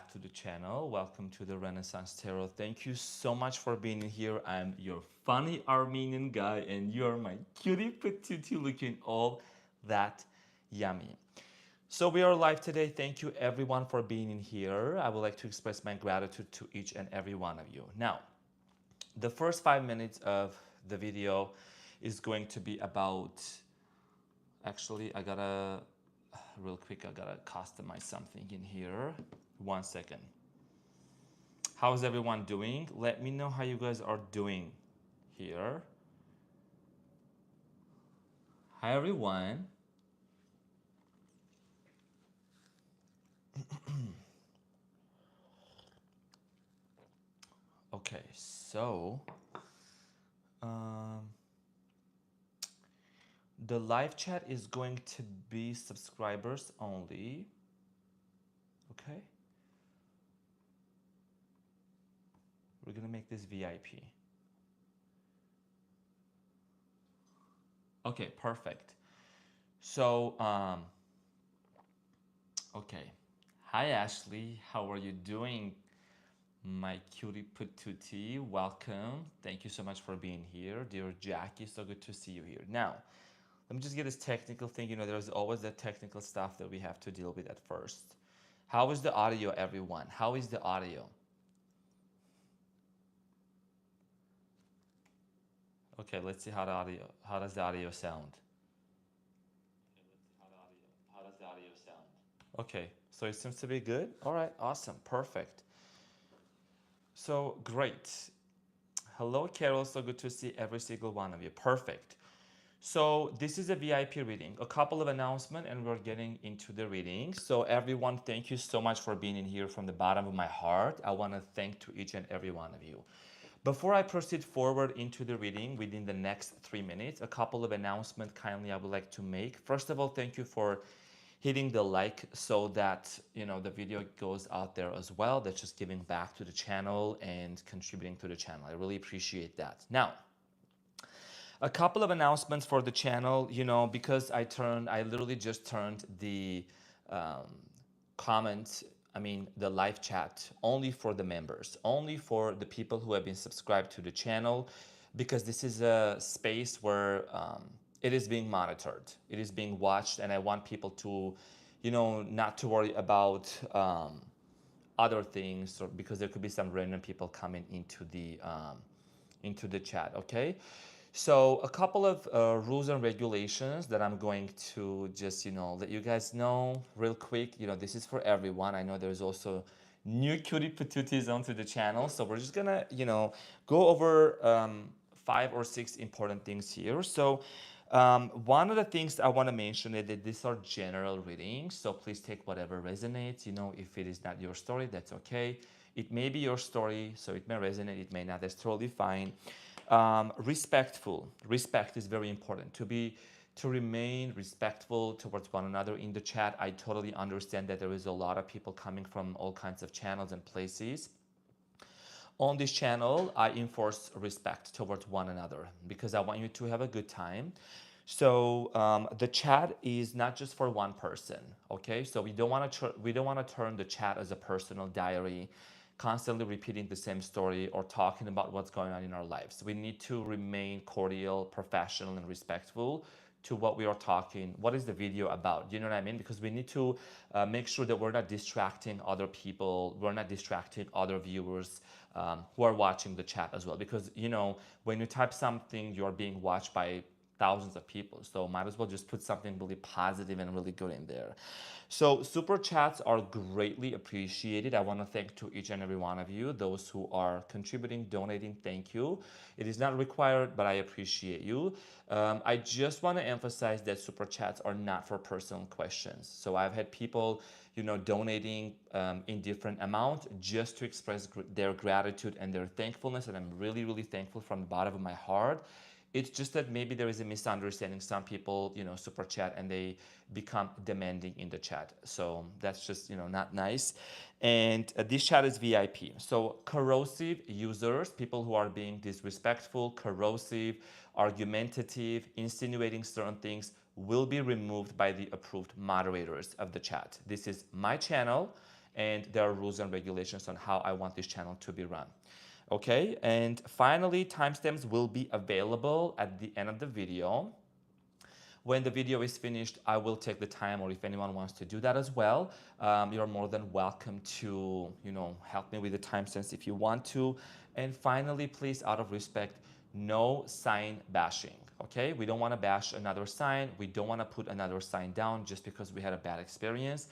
back to the channel. Welcome to the Renaissance Tarot. Thank you so much for being here. I'm your funny Armenian guy and you're my cutie patootie looking all that yummy. So we are live today. Thank you everyone for being in here. I would like to express my gratitude to each and every one of you. Now, the first 5 minutes of the video is going to be about, actually I gotta real quick, I gotta customize something in here. 1 second. How's everyone doing? Let me know how you guys are doing here. Hi everyone. Okay, so the live chat is going to be subscribers only. Okay. We're gonna make this VIP. Okay, perfect. So, okay. Hi Ashley, how are you doing? My cutie patootie, welcome. Thank you so much for being here. Dear Jackie, so good to see you here. Now, let me just get this technical thing. You know, there's always that technical stuff that we have to deal with at first. How is the audio, everyone? How is the audio? Okay, let's see how does the audio sound? How does the audio sound? Okay, so it seems to be good. All right, awesome, perfect. So great. Hello, Carol. So good to see every single one of you. Perfect. So this is a VIP reading. A couple of announcements and we're getting into the reading. So everyone, thank you so much for being in here from the bottom of my heart. I want to thank to each and every one of you. Before I proceed forward into the reading within the next 3 minutes, a couple of announcements kindly I would like to make. First of all, thank you for hitting the like so that the video goes out there as well. That's just giving back to the channel and contributing to the channel. I really appreciate that. Now, a couple of announcements for the channel, because I literally just turned the comment, the live chat only for the members, only for the people who have been subscribed to the channel, because this is a space where it is being monitored, it is being watched, and I want people to, not to worry about other things, or because there could be some random people coming into the chat, okay? So a couple of rules and regulations that I'm going to just, let you guys know real quick. This is for everyone. I know there's also new cutie patooties onto the channel. So we're just gonna, go over 5 or 6 important things here. So one of the things I want to mention is that these are general readings. So please take whatever resonates. If it is not your story, that's okay. It may be your story, so it may resonate, it may not. That's totally fine. Respect is very important. To remain respectful towards one another in the chat. I totally understand that there is a lot of people coming from all kinds of channels and places. On this channel, I enforce respect towards one another because I want you to have a good time. So the chat is not just for one person, okay? So we don't want to turn the chat as a personal diary, constantly repeating the same story or talking about what's going on in our lives. We need to remain cordial, professional, and respectful to what we are talking. What is the video about? You know what I mean? Because we need to make sure that we're not distracting other people, we're not distracting other viewers who are watching the chat as well. Because, when you type something, you're being watched by thousands of people. So might as well just put something really positive and really good in there. So super chats are greatly appreciated. I want to thank to each and every one of you, those who are contributing, donating, thank you. It is not required, but I appreciate you. I just want to emphasize that super chats are not for personal questions. So I've had people, donating in different amounts just to express their gratitude and their thankfulness. And I'm really, really thankful from the bottom of my heart. It's just that maybe there is a misunderstanding. Some people, super chat and they become demanding in the chat. So that's just, not nice. And this chat is VIP. So corrosive users, people who are being disrespectful, corrosive, argumentative, insinuating certain things will be removed by the approved moderators of the chat. This is my channel and there are rules and regulations on how I want this channel to be run. Okay, and finally, timestamps will be available at the end of the video. When the video is finished, I will take the time, or if anyone wants to do that as well, you're more than welcome to, help me with the timestamps if you want to. And finally, please, out of respect, no sign bashing, okay? We don't want to bash another sign. We don't want to put another sign down just because we had a bad experience.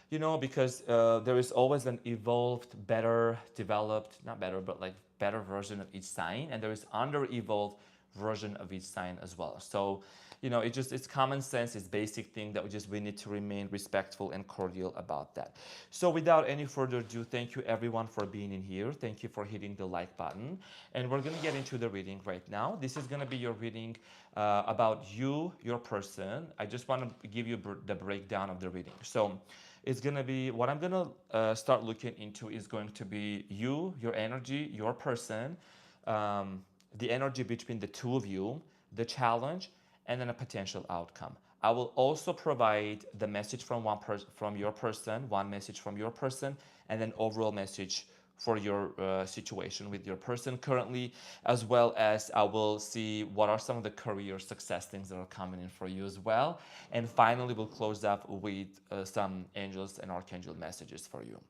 Because there is always an evolved, better, developed, not better, but like better version of each sign, and there is under-evolved version of each sign as well. So, it's common sense, it's basic thing that we need to remain respectful and cordial about that. So without any further ado, thank you everyone for being in here. Thank you for hitting the like button. And we're gonna get into the reading right now. This is gonna be your reading about you, your person. I just wanna give you the breakdown of the reading. So it's gonna be, what I'm gonna start looking into is going to be you, your energy, your person, the energy between the two of you, the challenge, and then a potential outcome. I will also provide the message from your person, one message from your person, and then overall message for your situation with your person currently, as well as I will see what are some of the career success things that are coming in for you as well. And finally, we'll close up with some angels and archangel messages for you.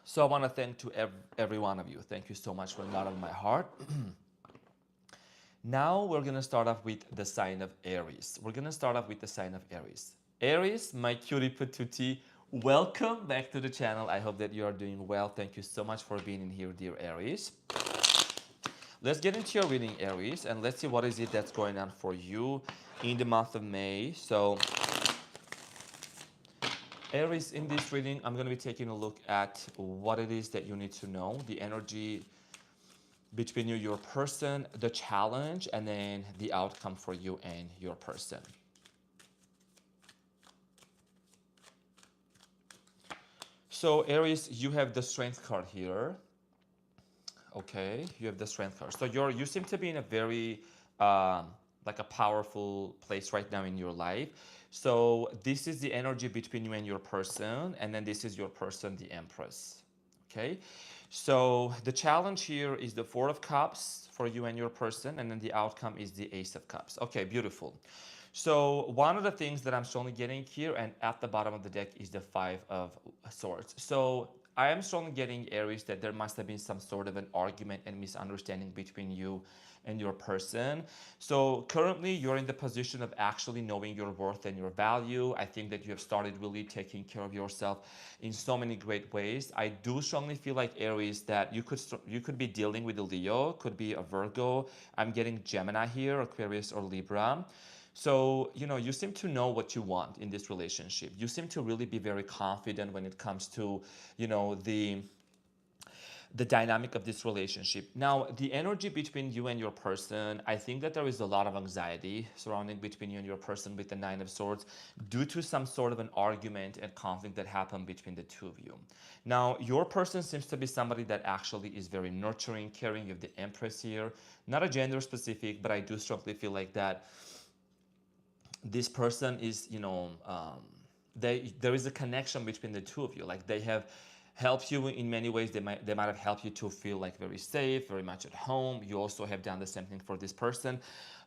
So I want to thank to every one of you. Thank you so much from the bottom of my heart. Now we're going to start off with the sign of Aries. Aries, my cutie patootie, welcome back to the channel. I hope that you are doing well. Thank you so much for being in here, dear Aries. Let's get into your reading, Aries, and let's see what is it that's going on for you in the month of May. So Aries, in this reading, I'm going to be taking a look at what it is that you need to know, the energy between you, your person, the challenge, and then the outcome for you and your person. So Aries, you have the Strength card here. Okay, you have the Strength card. So you seem to be in a very like a powerful place right now in your life. So this is the energy between you and your person, and then this is your person, the Empress. Okay, so the challenge here is the Four of Cups for you and your person, and then the outcome is the Ace of Cups. Okay, beautiful. So one of the things that I'm strongly getting here, and at the bottom of the deck, is the Five of Swords. So I am strongly getting, Aries, that there must have been some sort of an argument and misunderstanding between you and your person. So currently you're in the position of actually knowing your worth and your value. I think that you have started really taking care of yourself in so many great ways. I do strongly feel like, Aries, that you could be dealing with a Leo, could be a Virgo. I'm getting Gemini here, Aquarius or Libra. So, you seem to know what you want in this relationship. You seem to really be very confident when it comes to, the dynamic of this relationship. Now, the energy between you and your person, I think that there is a lot of anxiety surrounding between you and your person with the Nine of Swords due to some sort of an argument and conflict that happened between the two of you. Now, your person seems to be somebody that actually is very nurturing, caring. You have the Empress here. Not a gender specific, but I do strongly feel like that this person is, there is a connection between the two of you. Like, they have helped you in many ways. They might have helped you to feel like very safe, very much at home. You also have done the same thing for this person.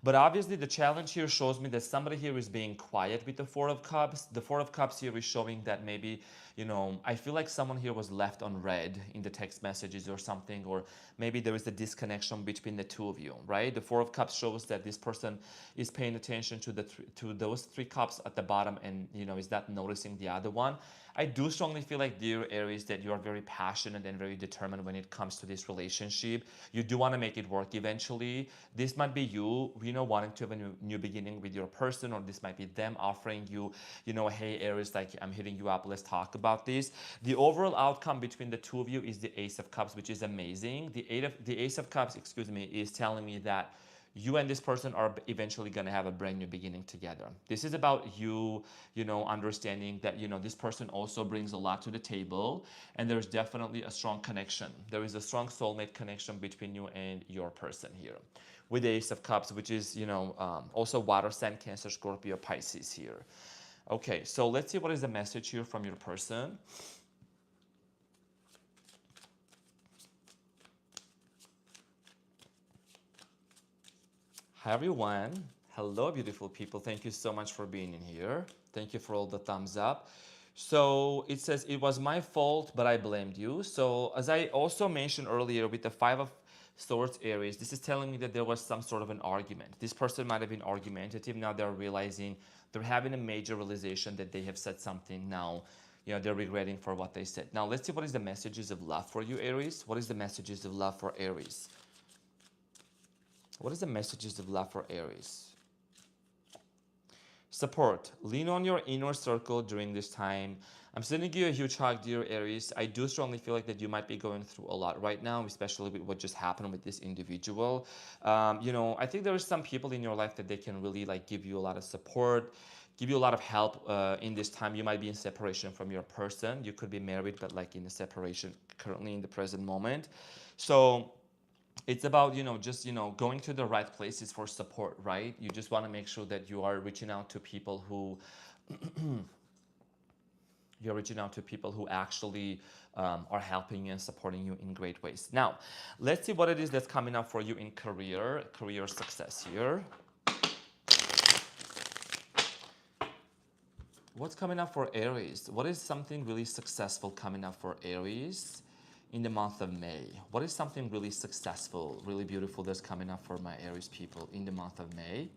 But obviously the challenge here shows me that somebody here is being quiet with the Four of Cups. The Four of Cups here is showing that maybe, I feel like someone here was left on red in the text messages or something, or maybe there is a disconnection between the two of you, right? The Four of Cups shows that this person is paying attention to those three cups at the bottom and, is not noticing the other one. I do strongly feel like, dear Aries, that you are very passionate and very determined when it comes to this relationship. You do want to make it work eventually. This might be you, wanting to have a new beginning with your person, or this might be them offering you, hey, Aries, like, I'm hitting you up, let's talk about this. The overall outcome between the two of you is the Ace of Cups, which is amazing. The Ace of Cups, is telling me that you and this person are eventually going to have a brand new beginning together. This is about you, understanding that, this person also brings a lot to the table, and there's definitely a strong connection. There is a strong soulmate connection between you and your person here. with the Ace of Cups, which is, also water sign, Cancer, Scorpio, Pisces here. Okay, so let's see what is the message here from your person. Hi, everyone. Hello, beautiful people. Thank you so much for being in here. Thank you for all the thumbs up. So it says, it was my fault, but I blamed you. So as I also mentioned earlier with the Five of Swords, Aries, this is telling me that there was some sort of an argument. This person might have been argumentative. Now they're realizing, they're having a major realization that they have said something. Now, they're regretting for what they said. Now let's see what is the messages of love for you, Aries. What is the messages of love for Aries? What is the messages of love for Aries? Support. Lean on your inner circle during this time. I'm sending you a huge hug, dear Aries. I do strongly feel like that you might be going through a lot right now, especially with what just happened with this individual. I think there are some people in your life that they can really give you a lot of support, give you a lot of help in this time. You might be in separation from your person. You could be married, but in a separation currently in the present moment. So it's about, just, going to the right places for support, right? You just want to make sure that you are reaching out to people who, actually are helping you and supporting you in great ways. Now, let's see what it is that's coming up for you in career success here. What's coming up for Aries? What is something really successful coming up for Aries in the month of May? What is something really successful, really beautiful that's coming up for my Aries people in the month of May?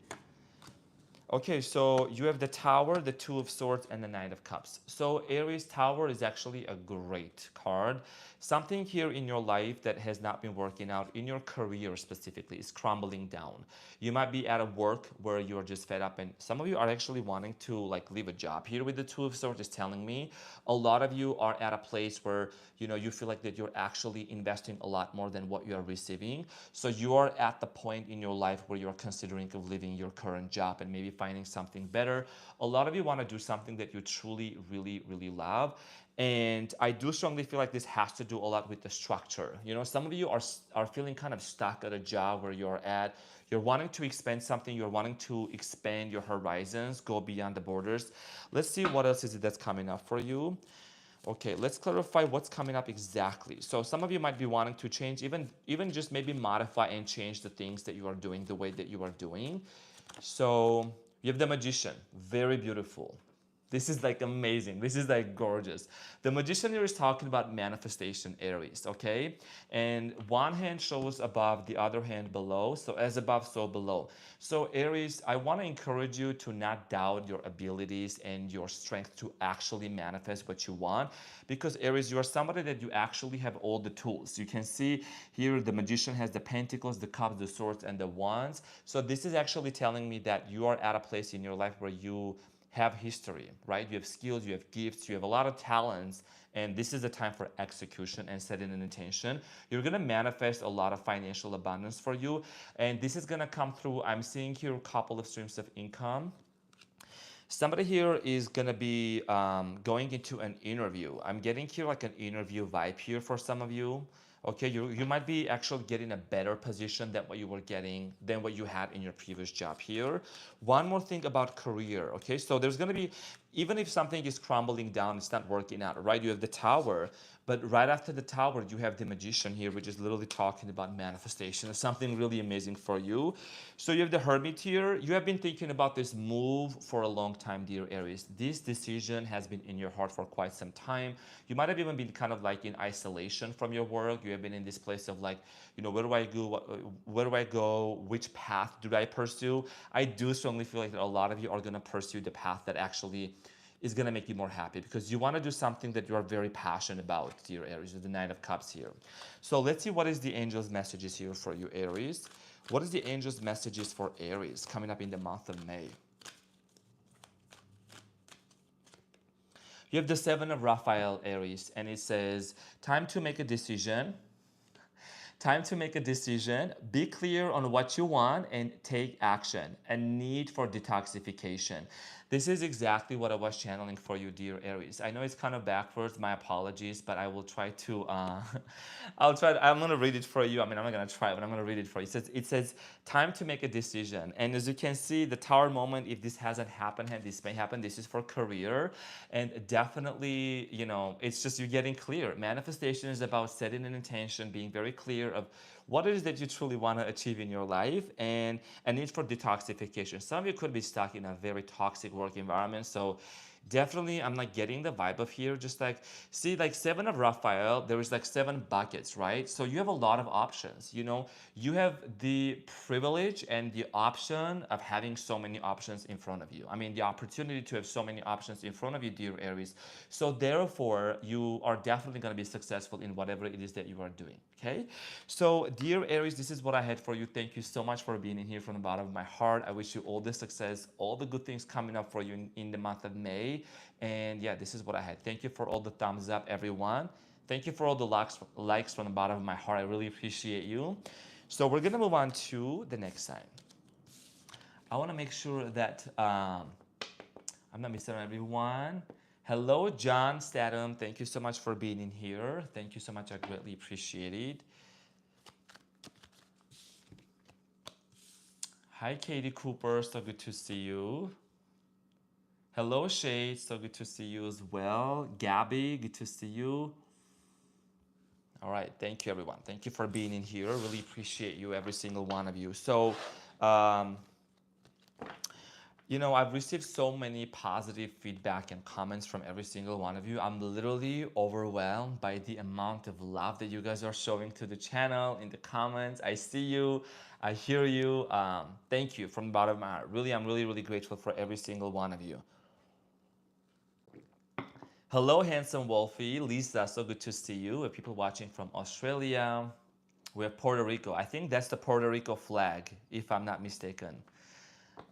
Okay, so you have the Tower, the Two of Swords, and the Knight of Cups. So Aries, Tower is actually a great card. Something here in your life that has not been working out, in your career specifically, is crumbling down. You might be at a work where you're just fed up, and some of you are actually wanting to leave a job. Here with the Two of Swords is telling me a lot of you are at a place where you feel like that you're actually investing a lot more than what you are receiving. So you are at the point in your life where you're considering of leaving your current job and maybe finding something better. A lot of you want to do something that you truly, really, really love. And I do strongly feel like this has to do a lot with the structure. Some of you are feeling kind of stuck at a job where you're at. You're wanting to expand something. You're wanting to expand your horizons, go beyond the borders. Let's see what else is it that's coming up for you. Okay, let's clarify what's coming up exactly. So some of you might be wanting to change, even just maybe modify and change the things that you are doing the way that you are doing. So you have the Magician, very beautiful. This is amazing. This is gorgeous. The Magician here is talking about manifestation, Aries, okay? And one hand shows above, the other hand below. So as above, so below. So Aries, I want to encourage you to not doubt your abilities and your strength to actually manifest what you want. Because Aries, you are somebody that you actually have all the tools. You can see here the Magician has the Pentacles, the Cups, the Swords, and the Wands. So this is actually telling me that you are at a place in your life where you have history, right? You have skills, you have gifts, you have a lot of talents, and this is the time for execution and setting an intention. You're gonna manifest a lot of financial abundance for you, and this is gonna come through. I'm seeing here a couple of streams of income. Somebody here is gonna be going into an interview. I'm getting here an interview vibe here for some of you. Okay, you might be actually getting a better position than what you were getting, than what you had in your previous job here. One more thing about career, okay? So there's gonna be, even if something is crumbling down, it's not working out, right? You have the Tower, but right after the Tower, you have the Magician here, which is literally talking about manifestation. It's something really amazing for you. So you have the Hermit here. You have been thinking about this move for a long time, dear Aries. This decision has been in your heart for quite some time. You might have even been kind of in isolation from your work. You have been in this place of where do I go? Where do I go? Which path do I pursue? I do strongly feel like that a lot of you are going to pursue the path that actually is going to make you more happy, because you want to do something that you are very passionate about, dear Aries, with the Knight of Cups here. So let's see what is the angel's messages here for you, Aries. What is the angel's messages for Aries coming up in the month of May? You have the Seven of Raphael, Aries, and it says, time to make a decision. Time to make a decision, be clear on what you want and take action. A need for detoxification. This is exactly what I was channeling for you, dear Aries. I know it's kind of backwards, my apologies, but I will try to, I'm going to read it for you. I mean, I'm not going to try, but I'm going to read it for you. It says, time to make a decision. And as you can see, the Tower moment, if this hasn't happened, and this may happen, this is for career. And definitely, it's just you getting clear. Manifestation is about setting an intention, being very clear of what it is that you truly want to achieve in your life, and a need for detoxification. Some of you could be stuck in a very toxic work environment. So definitely, I'm like getting the vibe of here. Just like, see, like Seven of Raphael, there is like 7 buckets, right? So you have a lot of options. You have the privilege and the option of having so many options in front of you. I mean, the opportunity to have so many options in front of you, dear Aries. So therefore, you are definitely going to be successful in whatever it is that you are doing. Okay. So dear Aries, this is what I had for you. Thank you so much for being in here from the bottom of my heart. I wish you all the success, all the good things coming up for you in the month of May. And yeah, this is what I had. Thank you for all the thumbs up, everyone. Thank you for all the likes from the bottom of my heart. I really appreciate you. So we're going to move on to the next sign. I want to make sure that I'm not missing everyone. Hello, John Statham. Thank you so much for being in here. Thank you so much. I greatly appreciate it. Hi, Katie Cooper. So good to see you. Hello, Shay. So good to see you as well. Gabby, good to see you. All right. Thank you, everyone. Thank you for being in here. Really appreciate you, every single one of you. So, I've received so many positive feedback and comments from every single one of you. I'm literally overwhelmed by the amount of love that you guys are showing to the channel in the comments. I see you. I hear you. Thank you from the bottom of my heart. Really, I'm really, really grateful for every single one of you. Hello, handsome Wolfie. Lisa, so good to see you. We have people watching from Australia. We have Puerto Rico. I think that's the Puerto Rico flag, if I'm not mistaken.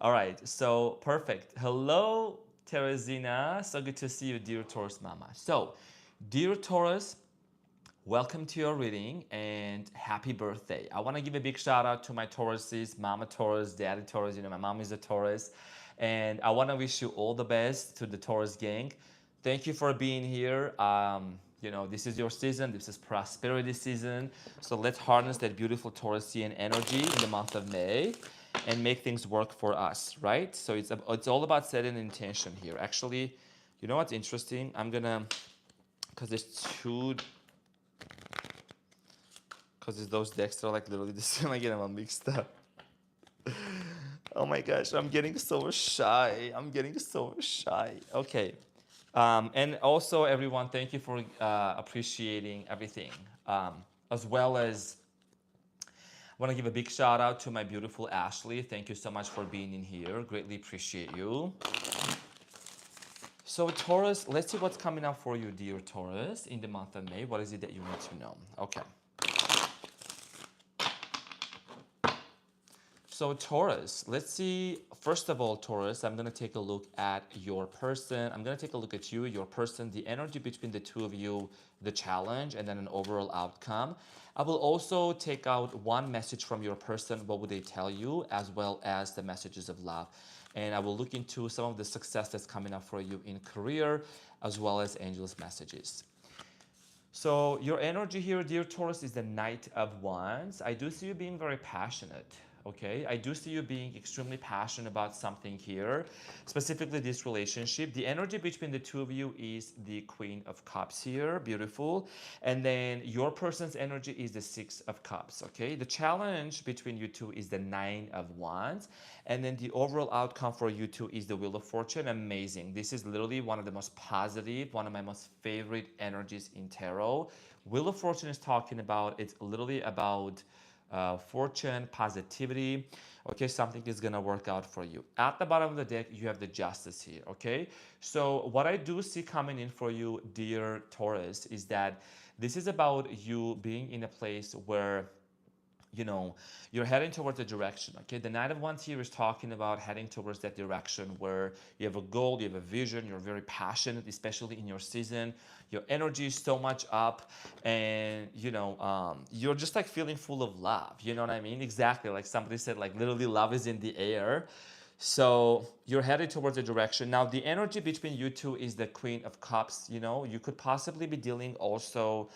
All right, so perfect. Hello, Teresina. So good to see you, dear Taurus Mama. So, dear Taurus, welcome to your reading and happy birthday. I want to give a big shout out to my Tauruses, Mama Taurus, Daddy Taurus. My mom is a Taurus. And I want to wish you all the best to the Taurus gang. Thank you for being here. This is your season. This is prosperity season. So let's harness that beautiful Taurusian energy in the month of May and make things work for us, right? So it's all about setting an intention here. Actually, you know what's interesting? I'm gonna, because those decks are like literally this. I'm getting them mixed up. Oh my gosh, I'm getting so shy. Okay. And also, everyone, thank you for appreciating everything, as well as I want to give a big shout out to my beautiful Ashley. Thank you so much for being in here. Greatly appreciate you. So Taurus, let's see what's coming up for you, dear Taurus, in the month of May. What is it that you need to know? Okay. So Taurus, let's see. First of all, Taurus, I'm going to take a look at your person. I'm going to take a look at you, your person, the energy between the two of you, the challenge, and then an overall outcome. I will also take out one message from your person. What would they tell you, as well as the messages of love. And I will look into some of the success that's coming up for you in career, as well as angels' messages. So your energy here, dear Taurus, is the Knight of Wands. I do see you being very passionate. Okay, I do see you being extremely passionate about something here, specifically this relationship. The energy between the two of you is the Queen of Cups here, beautiful. And then your person's energy is the Six of Cups, okay? The challenge between you two is the Nine of Wands. And then the overall outcome for you two is the Wheel of Fortune. Amazing. This is literally one of the most positive, one of my most favorite energies in tarot. Wheel of Fortune is talking about, it's literally about fortune, positivity. Okay, something is gonna work out for you. At the bottom of the deck, you have the Justice here. Okay, so what I do see coming in for you, dear Taurus, is that this is about you being in a place where you're heading towards a direction. Okay, the Knight of Wands here is talking about heading towards that direction where you have a goal, you have a vision, you're very passionate, especially in your season. Your energy is so much up, and you're just like feeling full of love. You know what I mean? Exactly, like somebody said, like literally love is in the air. So you're headed towards a direction. Now, the energy between you two is the Queen of Cups. You know, you could possibly be dealing also,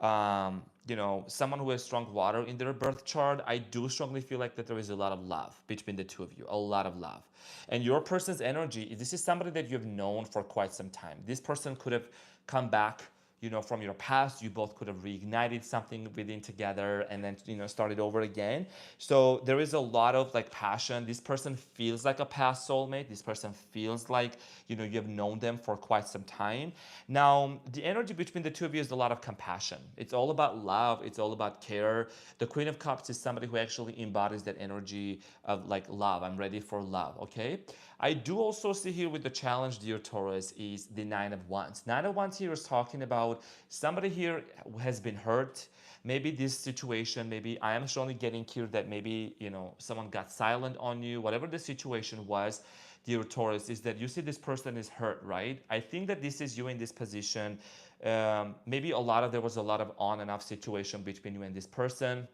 you know, someone who has strong water in their birth chart. I do strongly feel like that there is a lot of love between the two of you, a lot of love. And your person's energy, this is somebody that you've known for quite some time. This person could have come back, you know, from your past. You both could have reignited something within together and then, you know, started over again. So there is a lot of like passion. This person feels like a past soulmate. This person feels like, you know, you have known them for quite some time. Now, the energy between the two of you is a lot of compassion. It's all about love. It's all about care. The Queen of Cups is somebody who actually embodies that energy of like love. I'm ready for love, okay? I do also see here with the challenge, dear Taurus, is the Nine of Wands. Nine of Wands here is talking about somebody here who has been hurt. Maybe this situation, maybe I am strongly getting here that maybe, you know, someone got silent on you, whatever the situation was, dear Taurus, is that you see this person is hurt, right? I think that this is you in this position. Maybe there was a lot of on and off situation between you and this person,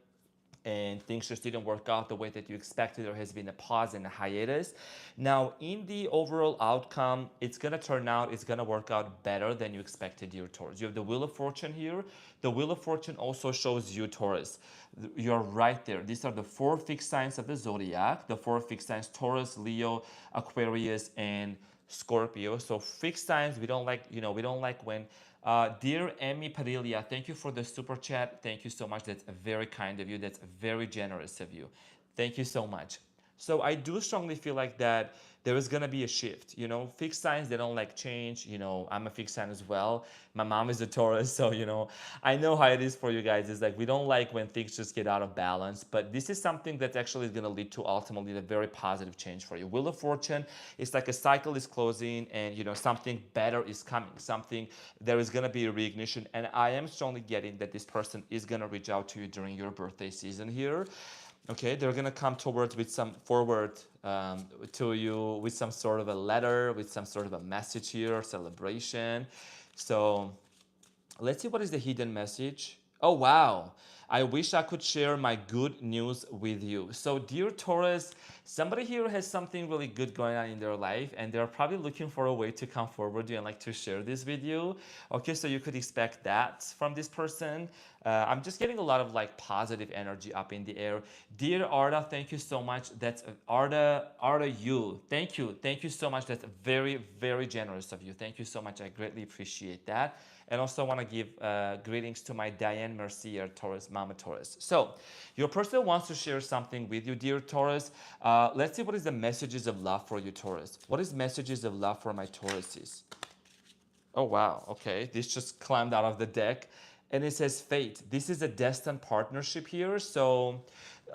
and things just didn't work out the way that you expected. There has been a pause and a hiatus. Now, in the overall outcome, it's going to turn out, it's going to work out better than you expected, dear Taurus. You have the Wheel of Fortune here. The Wheel of Fortune also shows you, Taurus. You're right there. These are the 4 fixed signs of the zodiac. The 4 fixed signs: Taurus, Leo, Aquarius, and Scorpio. So fixed signs, we don't like, you know, we don't like when dear Emmy Padilla, thank you for the super chat. Thank you so much. That's very kind of you. That's very generous of you. Thank you so much. So I do strongly feel like that there is gonna be a shift. You know, fixed signs, they don't like change. You know, I'm a fixed sign as well. My mom is a Taurus, so you know, I know how it is for you guys. It's like we don't like when things just get out of balance. But this is something that actually is gonna lead to ultimately a very positive change for you. Wheel of Fortune, it's like a cycle is closing, and you know, something better is coming. Something, there is gonna be a reignition, and I am strongly getting that this person is gonna reach out to you during your birthday season here. Okay, they're gonna come towards with some forward to you with some sort of a letter, with some sort of a message here, celebration. So let's see what is the hidden message. Oh wow, I wish I could share my good news with you. So dear Taurus, somebody here has something really good going on in their life, and they're probably looking for a way to come forward and like to share this with you. Okay, so you could expect that from this person. I'm just getting a lot of like positive energy up in the air. Dear Arda, thank you so much. That's Arda, you. Thank you so much. That's very, very generous of you. Thank you so much. I greatly appreciate that. And also want to give greetings to my Diane Mercier, Taurus, Mama Taurus. So your person wants to share something with you, dear Taurus. Let's see what is the messages of love for you, Taurus. What is messages of love for my Tauruses? Oh, wow. Okay. This just climbed out of the deck. And it says fate. This is a destined partnership here. So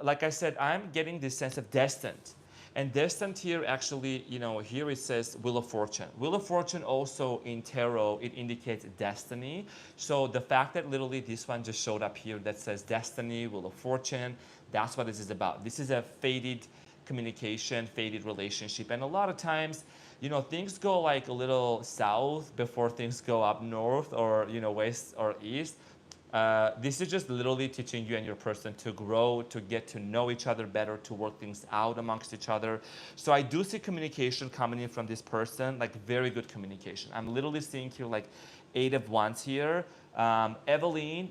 like I said, I'm getting this sense of destined. And destined here actually, you know, here it says Wheel of Fortune. Wheel of Fortune also in tarot, it indicates destiny. So the fact that literally this one just showed up here that says destiny, Wheel of Fortune, that's what this is about. This is a fated communication, fated relationship. And a lot of times, you know, things go like a little south before things go up north or, you know, west or east. This is just literally teaching you and your person to grow, to get to know each other better, to work things out amongst each other. So I do see communication coming in from this person, like very good communication. I'm literally seeing here like 8 of Wands here. Evelyn,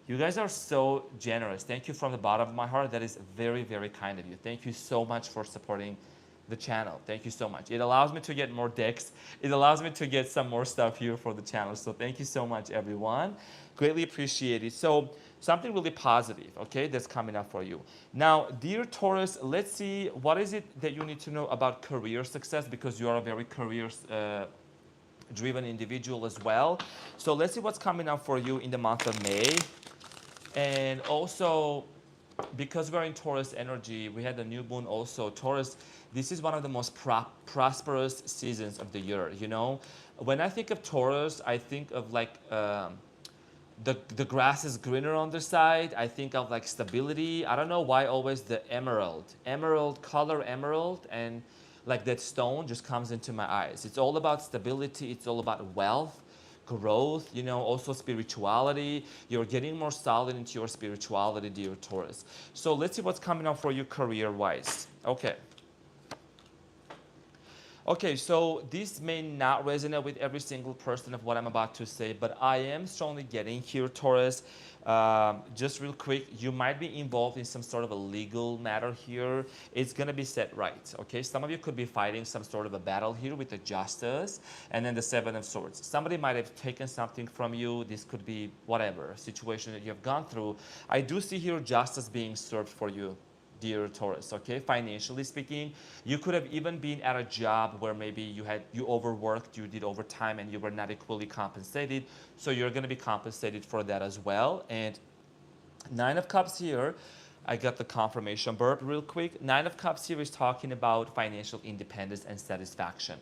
you guys are so generous. Thank you from the bottom of my heart. That is very, very kind of you. Thank you so much for supporting the channel. Thank you so much. It allows me to get more decks. It allows me to get some more stuff here for the channel. So thank you so much, everyone. Greatly appreciate it. So something really positive, okay, that's coming up for you. Now, dear Taurus, let's see what is it that you need to know about career success, because you are a very career driven individual as well. So let's see what's coming up for you in the month of May. And also, because we're in Taurus energy, we had a new moon also. Taurus, this is one of the most prosperous seasons of the year, you know? When I think of Taurus, I think of like the grass is greener on the side. I think of like stability. I don't know why always the emerald color, and like that stone just comes into my eyes. It's all about stability. It's all about wealth, growth, you know, also spirituality. You're getting more solid into your spirituality, dear Taurus. So let's see what's coming up for you career-wise. Okay. Okay, so this may not resonate with every single person of what I'm about to say, but I am strongly getting here, Taurus. Just real quick, you might be involved in some sort of a legal matter here. It's going to be set right, okay? Some of you could be fighting some sort of a battle here with the Justice and then the Seven of Swords. Somebody might have taken something from you. This could be whatever situation that you have gone through. I do see here justice being served for you, dear Taurus, okay? Financially speaking, you could have even been at a job where maybe you overworked, you did overtime, and you were not equally compensated. So you're going to be compensated for that as well. And Nine of Cups here, I got the confirmation burp real quick. Nine of Cups here is talking about financial independence and satisfaction.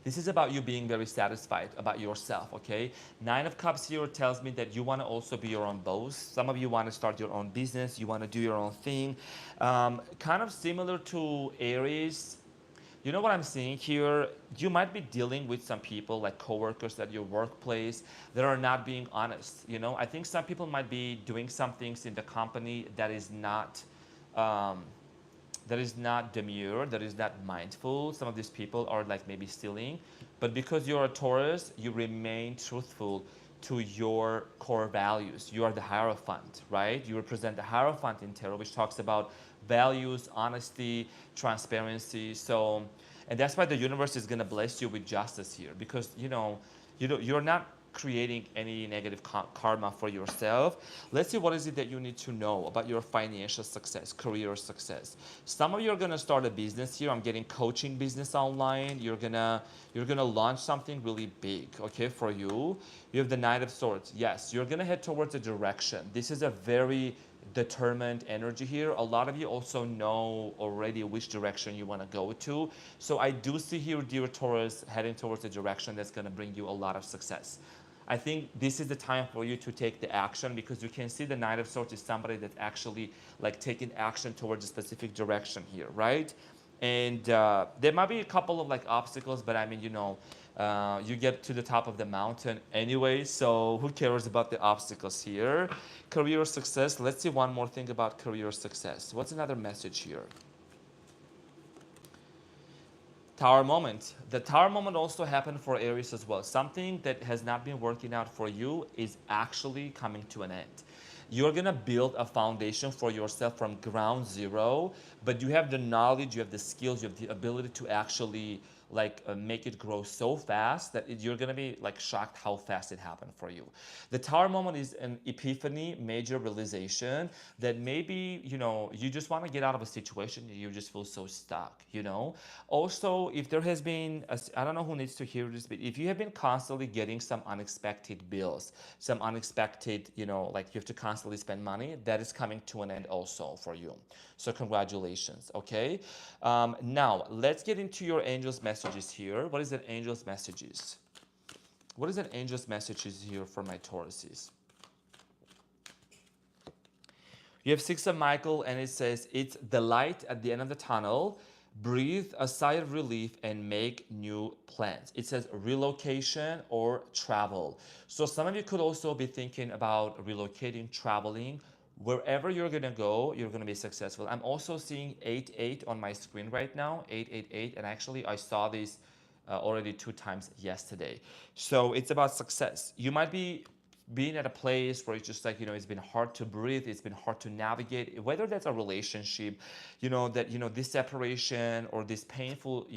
This is about you being very satisfied about yourself, okay? Nine of Cups here tells me that you want to also be your own boss. Some of you want to start your own business. You want to do your own thing. Kind of similar to Aries. You know what I'm seeing here? You might be dealing with some people like coworkers at your workplace that are not being honest. You know, I think some people might be doing some things in the company that is not demure, that is not mindful. Some of these people are like maybe stealing, but because you're a Taurus, you remain truthful to your core values. You are the Hierophant, right? You represent the Hierophant in tarot, which talks about values, honesty, transparency. So, and that's why the universe is going to bless you with justice here, because you're not creating any negative karma for yourself. Let's see, what is it that you need to know about your financial success, career success. Some of you are going to start a business here. I'm getting coaching business online. You're gonna launch something really big, okay, for you. You have the Knight of Swords. Yes, you're going to head towards a direction. This is a very determined energy here. A lot of you also know already which direction you want to go to. So I do see here, dear Taurus, heading towards a direction that's going to bring you a lot of success. I think this is the time for you to take the action, because you can see the Knight of Swords is somebody that's actually like taking action towards a specific direction here, right? And there might be a couple of like obstacles, but I mean, you get to the top of the mountain anyway, so who cares about the obstacles here? Career success. Let's see one more thing about career success. What's another message here? Tower moment. The tower moment also happened for Aries as well. Something that has not been working out for you is actually coming to an end. You're going to build a foundation for yourself from ground zero, but you have the knowledge, you have the skills, you have the ability to actually make it grow so fast that you're going to be like shocked how fast it happened for you. The tower moment is an epiphany, major realization that maybe, you just want to get out of a situation, you just feel so stuck, Also, if there has been, I don't know who needs to hear this, but if you have been constantly getting some unexpected bills, some unexpected, like you have to constantly spend money, that is coming to an end also for you. So congratulations, okay? Now, let's get into your angel's messages here. What is an angel's messages? What is an angel's messages here for my Tauruses? You have Six of Michael, and it says, it's the light at the end of the tunnel. Breathe a sigh of relief and make new plans. It says relocation or travel. So some of you could also be thinking about relocating, traveling. Wherever you're going to go, you're going to be successful. I'm also seeing 88 on my screen right now, 888. And actually, I saw this already 2 times yesterday. So it's about success. You might be being at a place where it's just like, it's been hard to breathe, it's been hard to navigate, whether that's a relationship, this separation or this painful,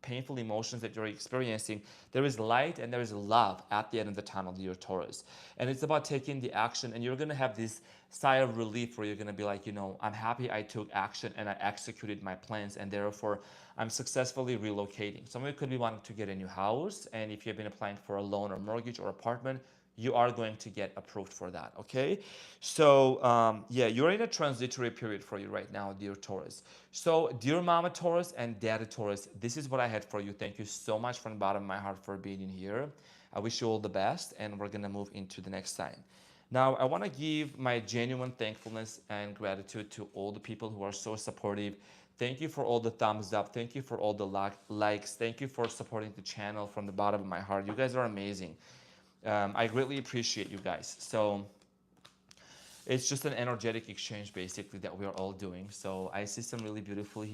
painful emotions that you're experiencing, there is light and there is love at the end of the tunnel, dear Taurus. And it's about taking the action, and you're going to have this sigh of relief where you're going to be like, I'm happy I took action and I executed my plans, and therefore I'm successfully relocating. Some of you could be wanting to get a new house, and if you've been applying for a loan or mortgage or apartment, you are going to get approved for that, okay? So, you're in a transitory period for you right now, dear Taurus. So, dear Mama Taurus and Daddy Taurus, this is what I had for you. Thank you so much from the bottom of my heart for being in here. I wish you all the best, and we're going to move into the next sign. Now, I want to give my genuine thankfulness and gratitude to all the people who are so supportive. Thank you for all the thumbs up. Thank you for all the likes. Thank you for supporting the channel from the bottom of my heart. You guys are amazing. I greatly appreciate you guys. So It's just an energetic exchange basically that we're all doing. So I see some really beautiful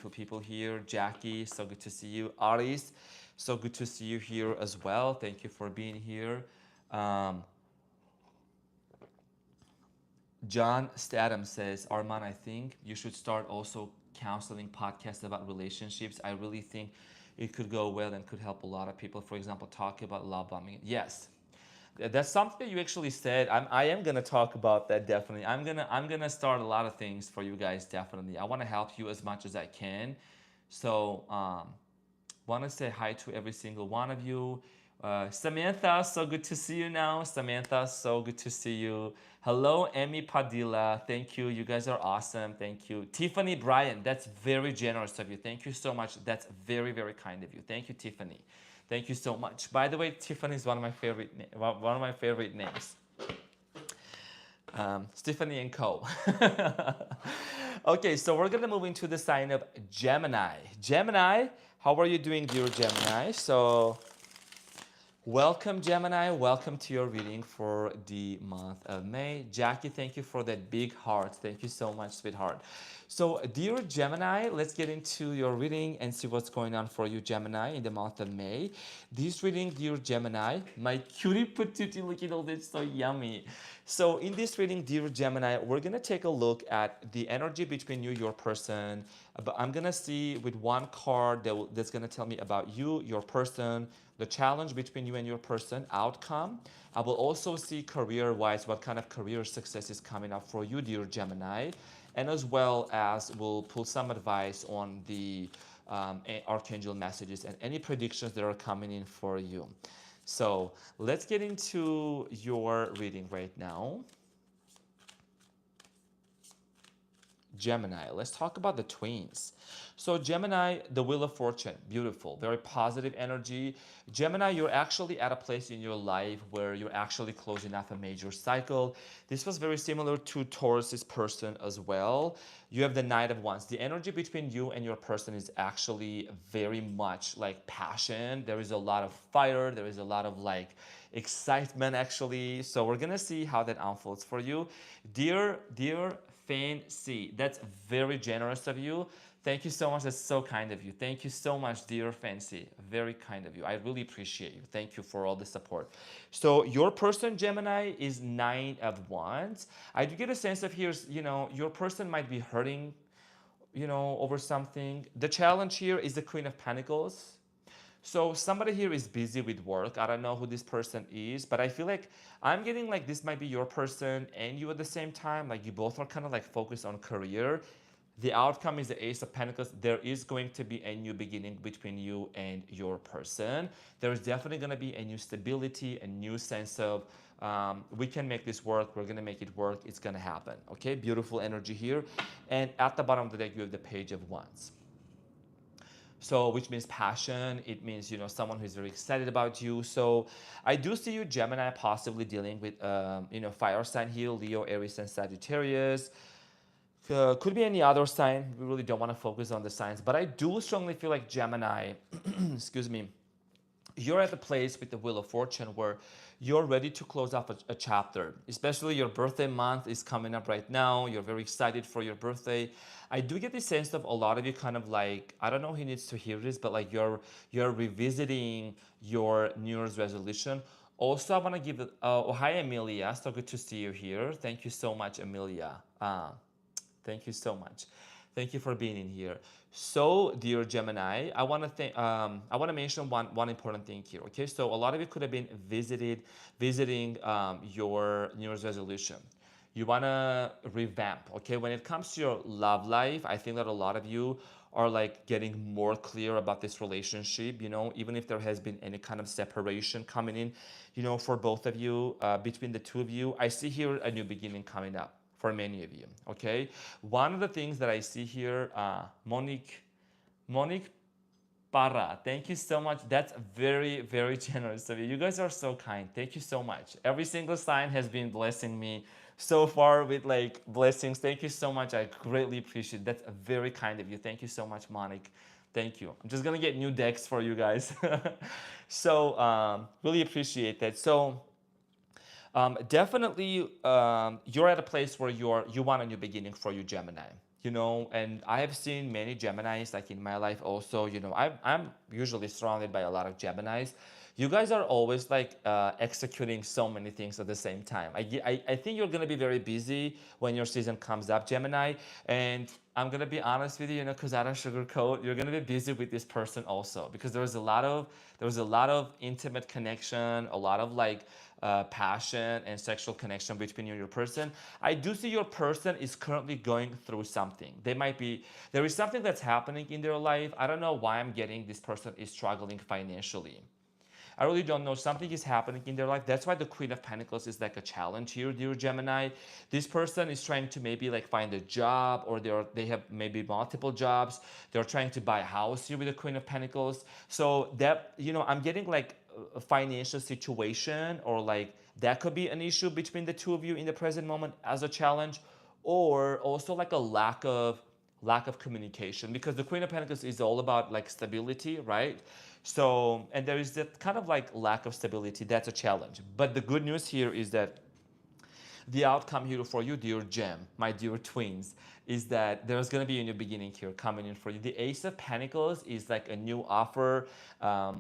people here. Jackie, so good to see you. Aries, so good to see you here as well. Thank you for being here. Um, John Statham says, Arman, I think you should start also counseling podcasts about relationships. I really think it could go well and could help a lot of people. For example, talk about love bombing. Yes, that's something that you actually said. I am gonna talk about that definitely. I'm gonna start a lot of things for you guys definitely. I want to help you as much as I can. So want to say hi to every single one of you. Samantha, so good to see you now. Samantha, so good to see you. Hello, Emmy Padilla. Thank you. You guys are awesome. Thank you. Tiffany Bryan, that's very generous of you. Thank you so much. That's very, very kind of you. Thank you, Tiffany. Thank you so much. By the way, Tiffany is one of my favorite names. Stephanie and Co. Okay, so we're gonna move into the sign of Gemini. Gemini, how are you doing, dear Gemini? So welcome, Gemini. Welcome to your reading for the month of May. Jackie, thank you for that big heart. Thank you so much, sweetheart. So, dear Gemini, let's get into your reading and see what's going on for you, Gemini, in the month of May. This reading, dear Gemini, my cutie patootie, look at all this, so yummy. So, in this reading, dear Gemini, we're going to take a look at the energy between you, your person. But I'm going to see with one card that's going to tell me about you, your person, the challenge between you and your person, outcome. I will also see career-wise what kind of career success is coming up for you, dear Gemini. And as well as we'll pull some advice on the archangel messages and any predictions that are coming in for you. So let's get into your reading right now. Gemini, let's talk about the twins. So Gemini, the Wheel of Fortune, beautiful, very positive energy. Gemini, you're actually at a place in your life where you're actually closing off a major cycle. This was very similar to Taurus's person as well. You have the Knight of Wands. The energy between you and your person is actually very much like passion. There is a lot of fire. There is a lot of like excitement actually. So we're gonna see how that unfolds for you. Dear Fancy, that's very generous of you. Thank you so much. That's so kind of you. Thank you so much, dear Fancy. Very kind of you. I really appreciate you. Thank you for all the support. So your person, Gemini, is Nine of Wands. I do get a sense of here, your person might be hurting, over something. The challenge here is the Queen of Pentacles. So somebody here is busy with work. I don't know who this person is, but I feel like I'm getting like this might be your person and you at the same time. Like you both are kind of like focused on career. The outcome is the Ace of Pentacles. There is going to be a new beginning between you and your person. There is definitely going to be a new stability, a new sense of we can make this work. We're going to make it work. It's going to happen. Okay, beautiful energy here. And at the bottom of the deck, you have the Page of Wands. So, which means passion. It means, someone who's very excited about you. So I do see you, Gemini, possibly dealing with, fire sign here, Leo, Aries, and Sagittarius. Could be any other sign. We really don't want to focus on the signs. But I do strongly feel like Gemini, excuse me, you're at the place with the Wheel of Fortune where you're ready to close off a chapter. Especially your birthday month is coming up right now. You're very excited for your birthday. I do get the sense of a lot of you kind of like, I don't know who needs to hear this, but like you're revisiting your New Year's resolution. Also, I want to give it, oh, hi, Amelia. So good to see you here. Thank you so much, Amelia. Thank you so much. Thank you for being in here. So, dear Gemini, I want to mention one important thing here. Okay, so a lot of you could have been visiting your New Year's resolution. You want to revamp. Okay, when it comes to your love life, I think that a lot of you are like getting more clear about this relationship. Even if there has been any kind of separation coming in, for both of you, between the two of you, I see here a new beginning coming up for many of you, okay? One of the things that I see here, Monique Parra, thank you so much. That's very, very generous of you. You guys are so kind. Thank you so much. Every single sign has been blessing me so far with like blessings. Thank you so much. I greatly appreciate it. That's very kind of you. Thank you so much, Monique. Thank you. I'm just gonna get new decks for you guys. So really appreciate that. So Definitely, you're at a place where you want a new beginning for you, Gemini. You know, and I have seen many Geminis, like in my life also. You know, I'm usually surrounded by a lot of Geminis. You guys are always like executing so many things at the same time. I think you're gonna be very busy when your season comes up, Gemini. And I'm gonna be honest with you, you know, because I don't sugarcoat. You're gonna be busy with this person also, because there was a lot of intimate connection, a lot of like passion and sexual connection between you and your person. I do see your person is currently going through something. There is something that's happening in their life. I don't know why I'm getting this person is struggling financially. I really don't know. Something is happening in their life. That's why the Queen of Pentacles is like a challenge here, dear Gemini. This person is trying to maybe like find a job, or they have maybe multiple jobs. They're trying to buy a house here with the Queen of Pentacles. So that, you know, I'm getting like a financial situation, or like that could be an issue between the two of you in the present moment as a challenge, or also like a lack of communication, because the Queen of Pentacles is all about like stability, right? So, and there is that kind of like lack of stability. That's a challenge. But the good news here is that the outcome here for you, dear Gem, my dear twins, is that there's going to be a new beginning here coming in for you. The Ace of Pentacles is like a new offer.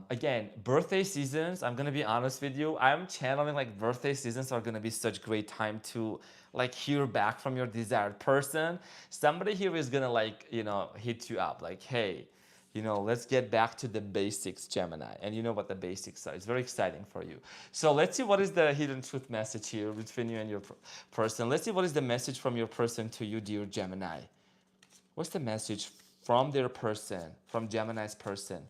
Again, birthday seasons, I'm going to be honest with you. I'm channeling like birthday seasons are going to be such great time to like hear back from your desired person. Somebody here is going to like, you know, hit you up like, hey, you know, let's get back to the basics, Gemini. And you know what the basics are. It's very exciting for you. So let's see what is the hidden truth message here between you and your person. Let's see what is the message from your person to you, dear Gemini. What's the message from their person, from Gemini's person?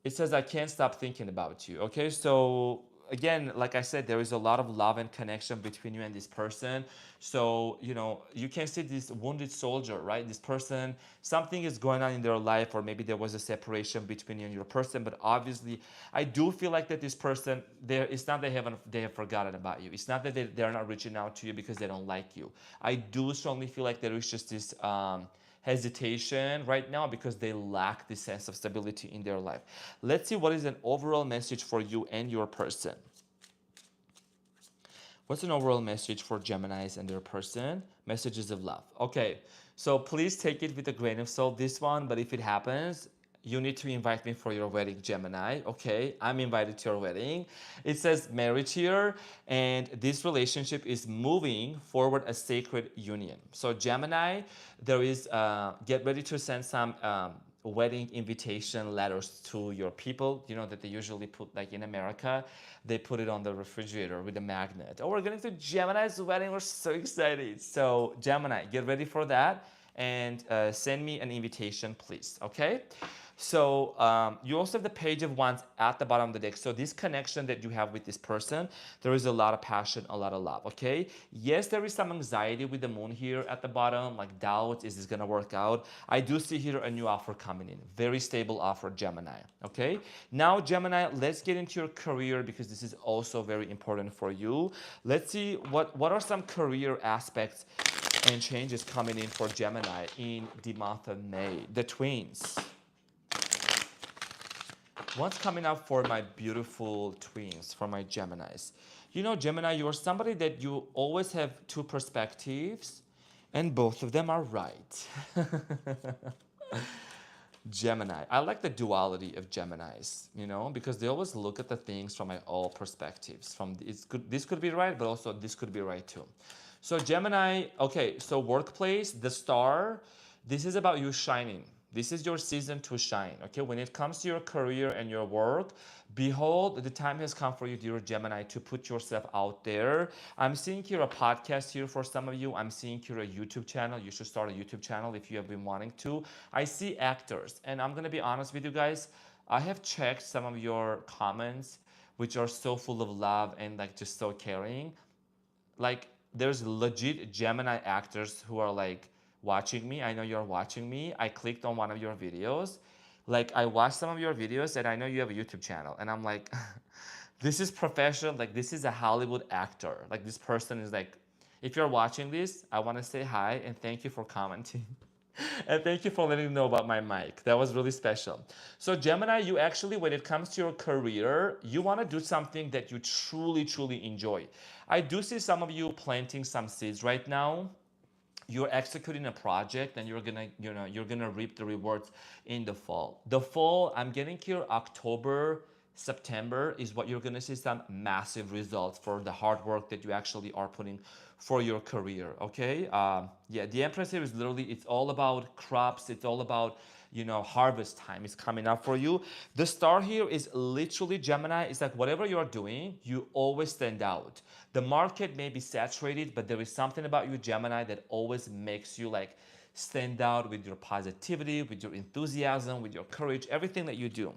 It says, I can't stop thinking about you. Okay, so again, like I said, there is a lot of love and connection between you and this person. So, you know, you can see this wounded soldier, right? This person, something is going on in their life, or maybe there was a separation between you and your person. But obviously, I do feel like that this person, it's not they have forgotten about you. It's not that they're not reaching out to you because they don't like you. I do strongly feel like there is just this hesitation right now because they lack this sense of stability in their life. Let's see what is an overall message for you and your person. What's an overall message for Geminis and their person? Messages of love. Okay, so please take it with a grain of salt, this one, but if it happens, you need to invite me for your wedding, Gemini. Okay, I'm invited to your wedding. It says marriage here, and this relationship is moving forward a sacred union. So Gemini, there is, get ready to send some wedding invitation letters to your people. You know that they usually put, like in America, they put it on the refrigerator with a magnet. Oh, we're going to Gemini's wedding. We're so excited. So Gemini, get ready for that, and send me an invitation, please. Okay. So you also have the Page of Wands at the bottom of the deck. So this connection that you have with this person, there is a lot of passion, a lot of love, okay? Yes, there is some anxiety with the moon here at the bottom, like doubt, is this gonna work out? I do see here a new offer coming in. Very stable offer, Gemini, okay? Now, Gemini, let's get into your career, because this is also very important for you. Let's see what are some career aspects and changes coming in for Gemini in the month of May. The twins. What's coming up for my beautiful twins, for my Geminis? You know, Gemini, you're somebody that you always have two perspectives, and both of them are right. Gemini. I like the duality of Geminis, you know, because they always look at the things from all perspectives. This could be right, but also this could be right too. So Gemini, okay, so workplace, the star, this is about you shining. This is your season to shine, okay? When it comes to your career and your work, behold, the time has come for you, dear Gemini, to put yourself out there. I'm seeing here a podcast here for some of you. I'm seeing here a YouTube channel. You should start a YouTube channel if you have been wanting to. I see actors, and I'm gonna be honest with you guys. I have checked some of your comments, which are so full of love and like just so caring. Like, there's legit Gemini actors who are like watching me. I know you're watching me. I clicked on one of your videos. Like, I watched some of your videos, and I know you have a YouTube channel. And I'm like, this is professional. Like, this is a Hollywood actor. Like, this person is like, if you're watching this, I want to say hi and thank you for commenting. And thank you for letting me know about my mic. That was really special. So Gemini, you actually, when it comes to your career, you want to do something that you truly, truly enjoy. I do see some of you planting some seeds right now. You're executing a project and you're gonna reap the rewards in the fall. The fall, I'm getting here October, September is what you're gonna see some massive results for the hard work that you actually are putting for your career. Okay, yeah, the Empress here is literally, it's all about crops, it's all about harvest time is coming up for you. The star here is literally Gemini. It's like whatever you're doing, you always stand out. The market may be saturated, but there is something about you, Gemini, that always makes you like stand out with your positivity, with your enthusiasm, with your courage, everything that you do.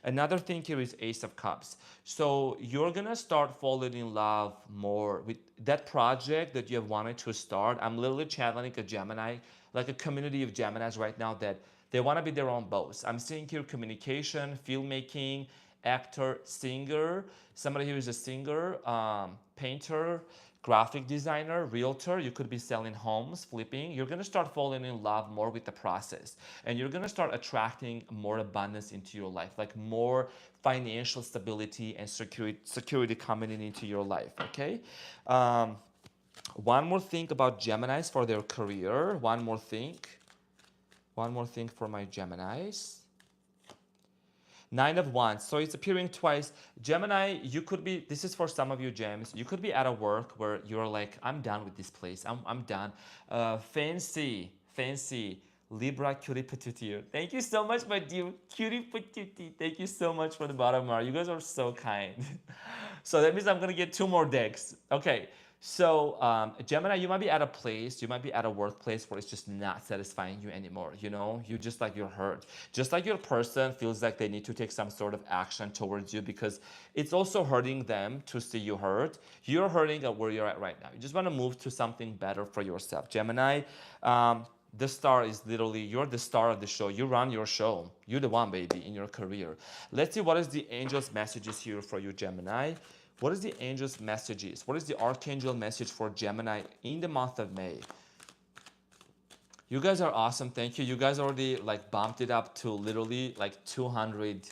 Another thing here is Ace of Cups. So you're gonna start falling in love more with that project that you have wanted to start. I'm literally channeling a Gemini, like a community of Geminis right now that they want to be their own boss. I'm seeing here communication, filmmaking, actor, singer. Somebody here is a singer, painter, graphic designer, realtor. You could be selling homes, flipping. You're going to start falling in love more with the process. And you're going to start attracting more abundance into your life, like more financial stability and security coming into your life, okay? One more thing about Geminis for their career. One more thing for my Geminis. Nine of Wands. So it's appearing twice. Gemini, you could be, this is for some of you gems, you could be at a work where you're like, I'm done with this place. I'm done. Fancy. Libra cutie patootie. Thank you so much, my dear cutie patootie. Thank you so much for the bottom bar. You guys are so kind. So that means I'm going to get 2 more decks. Okay. So Gemini, you might be at a place, you might be at a workplace where it's just not satisfying you anymore. You just like you're hurt. Just like your person feels like they need to take some sort of action towards you because it's also hurting them to see you hurt. You're hurting at where you're at right now. You just want to move to something better for yourself. Gemini, the star is literally, you're the star of the show. You run your show. You're the one, baby, in your career. Let's see what is the angel's messages here for you, Gemini. What is the angel's messages? What is the archangel message for Gemini in the month of May? You guys are awesome. Thank you. You guys already like bumped it up to literally like 200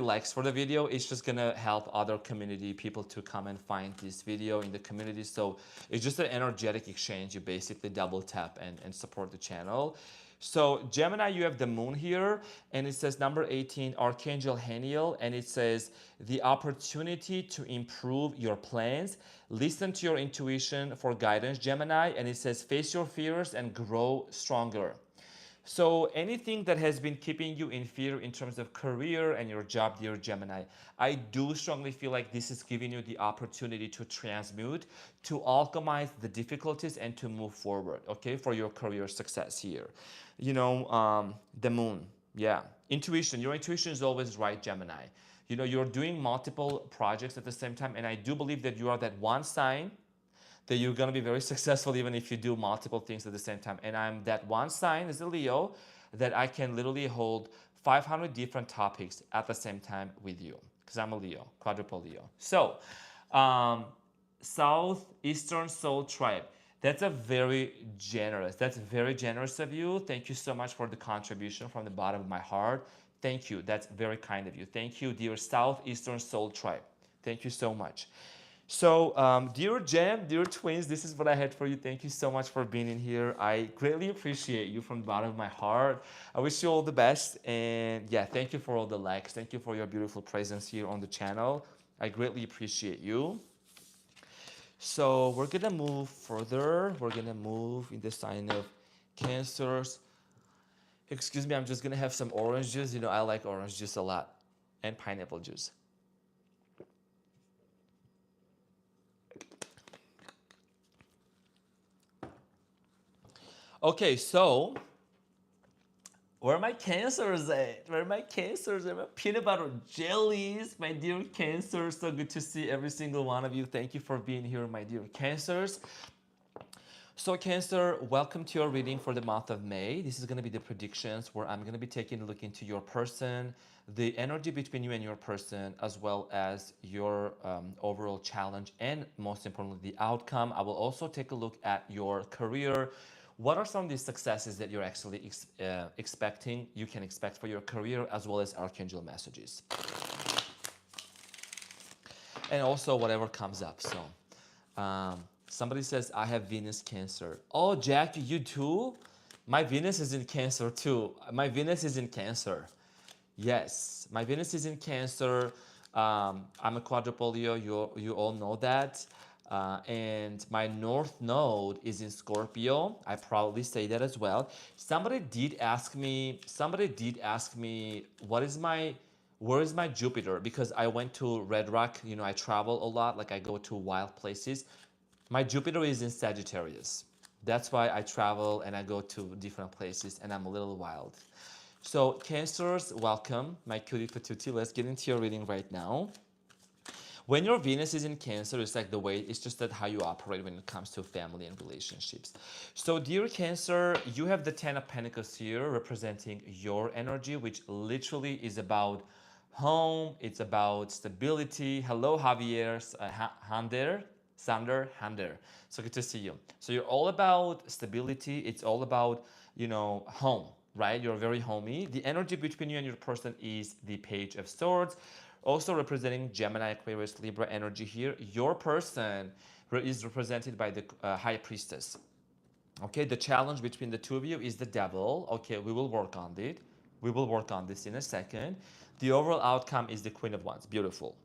likes for the video. It's just gonna help other community people to come and find this video in the community. So it's just an energetic exchange. You basically double tap and support the channel. So Gemini, you have the moon here, and it says number 18, Archangel Haniel, and it says the opportunity to improve your plans. Listen to your intuition for guidance, Gemini, and it says face your fears and grow stronger. So anything that has been keeping you in fear in terms of career and your job, dear Gemini, I do strongly feel like this is giving you the opportunity to transmute, to alchemize the difficulties and to move forward, okay, for your career success here. The moon, yeah. Intuition, your intuition is always right, Gemini. You're doing multiple projects at the same time, and I do believe that you are that one sign that you're going to be very successful even if you do multiple things at the same time. And I'm that one sign as a Leo that I can literally hold 500 different topics at the same time with you because I'm a Leo, quadruple Leo. So, Southeastern Soul Tribe. That's very generous of you. Thank you so much for the contribution from the bottom of my heart. Thank you. That's very kind of you. Thank you, dear Southeastern Soul Tribe. Thank you so much. So, dear Gem, dear twins, this is what I had for you. Thank you so much for being in here. I greatly appreciate you from the bottom of my heart. I wish you all the best. And yeah, thank you for all the likes. Thank you for your beautiful presence here on the channel. I greatly appreciate you. So we're going to move further. We're going to move in the sign of Cancers. Excuse me, I'm just going to have some orange juice. I like orange juice a lot. And pineapple juice. Okay, so where are my Cancers at? Where are my Cancers? Where are my peanut butter jellies? My dear Cancers, so good to see every single one of you. Thank you for being here, my dear Cancers. So Cancer, welcome to your reading for the month of May. This is going to be the predictions where I'm going to be taking a look into your person, the energy between you and your person, as well as your overall challenge and most importantly, the outcome. I will also take a look at your career, What are some of these successes that you're actually expecting, you can expect for your career, as well as archangel messages? And also whatever comes up. So somebody says, I have Venus Cancer. Oh, Jackie, you too? My Venus is in Cancer too. My Venus is in Cancer. Yes, my Venus is in Cancer. I'm a quadruple Leo. You all know that. And my North Node is in Scorpio. I probably say that as well. Somebody did ask me, where is my Jupiter? Because I went to Red Rock, you know, I travel a lot, like I go to wild places. My Jupiter is in Sagittarius. That's why I travel and I go to different places and I'm a little wild. So Cancers, welcome, my cutie patootie. Let's get into your reading right now. When your Venus is in Cancer, it's like the way, it's just that how you operate when it comes to family and relationships. So dear Cancer, you have the Ten of Pentacles here representing your energy, which literally is about home. It's about stability. Hello, Javier, Sander. So good to see you. So you're all about stability. It's all about, you know, home, right? You're very homey. The energy between you and your person is the Page of Swords. Also representing Gemini, Aquarius, Libra energy here. Your person is represented by the High Priestess. Okay, the challenge between the two of you is the Devil. Okay, we will work on it. We will work on this in a second. The overall outcome is the Queen of Wands. Beautiful.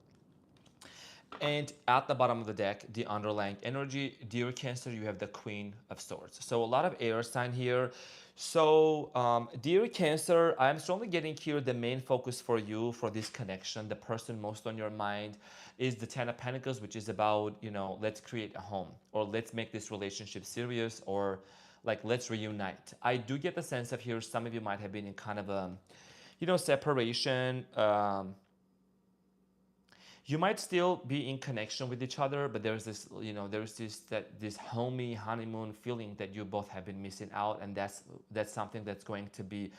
And at the bottom of the deck, the underlying energy, dear Cancer, you have the Queen of Swords. So a lot of air sign here. So dear Cancer, I'm strongly getting here the main focus for you for this connection, the person most on your mind is the Ten of Pentacles, which is about, you know, let's create a home, or let's make this relationship serious, or like let's reunite. I do get the sense of here some of you might have been in kind of a, you know, separation. You might still be in connection with each other, but there's this, you know, there's this homey honeymoon feeling that you both have been missing out, and that's something that's going to be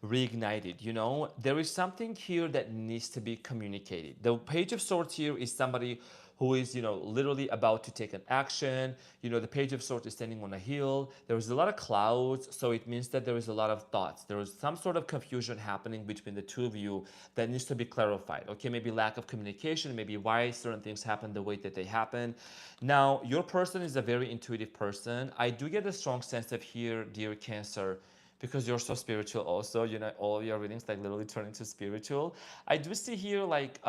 reignited. You know, there is something here that needs to be communicated. The Page of Swords here is somebody who is, you know, literally about to take an action. You know, the Page of Swords is standing on a hill. There is a lot of clouds, so it means that there is a lot of thoughts. There is some sort of confusion happening between the two of you that needs to be clarified. Okay, maybe lack of communication, maybe why certain things happen the way that they happen. Now, your person is a very intuitive person. I do get a strong sense of here, dear Cancer, because you're so spiritual also, you know, all of your readings like literally turn into spiritual. I do see here like,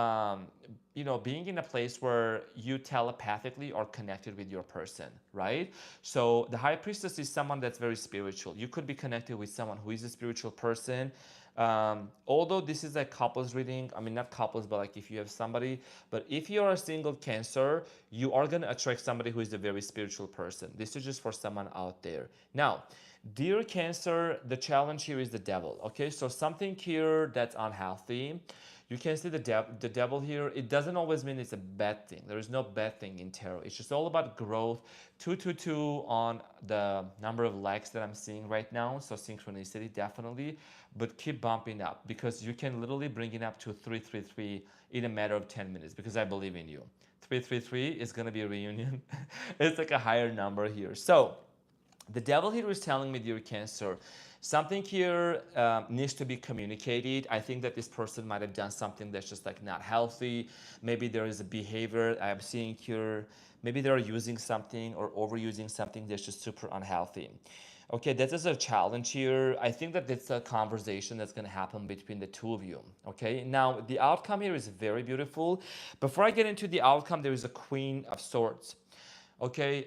you know, being in a place where you telepathically are connected with your person, right? So the High Priestess is someone that's very spiritual. You could be connected with someone who is a spiritual person. Although this is a couples reading, I mean, not couples, but like if you have somebody, but if you're a single Cancer, you are going to attract somebody who is a very spiritual person. This is just for someone out there. Now, dear Cancer, the challenge here is the Devil. Okay, so something here that's unhealthy. You can see the devil here. It doesn't always mean it's a bad thing. There is no bad thing in tarot. It's just all about growth. 222 on the number of likes that I'm seeing right now. So synchronicity, definitely. But keep bumping up, because you can literally bring it up to 333 in a matter of 10 minutes, because I believe in you. 333 is going to be a reunion. It's like a higher number here. So the Devil here is telling me, dear Cancer, something here needs to be communicated. I think that this person might have done something that's just like not healthy. Maybe there is a behavior I'm seeing here. Maybe they're using something or overusing something that's just super unhealthy. Okay, that is a challenge here. I think that it's a conversation that's going to happen between the two of you. Okay, now the outcome here is very beautiful. Before I get into the outcome, there is a Queen of Swords. Okay,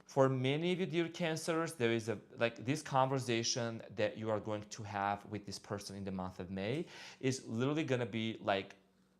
for many of you, dear Cancers, there is a, like this conversation that you are going to have with this person in the month of May is literally going to be like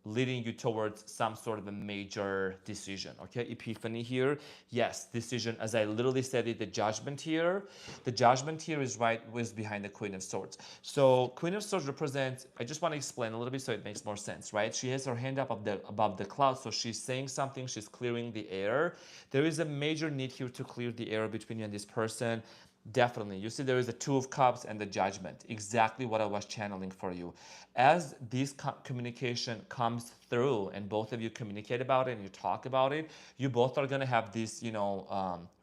leading you towards some sort of a major decision. Okay, epiphany here. Yes, decision, as I literally said it, the judgment here. The judgment here is right was behind the Queen of Swords. So Queen of Swords represents, I just want to explain a little bit so it makes more sense, right? She has her hand up above the clouds, so she's saying something, she's clearing the air. There is a major need here to clear the air between you and this person. Definitely. You see, there is the Two of Cups and the Judgment. Exactly what I was channeling for you. As this communication comes through and both of you communicate about it and you talk about it, you both are going to have this,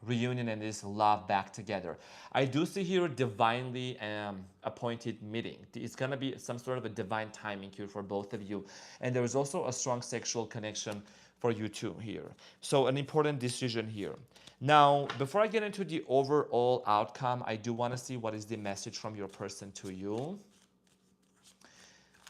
reunion and this love back together. I do see here a divinely appointed meeting. It's going to be some sort of a divine timing here for both of you. And there is also a strong sexual connection for you two here. So an important decision here. Now, before I get into the overall outcome, I do want to see what is the message from your person to you.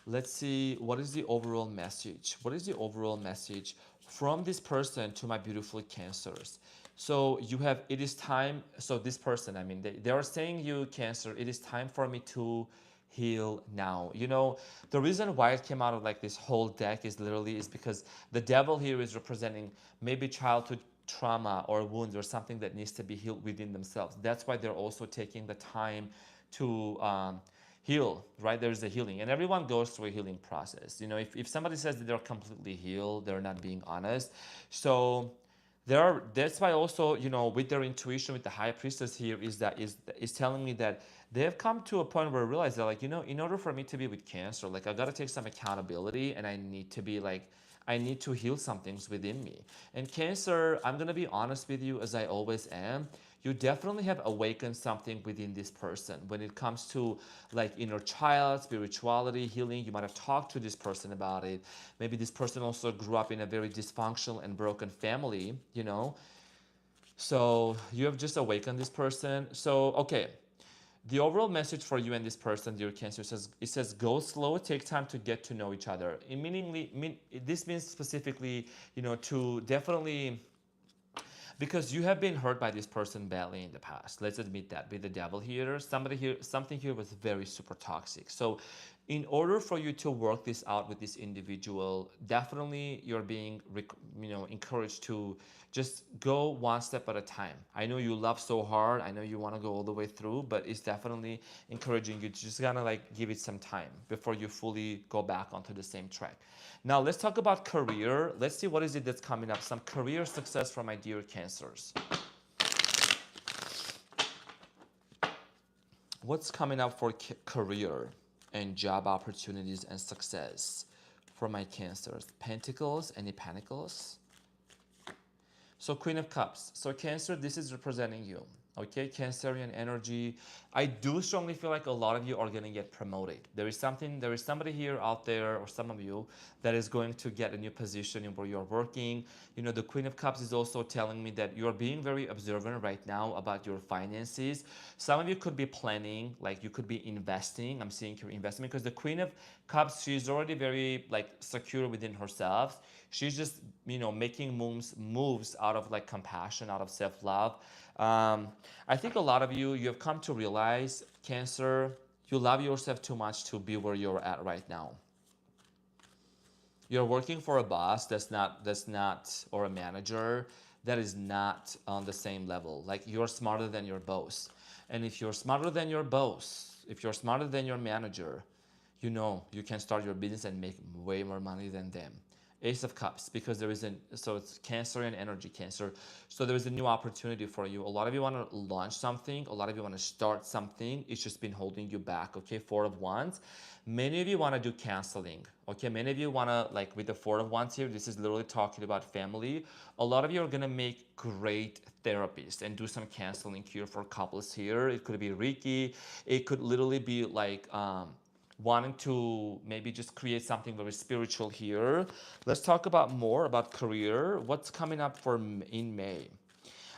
Let's see, what is the overall message? What is the overall message from this person to my beautiful Cancers? So you have, it is time, so this person, I mean, they are saying you, Cancer, it is time for me to heal now. You know, the reason why it came out of like this whole deck is literally is because the devil here is representing maybe childhood trauma or wounds or something that needs to be healed within themselves. That's why they're also taking the time to heal, right? There's a healing, and everyone goes through a healing process. You know, if somebody says that they're completely healed, they're not being honest. So that's why also, you know, with their intuition, with the high priestess here is telling me that they have come to a point where I realize that, like, you know, in order for me to be with Cancer, like, I got to take some accountability, and I need to be like, I need to heal some things within me. And Cancer, I'm going to be honest with you, as I always am. You definitely have awakened something within this person. When it comes to like inner child, spirituality, healing, you might have talked to this person about it. Maybe this person also grew up in a very dysfunctional and broken family, you know. So you have just awakened this person. So, okay. The overall message for you and this person, dear Cancer, says go slow, take time to get to know each other. This means specifically, you know, to definitely, because you have been hurt by this person badly in the past. Let's admit that. With the devil here, something here was very super toxic. So in order for you to work this out with this individual, definitely you're being, encouraged to just go one step at a time. I know you love so hard. I know you want to go all the way through, but it's definitely encouraging you to just kind of like give it some time before you fully go back onto the same track. Now let's talk about career. Let's see what is it that's coming up. Some career success for my dear Cancers. What's coming up for career and job opportunities and success for my Cancers? Pentacles, any Pentacles? So Queen of Cups. So Cancer, this is representing you. Okay, Cancerian energy. I do strongly feel like a lot of you are going to get promoted. There is somebody here out there, or some of you, that is going to get a new position where you're working. You know, the Queen of Cups is also telling me that you're being very observant right now about your finances. Some of you could be planning, like you could be investing. I'm seeing your investment because the Queen of Cups, she's already very like secure within herself. She's just, making moves out of like compassion, out of self-love. I think a lot of you have come to realize, Cancer, you love yourself too much to be where you're at right now. You're working for a boss that's not, or a manager that is not on the same level. Like, you're smarter than your boss. And if you're smarter than your boss, if you're smarter than your manager, you can start your business and make way more money than them. Ace of Cups, because so it's Cancerian energy, Cancer. So there is a new opportunity for you. A lot of you want to launch something. A lot of you want to start something. It's just been holding you back, okay? Four of Wands. Many of you want to do counseling, okay? Many of you want to, like with the Four of Wands here, this is literally talking about family. A lot of you are going to make great therapists and do some counseling here for couples here. It could be Reiki. It could literally be like, wanting to maybe just create something very spiritual here. Let's talk about more about career. What's coming up in May?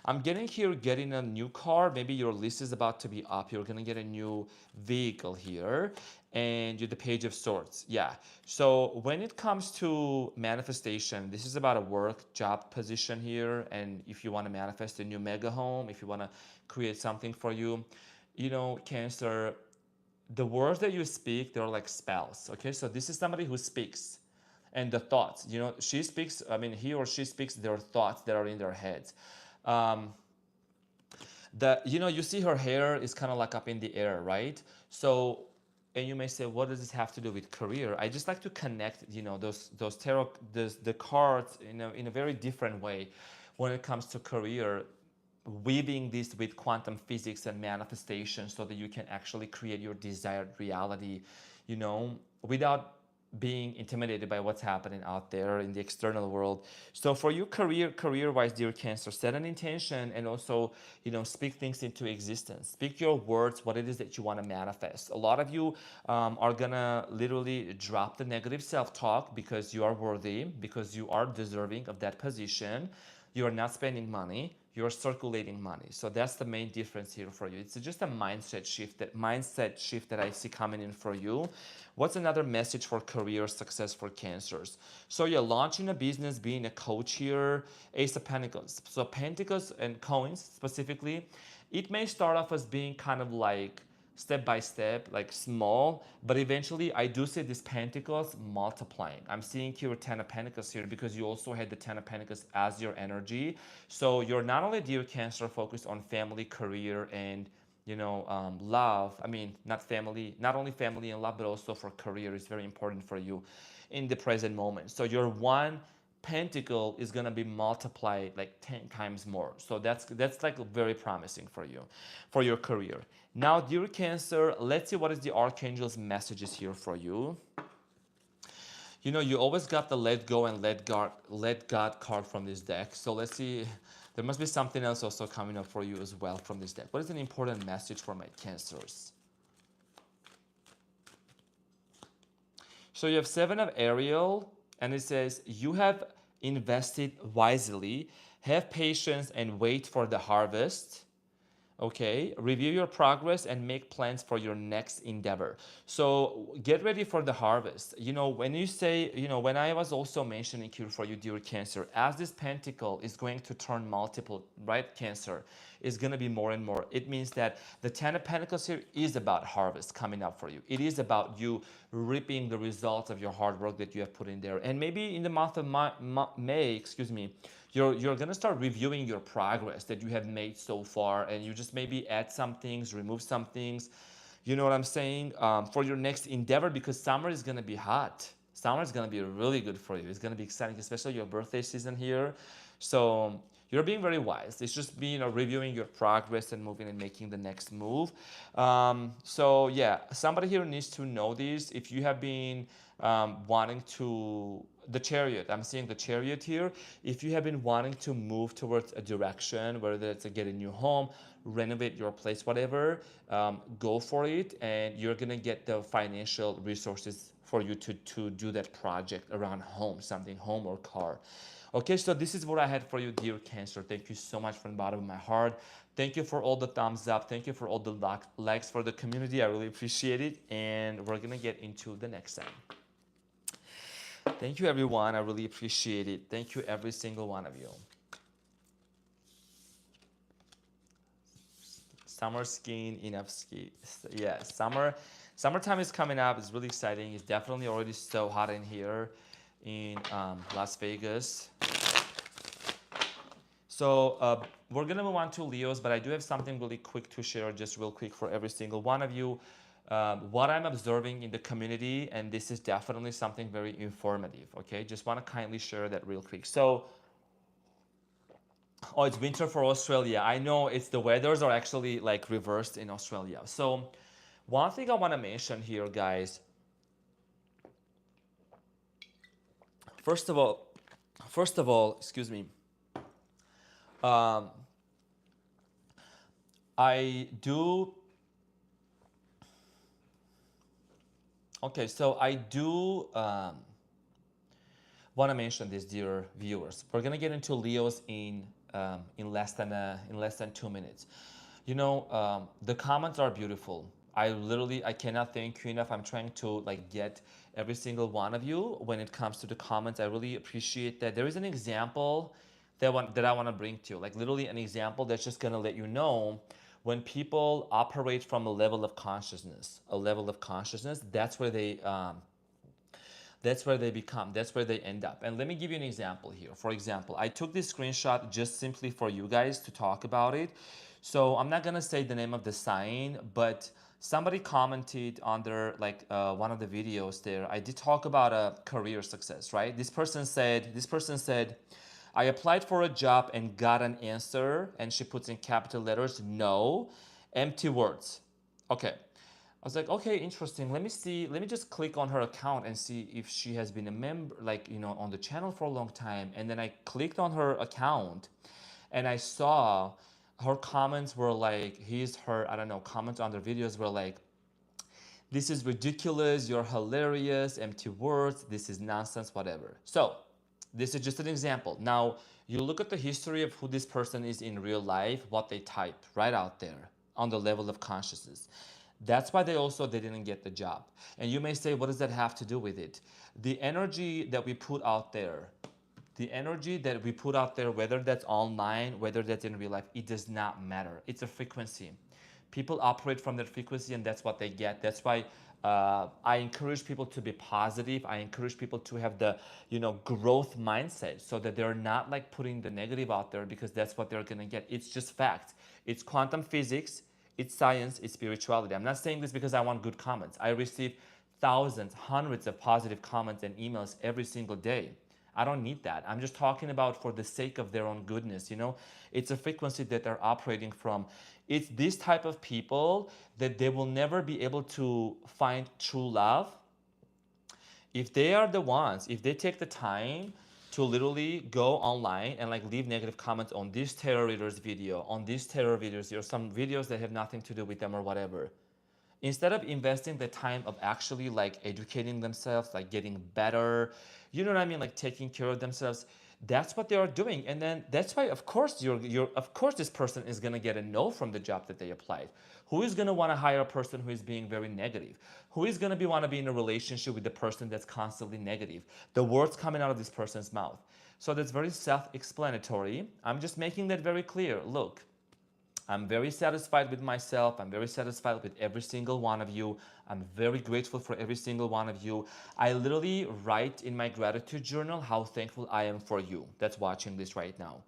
I'm getting a new car. Maybe your list is about to be up. You're going to get a new vehicle here. And you're the Page of Swords. Yeah. So when it comes to manifestation, this is about a work job position here. And if you want to manifest a new mega home, if you want to create something for you, Cancer, the words that you speak, they're like spells, okay? So this is somebody who speaks. And the thoughts, she speaks, he or she speaks their thoughts that are in their heads. You see her hair is kind of like up in the air, right? So, and you may say, what does this have to do with career? I just like to connect, those tarot, the cards in a very different way when it comes to career. weaving this with quantum physics and manifestation so that you can actually create your desired reality, you know, without being intimidated by what's happening out there in the external world. So for you, career-wise, dear Cancer, set an intention and also, you know, speak things into existence. Speak your words, what it is that you want to manifest. A lot of you are gonna literally drop the negative self-talk because you are worthy, because you are deserving of that position. You are not spending money, you're circulating money. So that's the main difference here for you. It's just a mindset shift that I see coming in for you. What's another message for career success for Cancers? So you're launching a business, being a coach here, Ace of Pentacles. So Pentacles and coins specifically, it may start off as being kind of like step by step, like small, but eventually I do see these pentacles multiplying. I'm seeing here 10 of Pentacles here because you also had the 10 of Pentacles as your energy. So you're not only, dear Cancer, focused on family, career, and you know, love. I mean, not only family and love, but also for career is very important for you in the present moment. So your one pentacle is going to be multiplied like 10 times more. So that's like very promising for you, for your career. Now, dear Cancer, let's see what is the Archangel's messages here for you. You know, you always got the let go and let God card from this deck. So let's see, there must be something else also coming up for you as well from this deck. What is an important message for my Cancers? So you have 7 of Ariel, and it says, you have invested wisely, have patience and wait for the harvest. Okay, review your progress and make plans for your next endeavor. So get ready for the harvest. You know, when you say, you know, when I was also mentioning here for you, dear Cancer, as this pentacle is going to turn multiple, right, Cancer, is going to be more and more. It means that the 10 of Pentacles here is about harvest coming up for you. It is about you reaping the results of your hard work that you have put in there. And maybe in the month of May, excuse me, you're going to start reviewing your progress that you have made so far, and you just maybe add some things, remove some things, you know what I'm saying, for your next endeavor, because summer is going to be hot. Summer is going to be really good for you. It's going to be exciting, especially your birthday season here. So you're being very wise. It's just being, you know, reviewing your progress and moving and making the next move. So yeah, somebody here needs to know this. If you have been wanting to, the Chariot, I'm seeing the Chariot here. If you have been wanting to move towards a direction, whether it's to get a new home, renovate your place, whatever, go for it, and you're gonna get the financial resources for you to do that project around home, something home or car. Okay, so this is what I had for you, dear Cancer. Thank you so much from the bottom of my heart. Thank you for all the thumbs up. Thank you for all the likes for the community. I really appreciate it. And we're gonna get into the next time. Thank you, everyone. I really appreciate it. Thank you, every single one of you. Summer skiing, enough ski. Yeah, summertime is coming up. It's really exciting. It's definitely already so hot in here in Las Vegas. So we're gonna move on to Leos, but I do have something really quick to share, just real quick for every single one of you. What I'm observing in the community, and this is definitely something very informative, okay? Just want to kindly share that real quick. So, oh, it's winter for Australia. I know it's the weathers are actually like reversed in Australia. So, one thing I want to mention here, guys. First of all, excuse me. I do. Okay, so I do want to mention this, dear viewers. We're gonna get into Leos in less than 2 minutes. You know, the comments are beautiful. I cannot thank you enough. I'm trying to like get every single one of you when it comes to the comments. I really appreciate that. There is an example that I want to bring to you, like literally an example that's just gonna let you know when people operate from a level of consciousness, that's where they become, that's where they end up. And let me give you an example here. For example, I took this screenshot just simply for you guys to talk about it. So I'm not gonna say the name of the sign, but somebody commented under like one of the videos there. I did talk about a career success, right? This person said, I applied for a job and got an answer, and she puts in capital letters, no, empty words. Okay. I was like, okay, interesting. Let me see. Let me just click on her account and see if she has been a member, like, on the channel for a long time. And then I clicked on her account and I saw her comments were like, I don't know, comments on their videos were like, this is ridiculous, you're hilarious, empty words, this is nonsense, whatever. So this is just an example. Now, you look at the history of who this person is in real life, what they type right out there on the level of consciousness. That's why they didn't get the job. And you may say, what does that have to do with it? The energy that we put out there, whether that's online, whether that's in real life, it does not matter. It's a frequency. People operate from that frequency and that's what they get. That's why I encourage people to be positive. I encourage people to have the, growth mindset so that they're not like putting the negative out there because that's what they're gonna get. It's just fact. It's quantum physics, it's science, it's spirituality. I'm not saying this because I want good comments. I receive thousands, hundreds of positive comments and emails every single day. I don't need that. I'm just talking about for the sake of their own goodness, It's a frequency that they're operating from. It's this type of people that they will never be able to find true love. If they are the ones, if they take the time to literally go online and like leave negative comments on this tarot reader's video, on these tarot videos, or some videos that have nothing to do with them or whatever, instead of investing the time of actually like educating themselves, like getting better, you know what I mean, like taking care of themselves, that's what they are doing. And then that's why, of course, this person is gonna get a no from the job that they applied. Who is gonna want to hire a person who is being very negative? Who is gonna want to be in a relationship with the person that's constantly negative? The words coming out of this person's mouth. So that's very self-explanatory. I'm just making that very clear. Look, I'm very satisfied with myself. I'm very satisfied with every single one of you. I'm very grateful for every single one of you. I literally write in my gratitude journal how thankful I am for you that's watching this right now.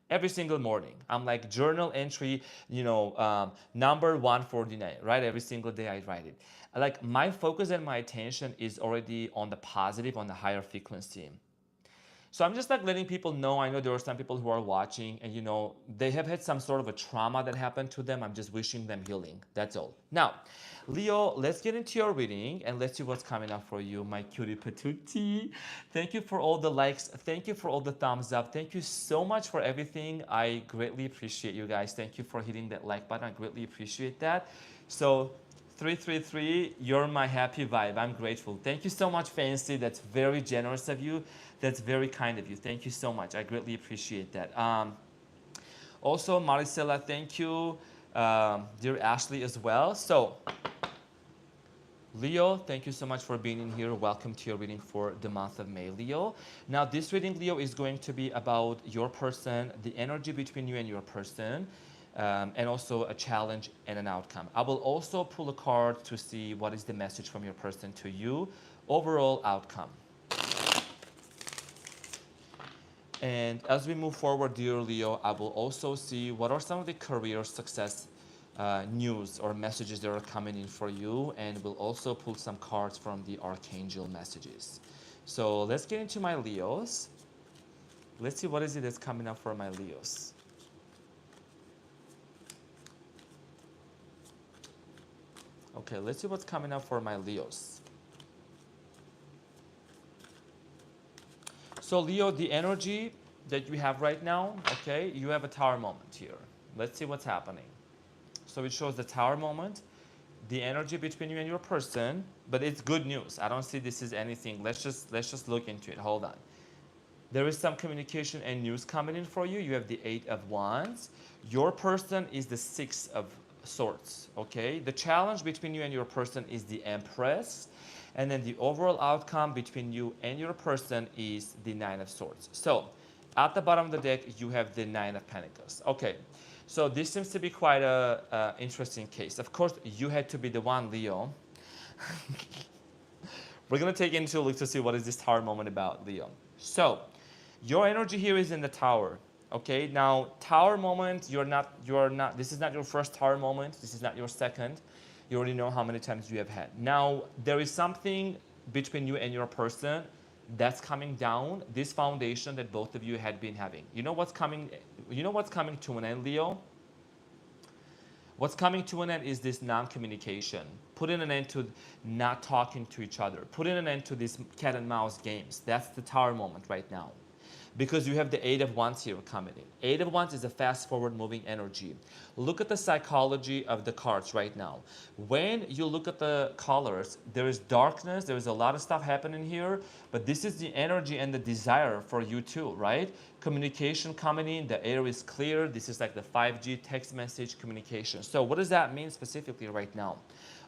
Every single morning. I'm like journal entry, number 149, right? Every single day I write it. Like my focus and my attention is already on the positive, on the higher frequency. So I'm just like letting people know. I know there are some people who are watching and they have had some sort of a trauma that happened to them. I'm just wishing them healing. That's all. Now, Leo, let's get into your reading and let's see what's coming up for you, my cutie patootie. Thank you for all the likes. Thank you for all the thumbs up. Thank you so much for everything. I greatly appreciate you guys. Thank you for hitting that like button. I greatly appreciate that. So 333, you're my happy vibe. I'm grateful. Thank you so much, Fancy. That's very generous of you. That's very kind of you. Thank you so much. I greatly appreciate that. Also, Maricela, thank you. Dear Ashley as well. So, Leo, thank you so much for being in here. Welcome to your reading for the month of May, Leo. Now, this reading, Leo, is going to be about your person, the energy between you and your person, and also a challenge and an outcome. I will also pull a card to see what is the message from your person to you, overall outcome. And as we move forward, dear Leo, I will also see what are some of the career success news or messages that are coming in for you, and we'll also pull some cards from the Archangel messages. So let's get into my Leos. Let's see what is it that's coming up for my Leos. Okay, let's see what's coming up for my Leos. So Leo, the energy that you have right now, okay, you have a tower moment here. Let's see what's happening. So it shows the tower moment, the energy between you and your person, but it's good news. I don't see this as anything. Let's just look into it. Hold on. There is some communication and news coming in for you. You have the 8 of Wands. Your person is the 6 of Swords, okay? The challenge between you and your person is the Empress. And then the overall outcome between you and your person is the 9 of Swords. So at the bottom of the deck, you have the 9 of Pentacles. Okay, so this seems to be quite a interesting case. Of course, you had to be the one, Leo. We're going to take into a look to see what is this tower moment about, Leo. So your energy here is in the tower. Okay, now tower moment, this is not your first tower moment. This is not your second. You already know how many times you have had. Now, there is something between you and your person that's coming down, this foundation that both of you had been having. You know what's coming to an end, Leo? What's coming to an end is this non-communication. Putting an end to not talking to each other. Putting an end to these cat and mouse games. That's the Tower moment right now. Because you have the Eight of Wands here coming in. Eight of Wands is a fast forward moving energy. Look at the psychology of the cards right now. When you look at the colors, there is darkness, there is a lot of stuff happening here, but this is the energy and the desire for you too, right? Communication coming in, the air is clear. This is like the 5G text message communication. So what does that mean specifically right now?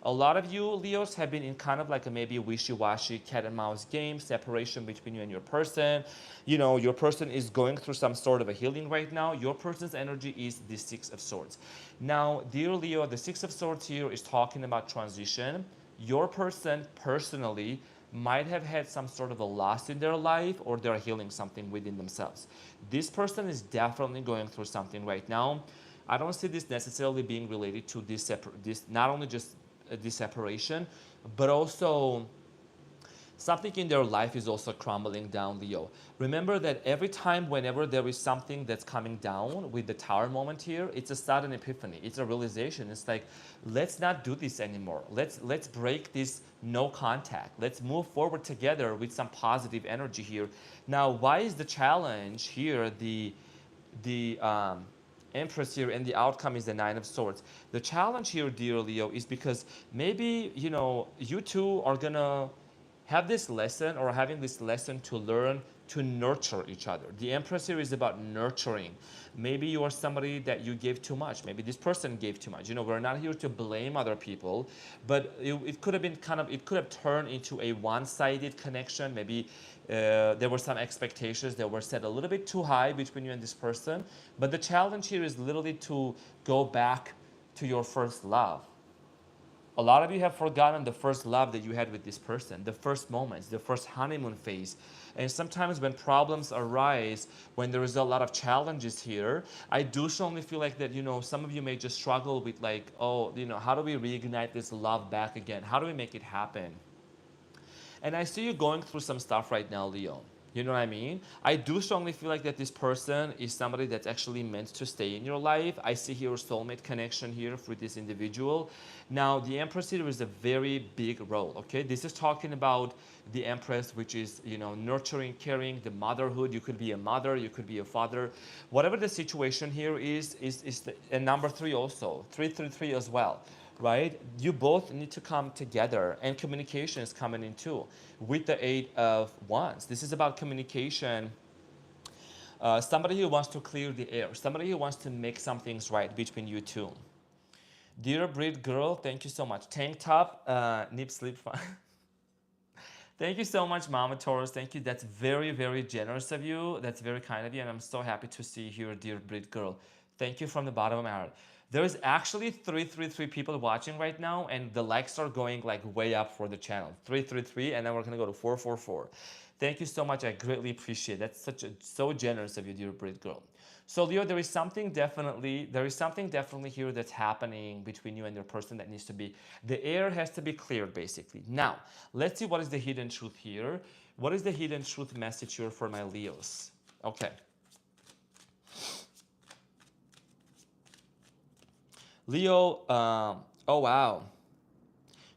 A lot of you, Leos, have been in kind of like a maybe wishy-washy cat and mouse game, separation between you and your person. You know, your person is going through some sort of a healing right now. Your person's energy is the Six of Swords. Now, dear Leo, the Six of Swords here is talking about transition. Your person personally might have had some sort of a loss in their life, or they're healing something within themselves. This person is definitely going through something right now. I don't see this necessarily being related to this not only just this separation, but also something in their life is also crumbling down, Leo. Remember that every time whenever there is something that's coming down with the Tower moment here, it's a sudden epiphany. It's a realization. It's like, let's not do this anymore. Let's break this no contact. Let's move forward together with some positive energy here. Now, why is the challenge here the Empress here, and the outcome is the Nine of Swords? The challenge here, dear Leo, is because maybe, you know, you two are gonna have this lesson, or having this lesson to learn to nurture each other. The Empress here is about nurturing. Maybe you are somebody that you gave too much. Maybe this person gave too much. You know, we're not here to blame other people, but it could have been it could have turned into a one-sided connection. Maybe there were some expectations that were set a little bit too high between you and this person. But the challenge here is literally to go back to your first love. A lot of you have forgotten the first love that you had with this person, the first moments, the first honeymoon phase. And sometimes when problems arise, when there is a lot of challenges here, I do strongly feel like that, you know, some of you may just struggle with like, oh, you know, how do we reignite this love back again? How do we make it happen? And I see you going through some stuff right now, Leo. You know what I mean? I do strongly feel like that this person is somebody that's actually meant to stay in your life. I see here a soulmate connection here for this individual. Now, the Empress here is a very big role, okay? This is talking about the Empress, which is, you know, nurturing, caring, the motherhood. You could be a mother, you could be a father. Whatever the situation here is and number 3 also, 333 as well. Right? You both need to come together, and communication is coming in too with the Eight of Wands. This is about communication. Somebody who wants to clear the air, somebody who wants to make some things right between you two. Dear Brit girl, thank you so much. Tank top, nip slip fun. Thank you so much, Mama Taurus. Thank you. That's very, very generous of you. That's very kind of you, and I'm so happy to see you here, dear Brit girl. Thank you from the bottom of my heart. There is actually 333 people watching right now, and the likes are going like way up for the channel. 333, and then we're gonna go to 444. Thank you so much. I greatly appreciate it. That's so generous of you, dear Brit girl. So Leo, there is something definitely here that's happening between you and your person that needs to be. The air has to be cleared, basically. Now, let's see what is the hidden truth here. What is the hidden truth message here for my Leos? Okay. Leo, oh wow.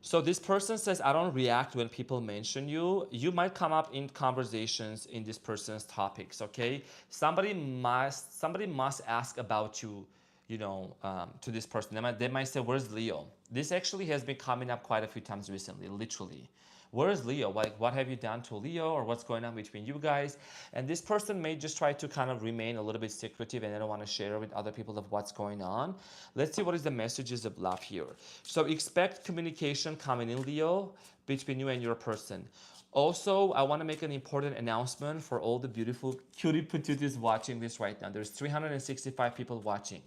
So this person says, I don't react when people mention you. You might come up in conversations in this person's topics, okay? Somebody must ask about you, you know, to this person. They might say, where's Leo? This actually has been coming up quite a few times recently, literally. Where's Leo? Like, what have you done to Leo, or what's going on between you guys? And this person may just try to kind of remain a little bit secretive, and they don't want to share with other people of what's going on. Let's see what is the messages of love here. So expect communication coming in, Leo, between you and your person. Also, I want to make an important announcement for all the beautiful cutie patooties watching this right now. There's 365 people watching.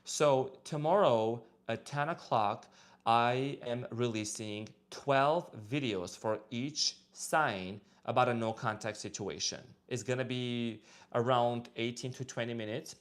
So tomorrow at 10 o'clock, I am releasing 12 videos for each sign about a no contact situation. It's gonna be around 18 to 20 minutes.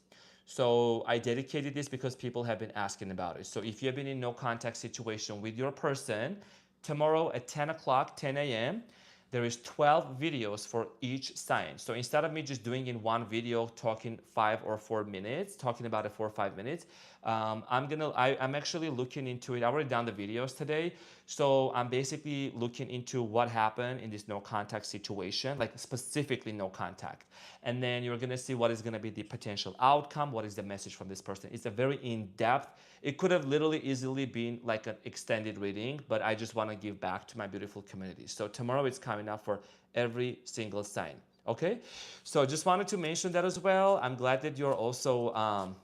So I dedicated this because people have been asking about it. So if you have been in no contact situation with your person, tomorrow at 10 o'clock, 10 a.m., there is 12 videos for each sign. So instead of me just doing in one video, talking 5 or 4 minutes, talking about it 4 or 5 minutes, I'm actually looking into it. I already done the videos today. So I'm basically looking into what happened in this no contact situation, like specifically no contact. And then you're gonna see what is gonna be the potential outcome, what is the message from this person. It's a very in-depth, it could have literally easily been like an extended reading, but I just wanna give back to my beautiful community. So tomorrow it's coming up for every single sign, okay? So just wanted to mention that as well. I'm glad that you're also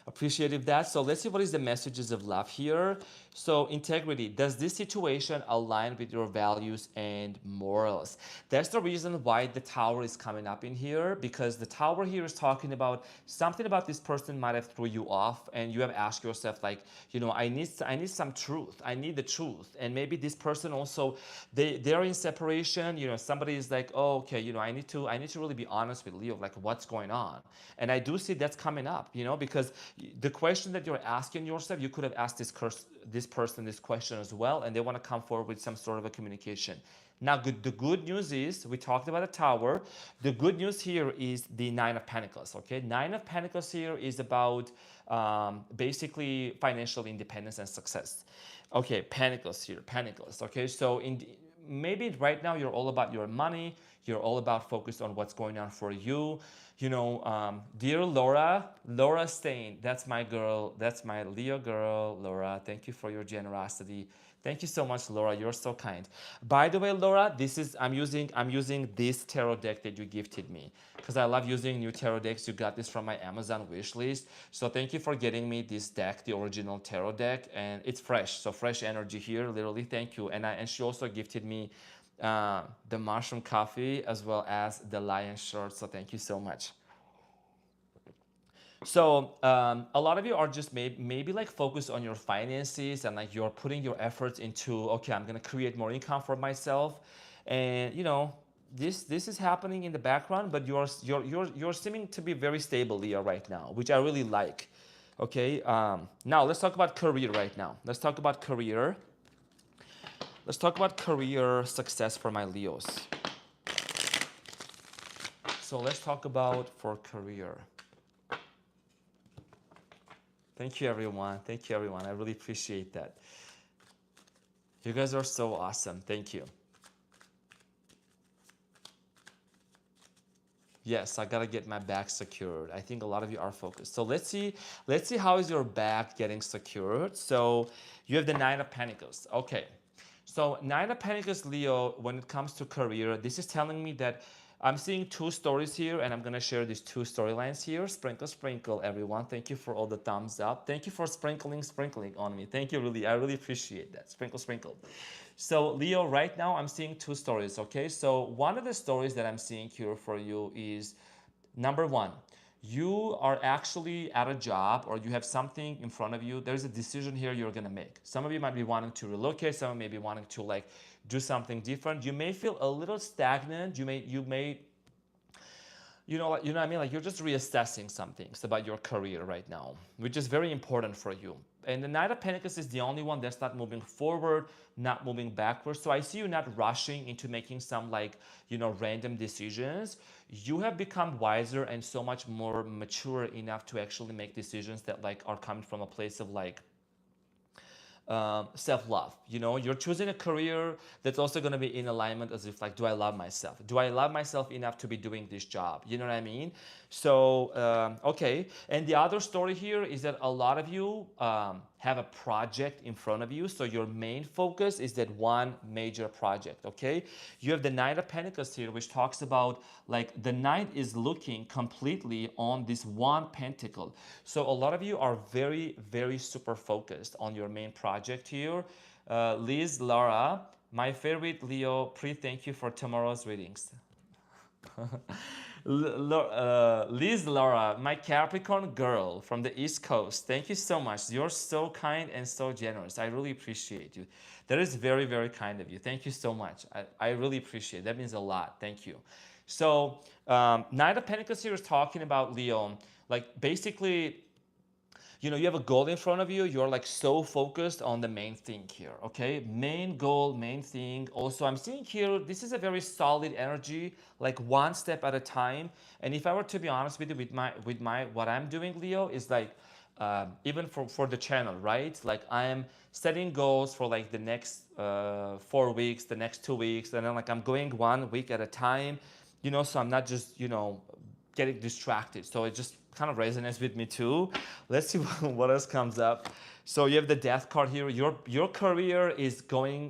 appreciative of that. So let's see what is the messages of love here. So integrity, does this situation align with your values and morals? That's the reason why the Tower is coming up in here, because the Tower here is talking about something about this person might have threw you off, and you have asked yourself like, you know, I need some truth. I need the truth. And maybe this person also, they're in separation. You know, somebody is like, oh, okay, you know, I need to really be honest with Leo, like what's going on. And I do see that's coming up, you know, because the question that you're asking yourself, you could have asked this person this question as well, and they want to come forward with some sort of a communication. Now, the good news is, we talked about a Tower. The good news here is the Nine of Pentacles, okay? Nine of Pentacles here is about basically financial independence and success. Okay, Pentacles here, Pentacles, okay? So maybe right now you're all about your money, you're all about focused on what's going on for you. You know, dear Laura Stain, that's my girl, that's my Leo girl, Laura. Thank you for your generosity. Thank you so much, Laura. You're so kind. By the way, Laura, I'm using this tarot deck that you gifted me because I love using new tarot decks. You got this from my Amazon wish list. So thank you for getting me this deck, the original tarot deck, and it's fresh. So fresh energy here, literally. Thank you. And she also gifted me the mushroom coffee as well as the lion shirt. So thank you so much. So a lot of you are just maybe like focused on your finances, and like you're putting your efforts into, okay, I'm gonna create more income for myself, and you know this is happening in the background, but you're seeming to be very stable, Leo, right now, which I really like. Okay, now let's talk about career right now. Let's talk about career. Let's talk about career success for my Leos. So let's talk about for career. Thank you, everyone. Thank you, everyone. I really appreciate that. You guys are so awesome. Thank you. Yes, I gotta get my bag secured. I think a lot of you are focused. So let's see how is your bag getting secured. So you have the Nine of Pentacles. Okay. So Nine of Pentacles, Leo, when it comes to career, this is telling me that I'm seeing two stories here, and I'm going to share these two storylines here. Sprinkle, sprinkle, everyone. Thank you for all the thumbs up. Thank you for sprinkling on me. Thank you, really. I really appreciate that. Sprinkle, sprinkle. So Leo, right now I'm seeing two stories, okay? So one of the stories that I'm seeing here for you is, number one, you are actually at a job, or you have something in front of you. There's a decision here you're gonna make. Some of you might be wanting to relocate, some may be wanting to like do something different. You may feel a little stagnant. You may you know what I mean? Like you're just reassessing some things about your career right now, which is very important for you. And the Knight of Pentacles is the only one that's not moving forward, not moving backwards. So I see you not rushing into making some like, you know, random decisions. You have become wiser and so much more mature enough to actually make decisions that like are coming from a place of like, self-love. You know, you're choosing a career that's also going to be in alignment as if like, do I love myself? Do I love myself enough to be doing this job? You know what I mean? So, okay. And the other story here is that a lot of you have a project in front of you. So your main focus is that one major project, okay? You have the Knight of Pentacles here, which talks about like the Knight is looking completely on this one pentacle. So a lot of you are very, very super focused on your main project here. Liz, Laura, my favorite Leo, thank you for tomorrow's readings. Liz Laura, my Capricorn girl from the East Coast. Thank you so much. You're so kind and so generous. I really appreciate you. That is very, very kind of you. Thank you so much. I really appreciate it. That means a lot. Thank you. So Knight of Pentacles here is talking about Leo. Like basically, you know, you have a goal in front of you. You're like so focused on the main thing here, okay? Main goal, main thing. Also, I'm seeing here, this is a very solid energy, like one step at a time. And if I were to be honest with you, what I'm doing, Leo, is like, even for the channel, right? Like I'm setting goals for like the next 4 weeks, the next 2 weeks, and then like I'm going 1 week at a time, you know, so I'm not just, you know, getting distracted. So it just kind of resonates with me too. Let's see what else comes up. So you have the death card here. Your career is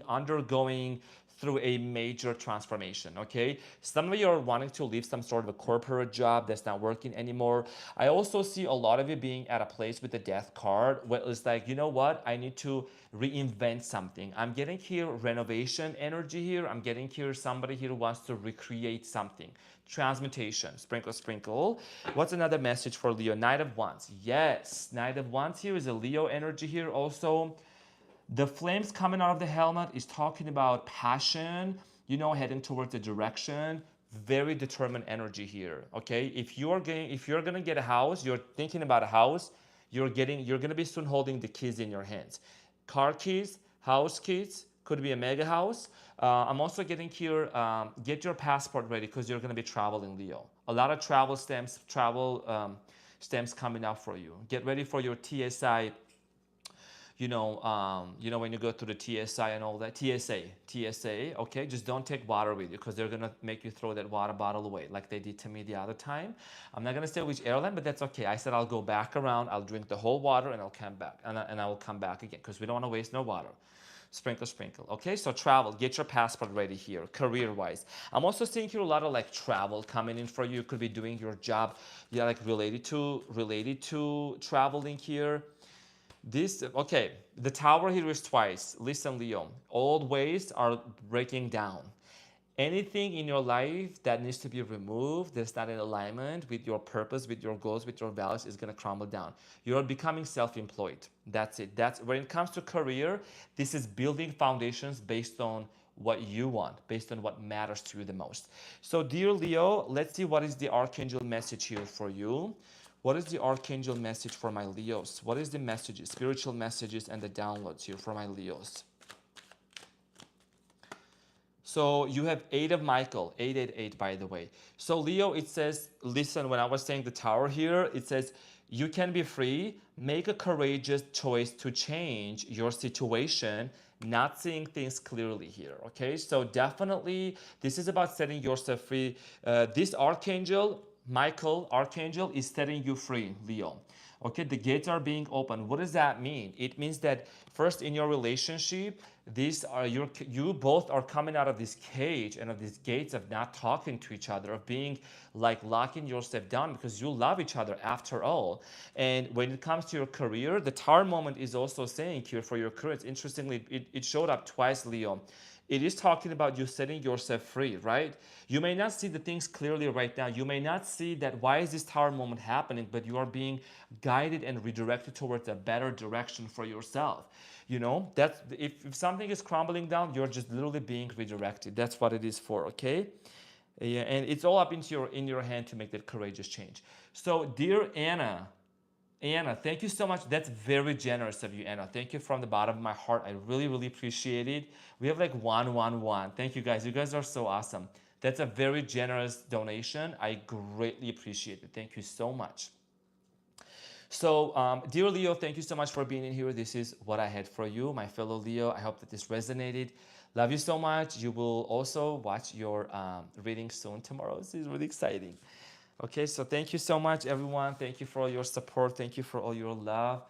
undergoing through a major transformation, okay? Some of you are wanting to leave some sort of a corporate job that's not working anymore. I also see a lot of you being at a place with the death card where it's like, you know what? I need to reinvent something. I'm getting here renovation energy here. I'm getting here somebody here who wants to recreate something. Transmutation, sprinkle, sprinkle. What's another message for Leo? Knight of Wands. Yes, Knight of Wands here is a Leo energy here also. The flames coming out of the helmet is talking about passion, you know, heading towards a direction. Very determined energy here, okay? If you're gonna get a house, you're thinking about a house, you're gonna be soon holding the keys in your hands. Car keys, house keys, could be a mega house. I'm also getting here, get your passport ready because you're gonna be traveling, Leo. A lot of travel stamps coming up for you. Get ready for your TSI. You know when you go to the TSI and all that, TSA, okay? Just don't take water with you because they're gonna make you throw that water bottle away like they did to me the other time. I'm not gonna say which airline, but that's okay. I said I'll go back around, I'll drink the whole water and I'll come back, and I will come back again because we don't wanna waste no water. Sprinkle, sprinkle. Okay, so travel, get your passport ready here, career-wise. I'm also seeing here a lot of like travel coming in for you. You could be doing your job, yeah, like related to traveling here. Okay, the tower here is twice. Listen, Leo, old ways are breaking down. Anything in your life that needs to be removed, that's not in alignment with your purpose, with your goals, with your values, is going to crumble down. You're becoming self-employed. That's it. That's when it comes to career, this is building foundations based on what you want, based on what matters to you the most. So, dear Leo, let's see what is the archangel message here for you. What is the archangel message for my Leos? What is the messages, spiritual messages, and the downloads here for my Leos? So you have 8 of Michael, 888, by the way. So Leo, it says, listen, when I was saying the tower here, it says, you can be free, make a courageous choice to change your situation, not seeing things clearly here, okay? So definitely, this is about setting yourself free. This archangel, Michael, archangel, is setting you free, Leo. Okay, the gates are being opened. What does that mean? It means that first in your relationship, you both are coming out of this cage and of these gates of not talking to each other, of being like locking yourself down because you love each other after all. And when it comes to your career, the tower moment is also saying here for your career. Interestingly, it showed up twice, Leo. It is talking about you setting yourself free, right? You may not see the things clearly right now. You may not see that why is this tower moment happening, but you are being guided and redirected towards a better direction for yourself. You know, that's if something is crumbling down, you're just literally being redirected. That's what it is for, okay? Yeah, and it's all up in your hand to make that courageous change. So, dear Anna, thank you so much. That's very generous of you, Anna. Thank you from the bottom of my heart. I really, really appreciate it. We have like 111. Thank you guys. You guys are so awesome. That's a very generous donation. I greatly appreciate it. Thank you so much. So, dear Leo, thank you so much for being in here. This is what I had for you, my fellow Leo. I hope that this resonated. Love you so much. You will also watch your reading soon tomorrow. This is really exciting. Okay, so thank you so much, everyone. Thank you for all your support. Thank you for all your love.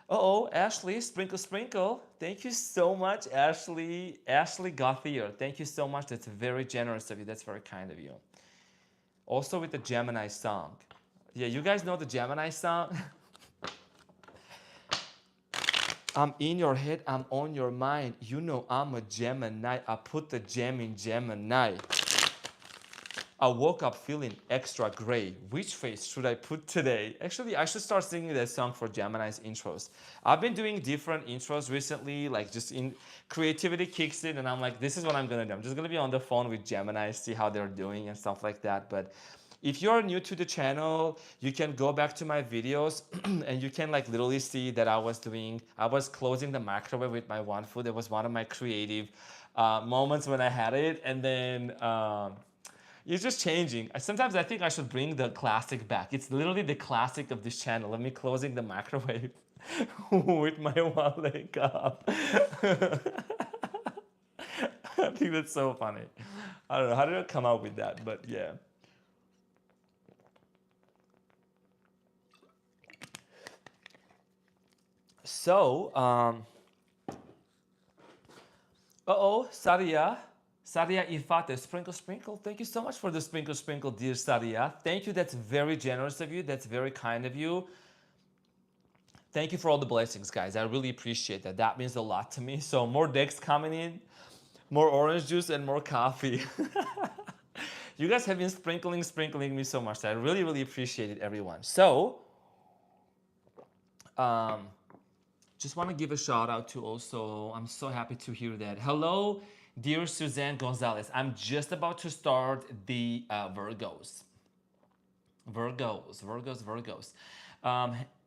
Uh-oh, Ashley, sprinkle, sprinkle. Thank you so much, Ashley. Ashley Gauthier. Thank you so much. That's very generous of you. That's very kind of you. Also with the Gemini song. Yeah, you guys know the Gemini song? I'm in your head, I'm on your mind. You know I'm a Gemini. I put the gem in Gemini. I woke up feeling extra gray. Which face should I put today? Actually, I should start singing that song for Gemini's intros. I've been doing different intros recently, like just in creativity kicks in and I'm like, this is what I'm gonna do. I'm just gonna be on the phone with Gemini, see how they're doing and stuff like that. But If you're new to the channel, you can go back to my videos and you can like literally see that I was closing the microwave with my one foot. It was one of my creative moments when I had it. And then it's just changing. Sometimes I think I should bring the classic back. It's literally the classic of this channel, of me closing the microwave with my one leg up. I think that's so funny. I don't know, how did I come up with that? But yeah. So, Saria. Saria Ifate, sprinkle, sprinkle. Thank you so much for the sprinkle, sprinkle, dear Saria. Thank you. That's very generous of you. That's very kind of you. Thank you for all the blessings, guys. I really appreciate that. That means a lot to me. So more decks coming in, more orange juice, and more coffee. You guys have been sprinkling me so much. I really, really appreciate it, everyone. So, just want to give a shout out to also, I'm so happy to hear that. Hello, dear Suzanne Gonzalez. I'm just about to start the Virgos. Virgos.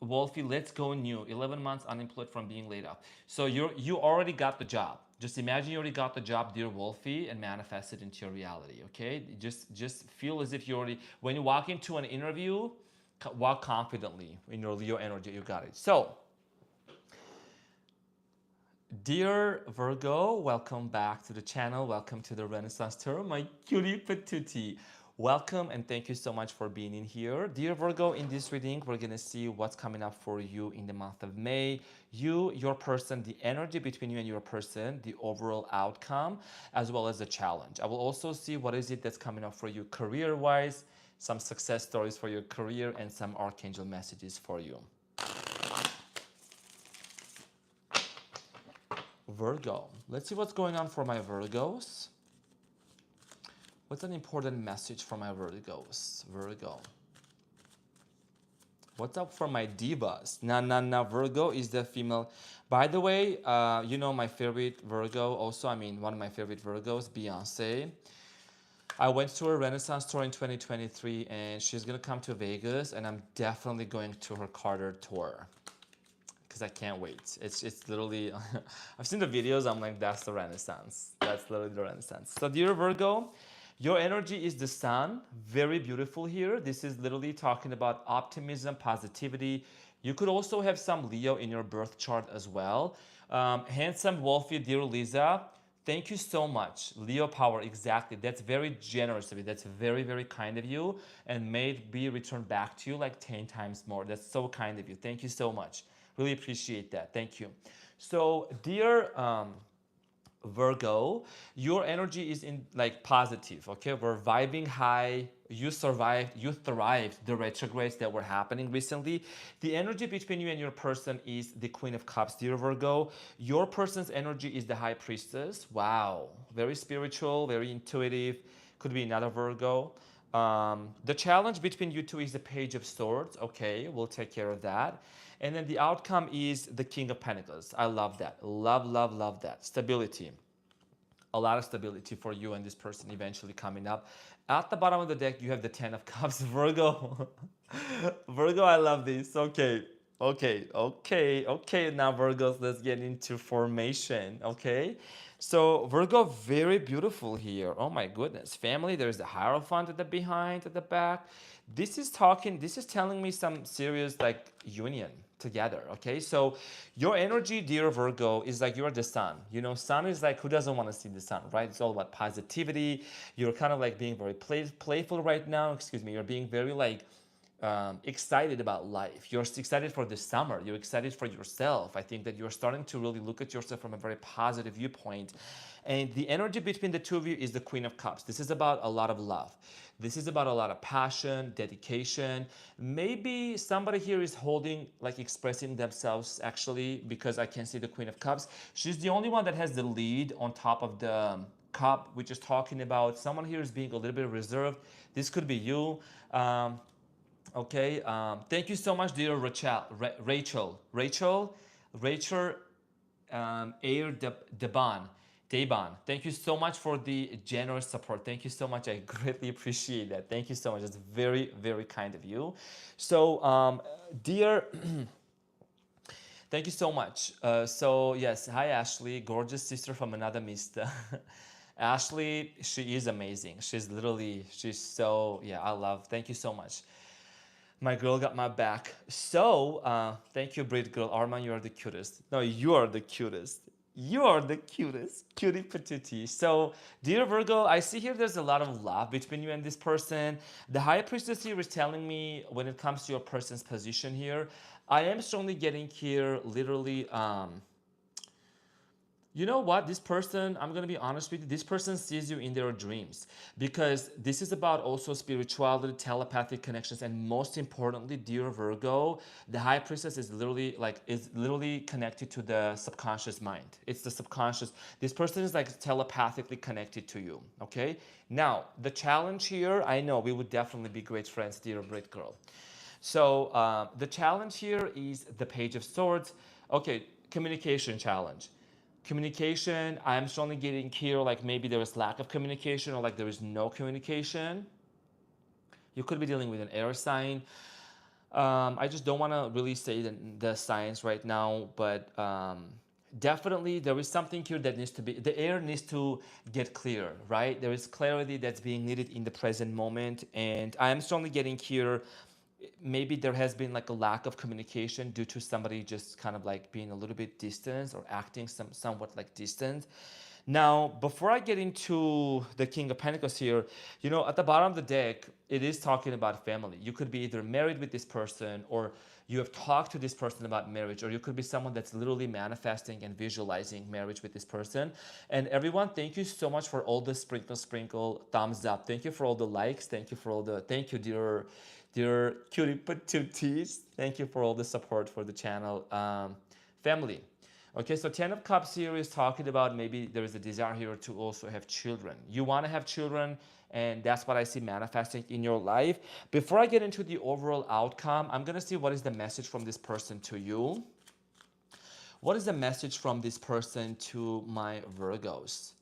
Wolfie, let's go new. 11 months unemployed from being laid off. So you already got the job. Just imagine you already got the job, dear Wolfie, and manifest it into your reality, okay? Just feel as if you already, when you walk into an interview, walk confidently in your Leo energy, you got it. So, dear Virgo, welcome back to the channel. Welcome to the Renaissance Tarot, my cutie patootie. Welcome and thank you so much for being in here. Dear Virgo, in this reading, we're going to see what's coming up for you in the month of May. You, your person, the energy between you and your person, the overall outcome, as well as the challenge. I will also see what is it that's coming up for you career-wise, some success stories for your career, and some archangel messages for you. Virgo. Let's see what's going on for my Virgos. What's an important message for my Virgos? Virgo. What's up for my divas? Virgo is the female. By the way, you know my favorite Virgo also, one of my favorite Virgos, Beyonce. I went to her Renaissance tour in 2023 and she's gonna come to Vegas and I'm definitely going to her Carter tour. Because I can't wait. It's literally, I've seen the videos, I'm like, that's the Renaissance. That's literally the Renaissance. So dear Virgo, your energy is the sun, very beautiful here. This is literally talking about optimism, positivity. You could also have some Leo in your birth chart as well. Handsome Wolfie, dear Lisa, thank you so much. Leo power, exactly. That's very generous of you. That's very, very kind of you. And may it be returned back to you like 10 times more. That's so kind of you. Thank you so much. Really appreciate that. Thank you. So, dear Virgo, your energy is in like positive, okay? We're vibing high. You survived, you thrived the retrogrades that were happening recently. The energy between you and your person is the Queen of Cups, dear Virgo. Your person's energy is the High Priestess. Wow. Very spiritual, very intuitive. Could be another Virgo. The challenge between you two is the Page of Swords. Okay, we'll take care of that. And then the outcome is the King of Pentacles. I love that. Love that. Stability. A lot of stability for you and this person eventually coming up. At the bottom of the deck, you have the Ten of Cups. Virgo. Virgo, I love this. Okay. Now Virgos, let's get into formation. Okay. So Virgo, very beautiful here. Oh my goodness. Family, there's the Hierophant at the behind, at the back. This is telling me some serious like union together, okay? So your energy, dear Virgo, is like you're the sun. You know, sun is like, who doesn't want to see the sun, right? It's all about positivity. You're kind of like being very playful right now. Excuse me. You're being very like excited about life. You're excited for the summer. You're excited for yourself. I think that you're starting to really look at yourself from a very positive viewpoint. And the energy between the two of you is the Queen of Cups. This is about a lot of love. This is about a lot of passion, dedication. Maybe somebody here is holding, like expressing themselves actually, because I can see the Queen of Cups. She's the only one that has the lead on top of the cup, which is talking about someone here is being a little bit reserved. This could be you. Okay, thank you so much, dear Rachel Air Deban. Daybon, thank you so much for the generous support. Thank you so much. I greatly appreciate that. Thank you so much. It's very, very kind of you. So, dear, thank you so much. So, yes, hi, Ashley, gorgeous sister from another mister. Ashley, she is amazing. She's so, yeah, I love. Thank you so much. My girl got my back. So, thank you, Brit girl. Arman, you are the cutest. No, you are the cutest. You are the cutest. Cutie patootie. So, dear Virgo, I see here there's a lot of love between you and this person. The High Priestess here is telling me when it comes to your person's position here, I am strongly getting here literally, you know what? This person, I'm going to be honest with you, this person sees you in their dreams because this is about also spirituality, telepathic connections, and most importantly, dear Virgo, the High Priestess is literally connected to the subconscious mind. It's the subconscious. This person is like telepathically connected to you, okay? Now, the challenge here, I know we would definitely be great friends, dear Brit girl. So the challenge here is the Page of Swords. Okay, communication challenge. Communication, I'm strongly getting here like maybe there is lack of communication or like there is no communication. You could be dealing with an air sign. I just don't want to really say the signs right now, but definitely there is something here that needs to be, the air needs to get clear, right? There is clarity that's being needed in the present moment. And I am strongly getting here maybe there has been like a lack of communication due to somebody just kind of like being a little bit distant or acting somewhat like distant. Now, before I get into the King of Pentacles here, you know, at the bottom of the deck, it is talking about family. You could be either married with this person or you have talked to this person about marriage, or you could be someone that's literally manifesting and visualizing marriage with this person. And everyone, thank you so much for all the sprinkle thumbs up. Thank you for all the likes. Thank you for all the, thank you, dear cutie patooties. Thank you for all the support for the channel. Family. Okay, so 10 of Cups here is talking about maybe there is a desire here to also have children. You want to have children, and that's what I see manifesting in your life. Before I get into the overall outcome, I'm going to see what is the message from this person to you. What is the message from this person to my Virgos?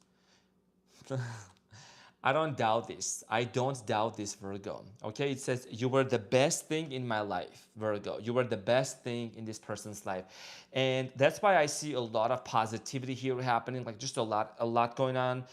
I don't doubt this. I don't doubt this, Virgo. Okay, it says, you were the best thing in my life, Virgo. You were the best thing in this person's life. And that's why I see a lot of positivity here happening, like just a lot going on.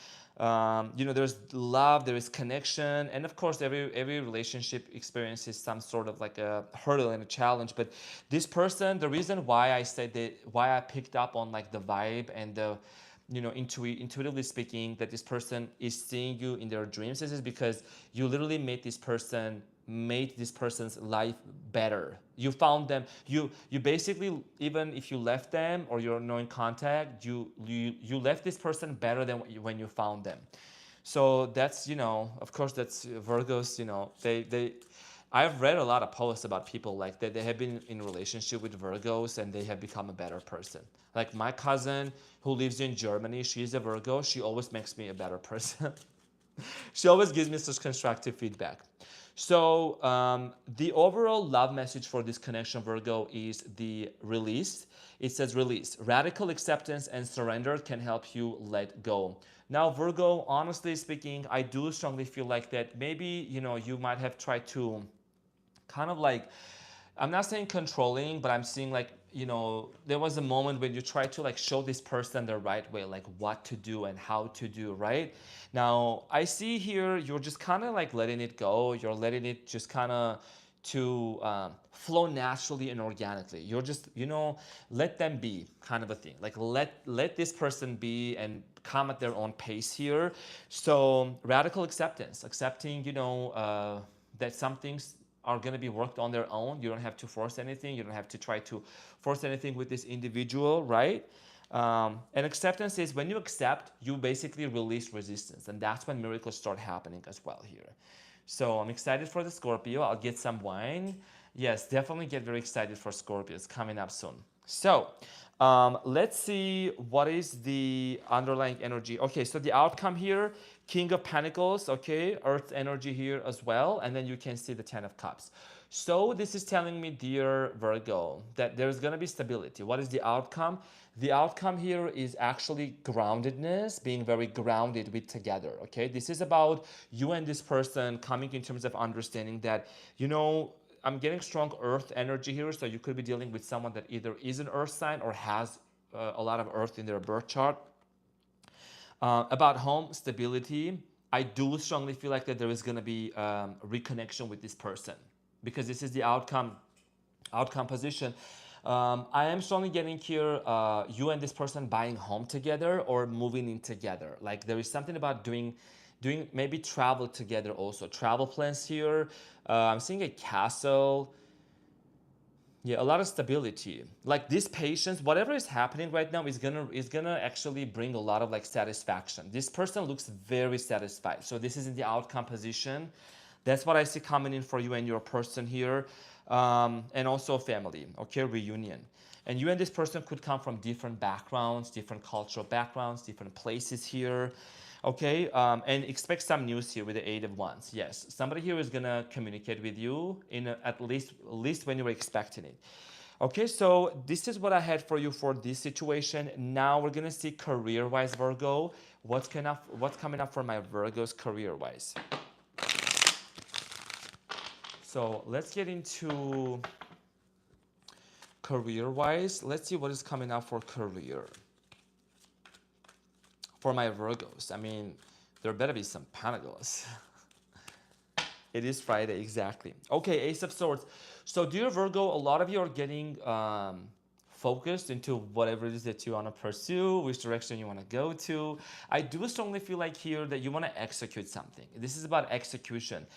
You know, there's love, there is connection, and of course, every relationship experiences some sort of like a hurdle and a challenge. But this person, the reason why I said that, why I picked up on like the vibe and the, you know, intuitively speaking, that this person is seeing you in their dreams, this is because you literally made this person's life better. You found them, you basically, even if you left them or you're not in contact, you left this person better than when you found them. So that's, you know, of course, that's Virgos, you know, I've read a lot of posts about people like that they have been in a relationship with Virgos and they have become a better person. Like my cousin who lives in Germany, she's a Virgo. She always makes me a better person. She always gives me such constructive feedback. So the overall love message for this connection, Virgo, is the release. It says release. Radical acceptance and surrender can help you let go. Now, Virgo, honestly speaking, I do strongly feel like that maybe, you know, you might have tried to kind of like, I'm not saying controlling, but I'm seeing like, you know, there was a moment when you try to like show this person the right way, like what to do and how to do, right? Now, I see here, you're just kind of like letting it go. You're letting it just kind of to flow naturally and organically. You're just, you know, let them be kind of a thing. Like let this person be and come at their own pace here. So radical acceptance, accepting, you know, that some things are going to be worked on their own. You don't have to force anything. You don't have to try to force anything with this individual, right? And acceptance is when you accept, you basically release resistance. And that's when miracles start happening as well here. So I'm excited for the Scorpio. I'll get some wine. Yes, definitely get very excited for Scorpio. It's coming up soon. So let's see what is the underlying energy. Okay, so the outcome here, King of Pentacles, okay, Earth energy here as well, and then you can see the Ten of Cups. So this is telling me, dear Virgo, that there's going to be stability. What is the outcome? The outcome here is actually groundedness, being very grounded with together, okay? This is about you and this person coming in terms of understanding that, you know, I'm getting strong earth energy here, so you could be dealing with someone that either is an earth sign or has a lot of earth in their birth chart. About home stability, I do strongly feel like that there is going to be reconnection with this person, because this is the outcome position. I am strongly getting here you and this person buying home together or moving in together. Like there is something about doing maybe travel together also. Travel plans here. I'm seeing a castle. Yeah, a lot of stability. Like this patience, whatever is happening right now is gonna actually bring a lot of like satisfaction. This person looks very satisfied. So this is in the outcome position. That's what I see coming in for you and your person here. And also family, okay, reunion. And you and this person could come from different backgrounds, different cultural backgrounds, different places here. Okay, and expect some news here with the Eight of Wands. Yes, somebody here is gonna communicate with you in at least when you were expecting it. Okay, so this is what I had for you for this situation. Now we're gonna see career-wise, Virgo. What's coming up for my Virgos career-wise? So let's get into career-wise. Let's see what is coming up for career. For my Virgos, I mean, there better be some pentacles. It is Friday, exactly. Okay, Ace of Swords. So dear Virgo, a lot of you are getting focused into whatever it is that you want to pursue, which direction you want to go to. I do strongly feel like here that you want to execute something. This is about execution.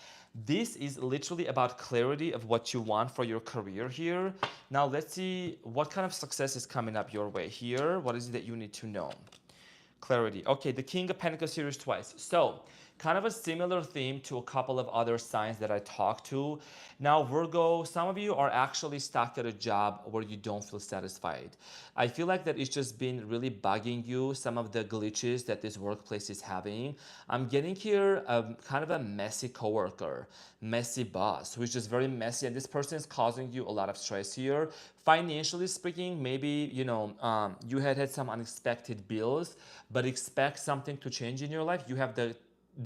This is literally about clarity of what you want for your career here. Now let's see what kind of success is coming up your way here. What is it that you need to know? Clarity. Okay, the King of Pentacles here is twice. So, kind of a similar theme to a couple of other signs that I talked to. Now, Virgo, some of you are actually stuck at a job where you don't feel satisfied. I feel like that it's just been really bugging you, some of the glitches that this workplace is having. I'm getting here kind of a messy coworker, messy boss, who is just very messy, and this person is causing you a lot of stress here. Financially speaking, maybe, you know, you had some unexpected bills, but expect something to change in your life. You have the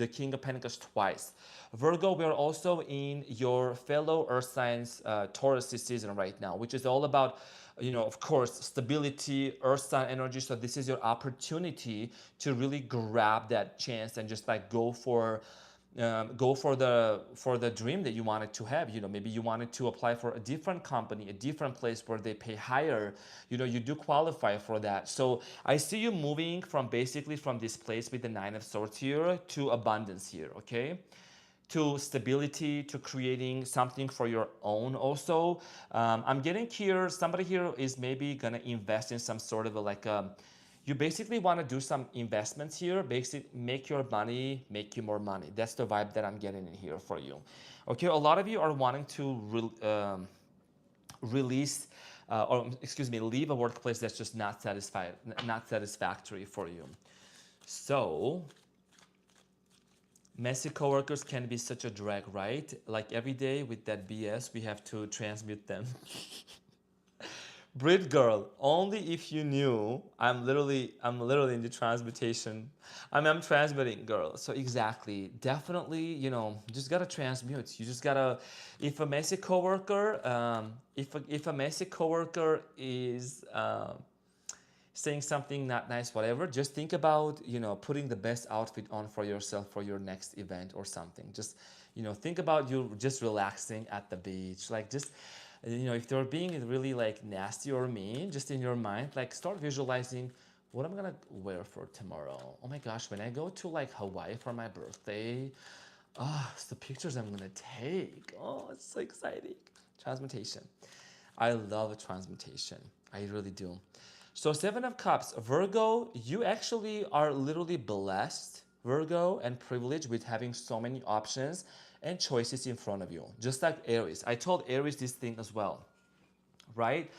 King of Pentacles twice. Virgo, we are also in your fellow earth signs Taurus season right now, which is all about, you know, of course, stability, earth sign energy. So this is your opportunity to really grab that chance and just like go for the dream that you wanted to have. You know, maybe you wanted to apply for a different company, a different place where they pay higher. You know, you do qualify for that. So I see you moving from basically from this place with the Nine of Swords here to abundance here, okay? To stability, to creating something for your own also. I'm getting here, somebody here is maybe gonna invest in some sort of you basically want to do some investments here, basically make your money, make you more money. That's the vibe that I'm getting in here for you. Okay, a lot of you are wanting to leave a workplace that's just not satisfactory for you. So, messy coworkers can be such a drag, right? Like every day with that BS, we have to transmute them. Brit girl, only if you knew, I'm literally in the transmutation. I'm transmuting, girl. So exactly, definitely, you know, you just gotta transmute. You just gotta, if a messy coworker, if a messy coworker is saying something not nice, whatever, just think about, you know, putting the best outfit on for yourself for your next event or something. Just, you know, think about you just relaxing at the beach, like just. You know, if they're being really like nasty or mean, just in your mind, like start visualizing what I'm gonna wear for tomorrow. Oh my gosh, when I go to like Hawaii for my birthday, it's the pictures I'm gonna take. Oh, it's so exciting. Transmutation. I love transmutation. I really do. So Seven of Cups, Virgo, you actually are literally blessed, Virgo, and privileged with having so many options and choices in front of you, just like Aries. I told Aries this thing as well, right?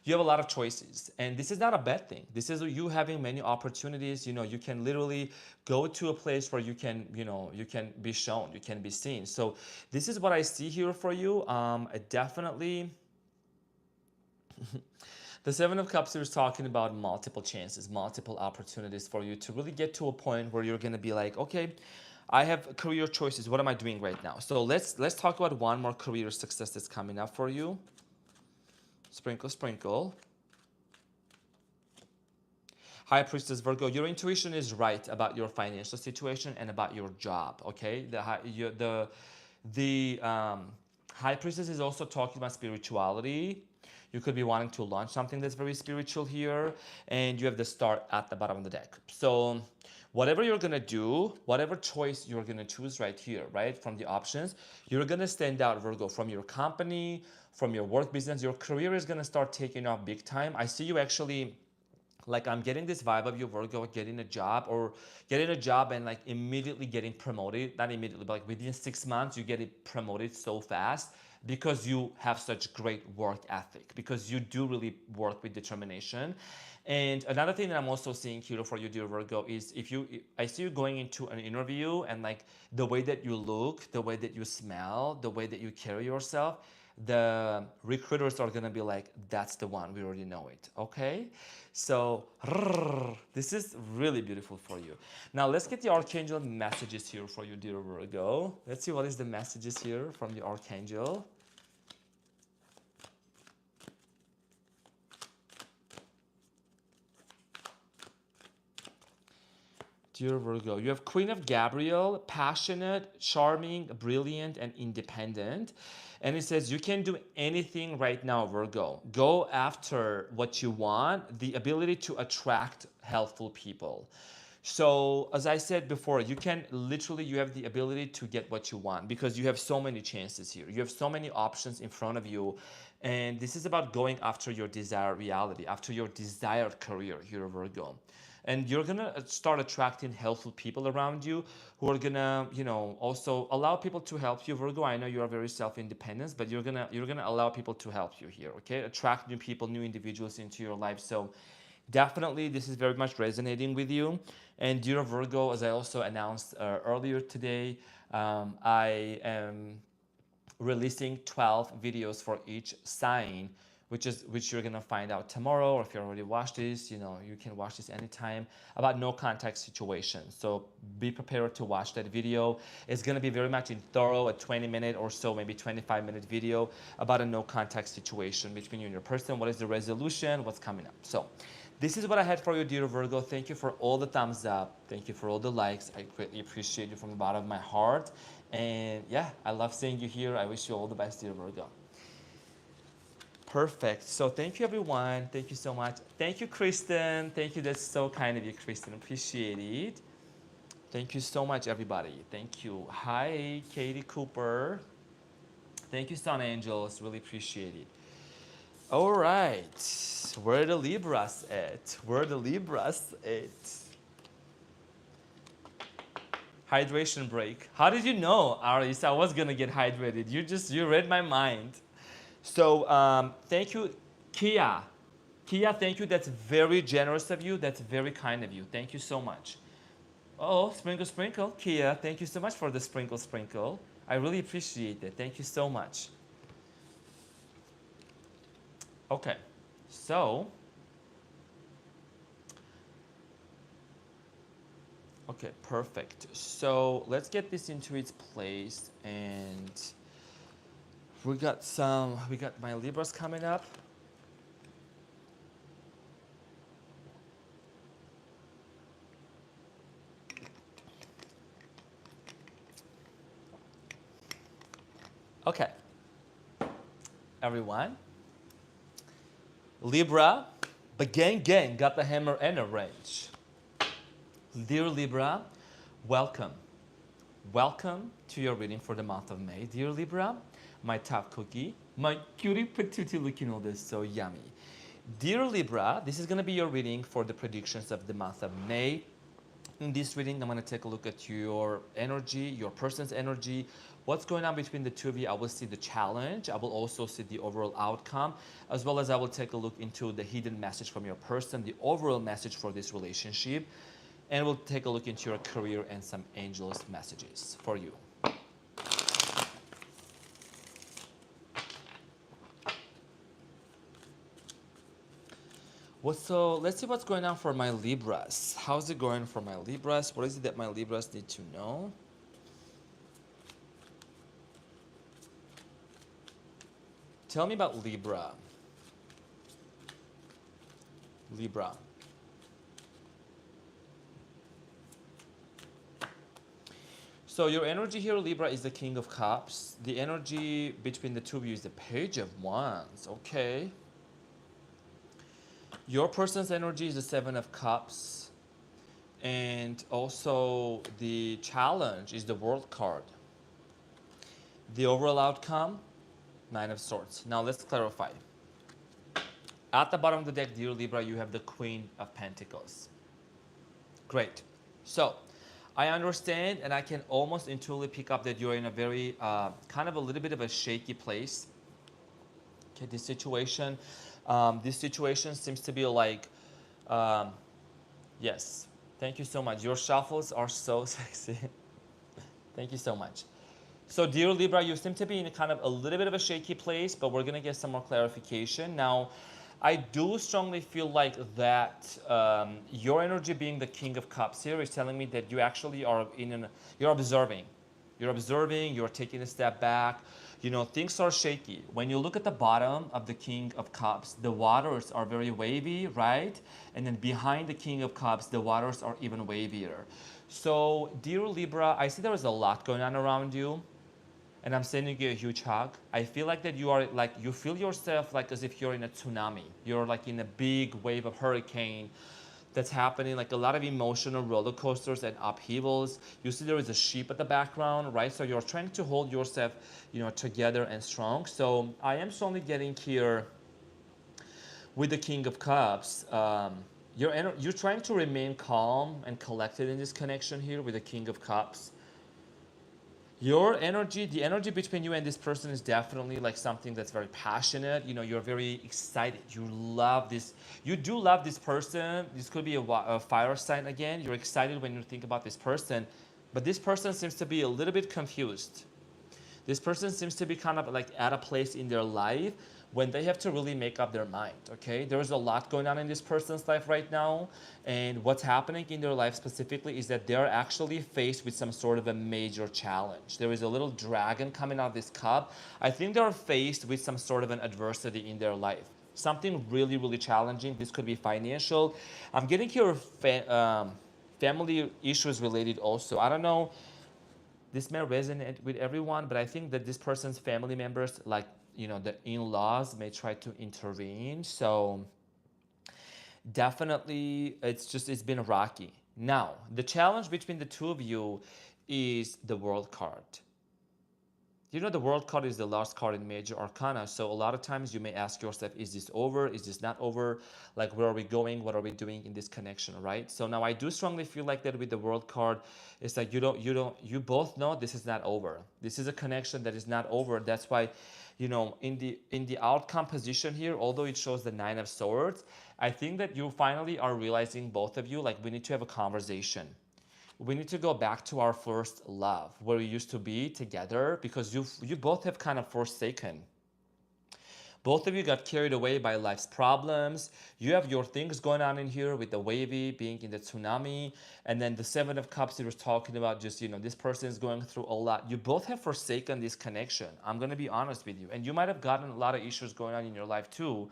You have a lot of choices, and this is not a bad thing. This is you having many opportunities. You know, you can literally go to a place where you can, you know, you can be shown, you can be seen. So this is what I see here for you. Definitely. The Seven of Cups is talking about multiple chances, multiple opportunities for you to really get to a point where you're going to be like, okay, I have career choices. What am I doing right now? So let's talk about one more career success that's coming up for you. Sprinkle, sprinkle. High Priestess Virgo, your intuition is right about your financial situation and about your job. Okay, the High Priestess is also talking about spirituality. You could be wanting to launch something that's very spiritual here, and you have the Star at the bottom of the deck. So whatever you're gonna do, whatever choice you're gonna choose right here, right, from the options, you're gonna stand out, Virgo, from your company, from your work business. Your career is gonna start taking off big time. I see you actually, like, I'm getting this vibe of you, Virgo, getting a job and like immediately getting promoted. Not immediately, but like within 6 months, you get it promoted so fast because you have such great work ethic, because you do really work with determination. And another thing that I'm also seeing here for you, dear Virgo, is I see you going into an interview, and like the way that you look, the way that you smell, the way that you carry yourself, the recruiters are gonna be like, that's the one, we already know it. Okay, so this is really beautiful for you. Now let's get the archangel messages here for you, dear Virgo. Let's see what is the messages here from the archangel. Dear Virgo, you have Queen of Gabriel, passionate, charming, brilliant, and independent. And it says you can do anything right now, Virgo. Go after what you want, the ability to attract helpful people. So as I said before, you have the ability to get what you want because you have so many chances here. You have so many options in front of you. And this is about going after your desired reality, after your desired career here, Virgo. And you're gonna start attracting helpful people around you who are gonna, also allow people to help you, Virgo. I know you are very self-independent, but you're gonna allow people to help you here, okay? Attract new people, new individuals into your life. So definitely this is very much resonating with you. And dear Virgo, as I also announced earlier today, I am releasing 12 videos for each sign, which you're gonna find out tomorrow, or if you already watched this, you can watch this anytime, about no contact situations. So be prepared to watch that video. It's gonna be very much in thorough, a 20-minute or so, maybe 25-minute video about a no contact situation between you and your person. What is the resolution? What's coming up? So this is what I had for you, dear Virgo. Thank you for all the thumbs up. Thank you for all the likes. I greatly appreciate you from the bottom of my heart. And yeah, I love seeing you here. I wish you all the best, dear Virgo. Perfect. So thank you, everyone. Thank you so much. Thank you, Kristen. Thank you. That's so kind of you, Kristen. Appreciate it. Thank you so much, everybody. Thank you. Hi, Katie Cooper. Thank you, Sun Angels. Really appreciate it. All right. Where are the Libras at? Where are the Libras at? Hydration break. How did you know, Aries, I was going to get hydrated? You read my mind. So thank you, Kia. Kia, thank you. That's very generous of you. That's very kind of you. Thank you so much. Oh, sprinkle, sprinkle. Kia, thank you so much for the sprinkle, sprinkle. I really appreciate it. Thank you so much. Okay, so. Okay, perfect. So let's get this into its place, and we got my Libras coming up. Okay, everyone. Libra, but gang, got the hammer and a wrench. Dear Libra, welcome. Welcome to your reading for the month of May. Dear Libra, my top cookie, my cutie patootie looking all this so yummy. Dear Libra, this is going to be your reading for the predictions of the month of May In this reading, I'm going to take a look at your energy, your person's energy, what's going on between the two of you. I will see the challenge. I will also see the overall outcome, as well as I will take a look into the hidden message from your person, the overall message for this relationship, and we'll take a look into your career and some angels messages for you. So let's see what's going on for my Libras. How's it going for my Libras? What is it that my Libras need to know? Tell me about Libra. Libra. So your energy here, Libra, is the King of Cups. The energy between the two of you is the Page of Wands. Okay. Your person's energy is the Seven of Cups. And also the challenge is the World card. The overall outcome, Nine of Swords. Now let's clarify. At the bottom of the deck, dear Libra, you have the Queen of Pentacles. Great. So I understand and I can almost intuitively pick up that you're in a very kind of a little bit of a shaky place. Okay, this situation seems to be like, yes, thank you so much. Your shuffles are so sexy. Thank you so much. So dear Libra, you seem to be in a kind of a little bit of a shaky place, but we're going to get some more clarification. Now, I do strongly feel like that your energy being the King of Cups here is telling me that you actually are you're observing. You're observing, you're taking a step back. You know, things are shaky. When you look at the bottom of the King of Cups, the waters are very wavy, right? And then behind the King of Cups, the waters are even wavier. So, dear Libra, I see there is a lot going on around you. And I'm sending you a huge hug. I feel like that you are like, you feel yourself like as if you're in a tsunami. You're like in a big wave of hurricane that's happening, like a lot of emotional roller coasters and upheavals. You see there is a sheep at the background, right? So you're trying to hold yourself, you know, together and strong. So I am strongly getting here with the King of Cups. You're trying to remain calm and collected in this connection here with the King of Cups. Your energy, the energy between you and this person is definitely like something that's very passionate. You know, you're very excited. You love this. You do love this person. This could be a fire sign again. You're excited when you think about this person. But this person seems to be a little bit confused. This person seems to be kind of like at a place in their life when they have to really make up their mind, okay? There's a lot going on in this person's life right now, and what's happening in their life specifically is that they're actually faced with some sort of a major challenge. There is a little dragon coming out of this cup. I think they're faced with some sort of an adversity in their life. Something really, really challenging. This could be financial. I'm getting here family issues related also. I don't know, this may resonate with everyone, but I think that this person's family members, like, you know, the in-laws may try to intervene. So definitely it's been rocky. Now, the challenge between the two of you is the World card. You know, the World card is the last card in major arcana. So a lot of times you may ask yourself, is this over? Is this not over? Like, where are we going? What are we doing in this connection, right? So now I do strongly feel like that with the World card, it's like you both know this is not over. This is a connection that is not over. That's why, you know, in the outcome position here, although it shows the Nine of Swords, I think that you finally are realizing, both of you, like, we need to have a conversation. We need to go back to our first love, where we used to be together, because you both have kind of forsaken. Both of you got carried away by life's problems. You have your things going on in here with the wavy being in the tsunami. And then the Seven of Cups, he was talking about just, you know, this person is going through a lot. You both have forsaken this connection. I'm going to be honest with you. And you might have gotten a lot of issues going on in your life too.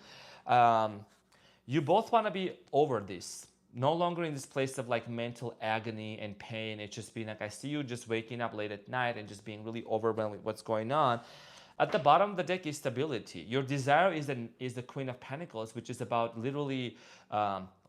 You both want to be over this. No longer in this place of like mental agony and pain. It's just being like, I see you just waking up late at night and just being really overwhelmed with what's going on. At the bottom of the deck is stability. Your desire is the Queen of Pentacles, which is about literally,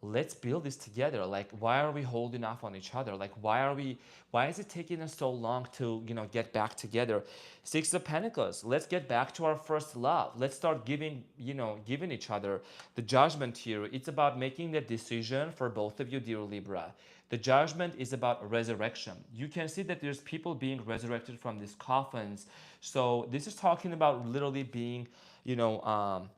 let's build this together. Like, why are we holding off on each other? Like, why is it taking us so long to, you know, get back together? Six of Pentacles, let's get back to our first love. Let's start giving each other. The Judgment here, it's about making the decision for both of you, dear Libra. The Judgment is about resurrection. You can see that there's people being resurrected from these coffins. So this is talking about literally being, entering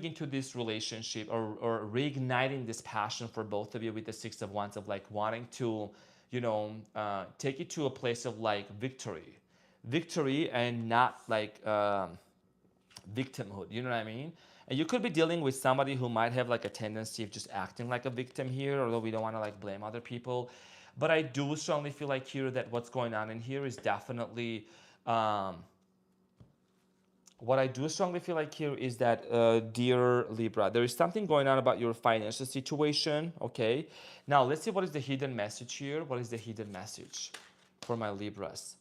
into this relationship, or reigniting this passion for both of you with the Six of Wands, of like wanting to, take it to a place of like victory, and not like victimhood. You know what I mean? And you could be dealing with somebody who might have like a tendency of just acting like a victim here, although we don't want to like blame other people. But I do strongly feel like here that what's going on in here is definitely, what I do strongly feel like here is that, dear Libra, there is something going on about your financial situation, okay? Now, let's see what is the hidden message here. What is the hidden message for my Libras?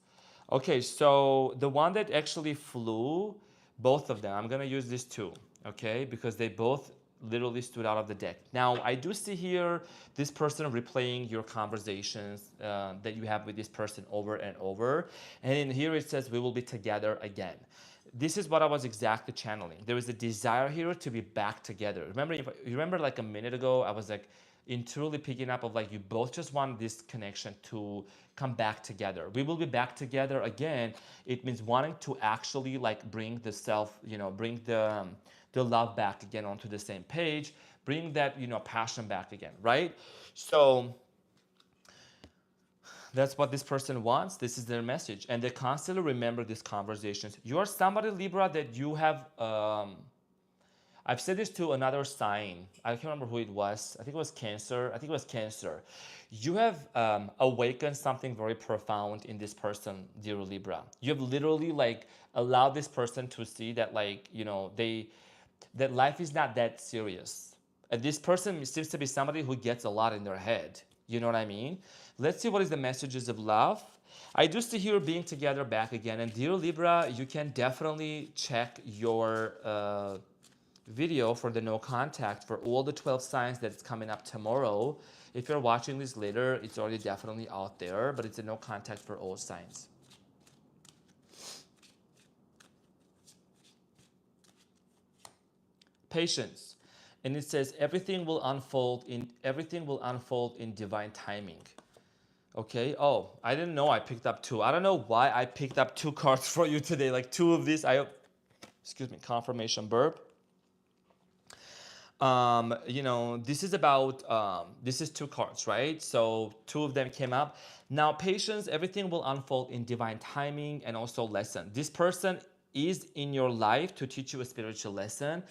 Okay, so the one that actually flew, both of them, I'm going to use this too, okay? Because they both literally stood out of the deck. Now, I do see here this person replaying your conversations that you have with this person over and over. And in here it says, we will be together again. This is what I was exactly channeling. There is a desire here to be back together. Remember like a minute ago, I was like truly picking up of like you both just want this connection to come back together. We will be back together again. It means wanting to actually like bring the self, bring the love back again onto the same page, bring that, passion back again, right? So that's what this person wants. This is their message. And they constantly remember these conversations. You are somebody, Libra, that you have, I've said this to another sign. I can't remember who it was. I think it was Cancer. You have awakened something very profound in this person, dear Libra. You have literally like allowed this person to see that like, that life is not that serious. And this person seems to be somebody who gets a lot in their head. You know what I mean? Let's see what is the messages of love. I do see here being together back again. And dear Libra, you can definitely check your video for the no contact for all the 12 signs that's coming up tomorrow. If you're watching this later, it's already definitely out there, but it's a no contact for all signs. Patience. And it says everything will unfold in divine timing. Okay. Oh, I didn't know I picked up two. I don't know why I picked up two cards for you today. Like two of these. Confirmation burp. This is about, this is two cards, right? So two of them came up. Now, patience, everything will unfold in divine timing, and also lesson. This person is in your life to teach you a spiritual lesson.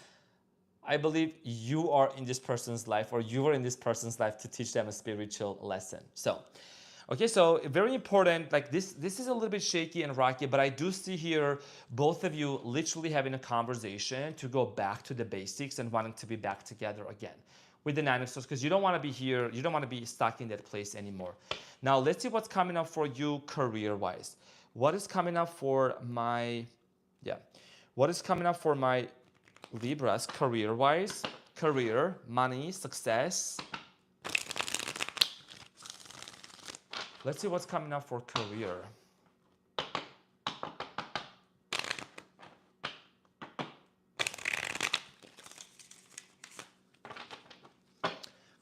I believe you are in this person's life, or you are in this person's life to teach them a spiritual lesson. So, okay, so very important, like this is a little bit shaky and rocky, but I do see here both of you literally having a conversation to go back to the basics and wanting to be back together again with the Nine of Swords, because you don't want to be here, you don't want to be stuck in that place anymore. Now, let's see what's coming up for you career-wise. What is coming up for my, Libras career-wise? Career, money, success. Let's see what's coming up for career.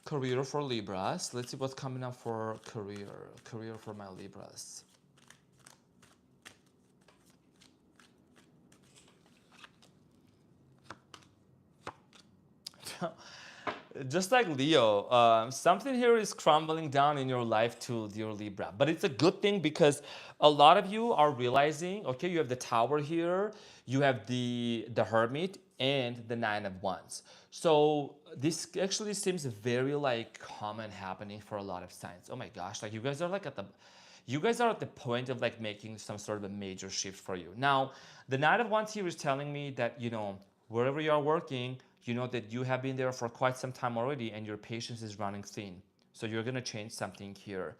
Career for Libras. Let's see what's coming up for career. Career for my Libras. Just like Leo, something here is crumbling down in your life too, dear Libra. But it's a good thing, because a lot of you are realizing, okay, you have the Tower here, you have the Hermit, and the Nine of Wands. So this actually seems very like common happening for a lot of signs. Oh my gosh, like you guys are at the point of like making some sort of a major shift for you. Now, the Nine of Wands here is telling me that, wherever you are working, you know that you have been there for quite some time already, and your patience is running thin. So you're going to change something here.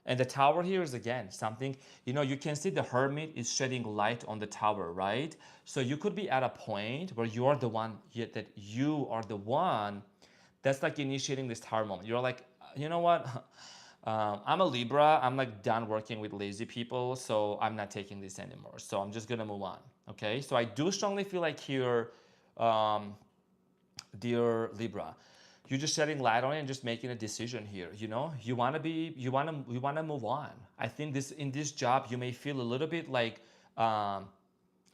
And the Tower here is, again, something, you can see the Hermit is shedding light on the Tower, right? So you could be at a point where you are the one, that's like initiating this Tower moment. You're like, you know what? I'm a Libra. I'm like done working with lazy people, so I'm not taking this anymore. So I'm just going to move on, okay? So I do strongly feel like here, dear Libra, you're just shedding light on it and just making a decision here. You know, you want to move on. I think in this job, you may feel a little bit like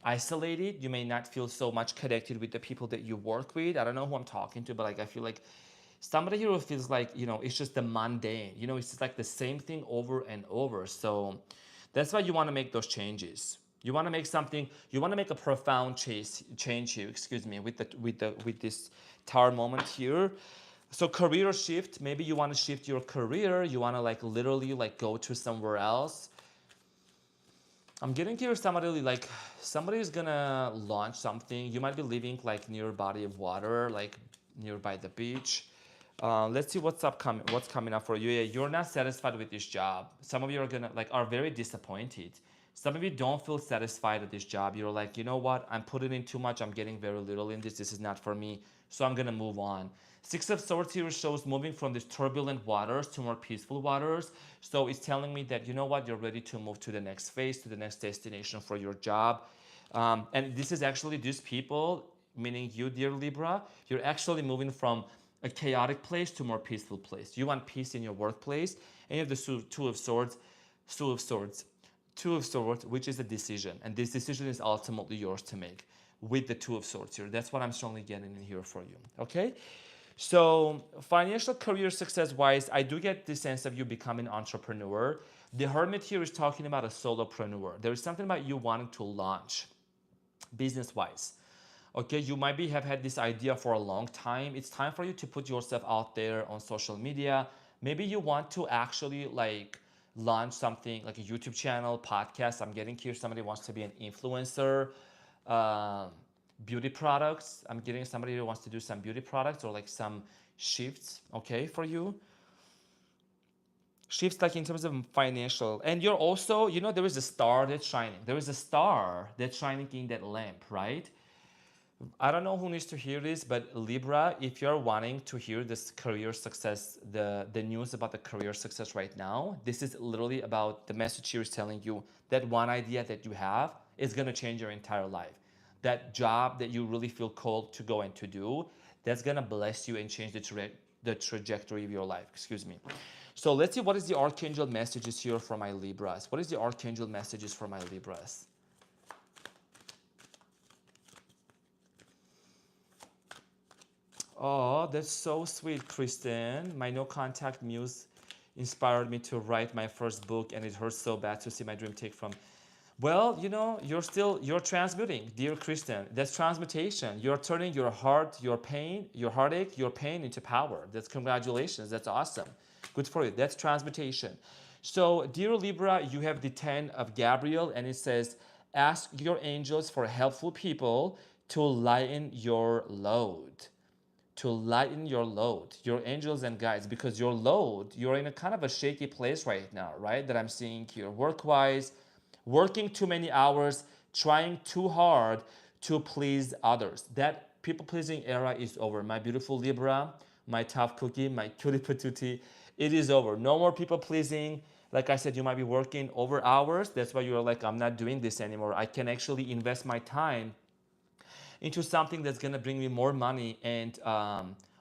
isolated. You may not feel so much connected with the people that you work with. I don't know who I'm talking to, but like I feel like somebody here who feels like, you know, it's just the mundane. You know, it's just like the same thing over and over. So that's why you want to make those changes. You want to make something. You want to make a profound change here. Excuse me, with this Tower moment here. So career shift. Maybe you want to shift your career. You want to like literally like go to somewhere else. I'm getting here somebody is gonna launch something. You might be living like near a body of water, like nearby the beach. Let's see what's coming up for you. Yeah, you're not satisfied with this job. Some of you are very disappointed. Some of you don't feel satisfied at this job. You're like, you know what? I'm putting in too much. I'm getting very little in this. This is not for me. So I'm gonna move on. Six of Swords here shows moving from these turbulent waters to more peaceful waters. So it's telling me that, you know what, you're ready to move to the next phase, to the next destination for your job. And this is actually these people, meaning you, dear Libra, you're actually moving from a chaotic place to a more peaceful place. You want peace in your workplace. And you have the Two of Swords, which is a decision. And this decision is ultimately yours to make with the Two of Swords here. That's what I'm strongly getting in here for you, okay? So financial career success wise, I do get this sense of you becoming an entrepreneur. The Hermit here is talking about a solopreneur. There is something about you wanting to launch business wise. Okay, you might have had this idea for a long time. It's time for you to put yourself out there on social media. Maybe you want to actually like launch something like a YouTube channel, podcast. I'm getting here somebody wants to be an influencer. Beauty products. I'm getting somebody who wants to do some beauty products or like some shifts, okay, for you. Shifts like in terms of financial. And you're also, you know, there is a star that's shining. There is a star that's shining in that lamp, right? I don't know who needs to hear this, but Libra, if you're wanting to hear this career success, the news about the career success right now, this is literally about the message here is telling you that one idea that you have is going to change your entire life. That job that you really feel called to go and to do, that's going to bless you and change the trajectory of your life. Excuse me. So let's see what is the Archangel messages here for my Libras. What is the Archangel messages for my Libras? Oh, that's so sweet, Kristen. My no contact muse inspired me to write my first book, and it hurts so bad to see my dream take from. Well, you know, you're transmuting, dear Kristen. That's transmutation. You're turning your heart, your pain, your heartache, your pain into power. That's congratulations. That's awesome. Good for you. That's transmutation. So, dear Libra, you have the 10 of Gabriel, and it says, ask your angels for helpful people to lighten your load. To lighten your load, your angels and guides, because your load, you're in a kind of a shaky place right now, right? That I'm seeing here, work-wise, working too many hours, trying too hard to please others. That people-pleasing era is over. My beautiful Libra, my tough cookie, my cutie patootie, it is over. No more people-pleasing. Like I said, you might be working over hours. That's why you're like, I'm not doing this anymore. I can actually invest my time into something that's going to bring me more money and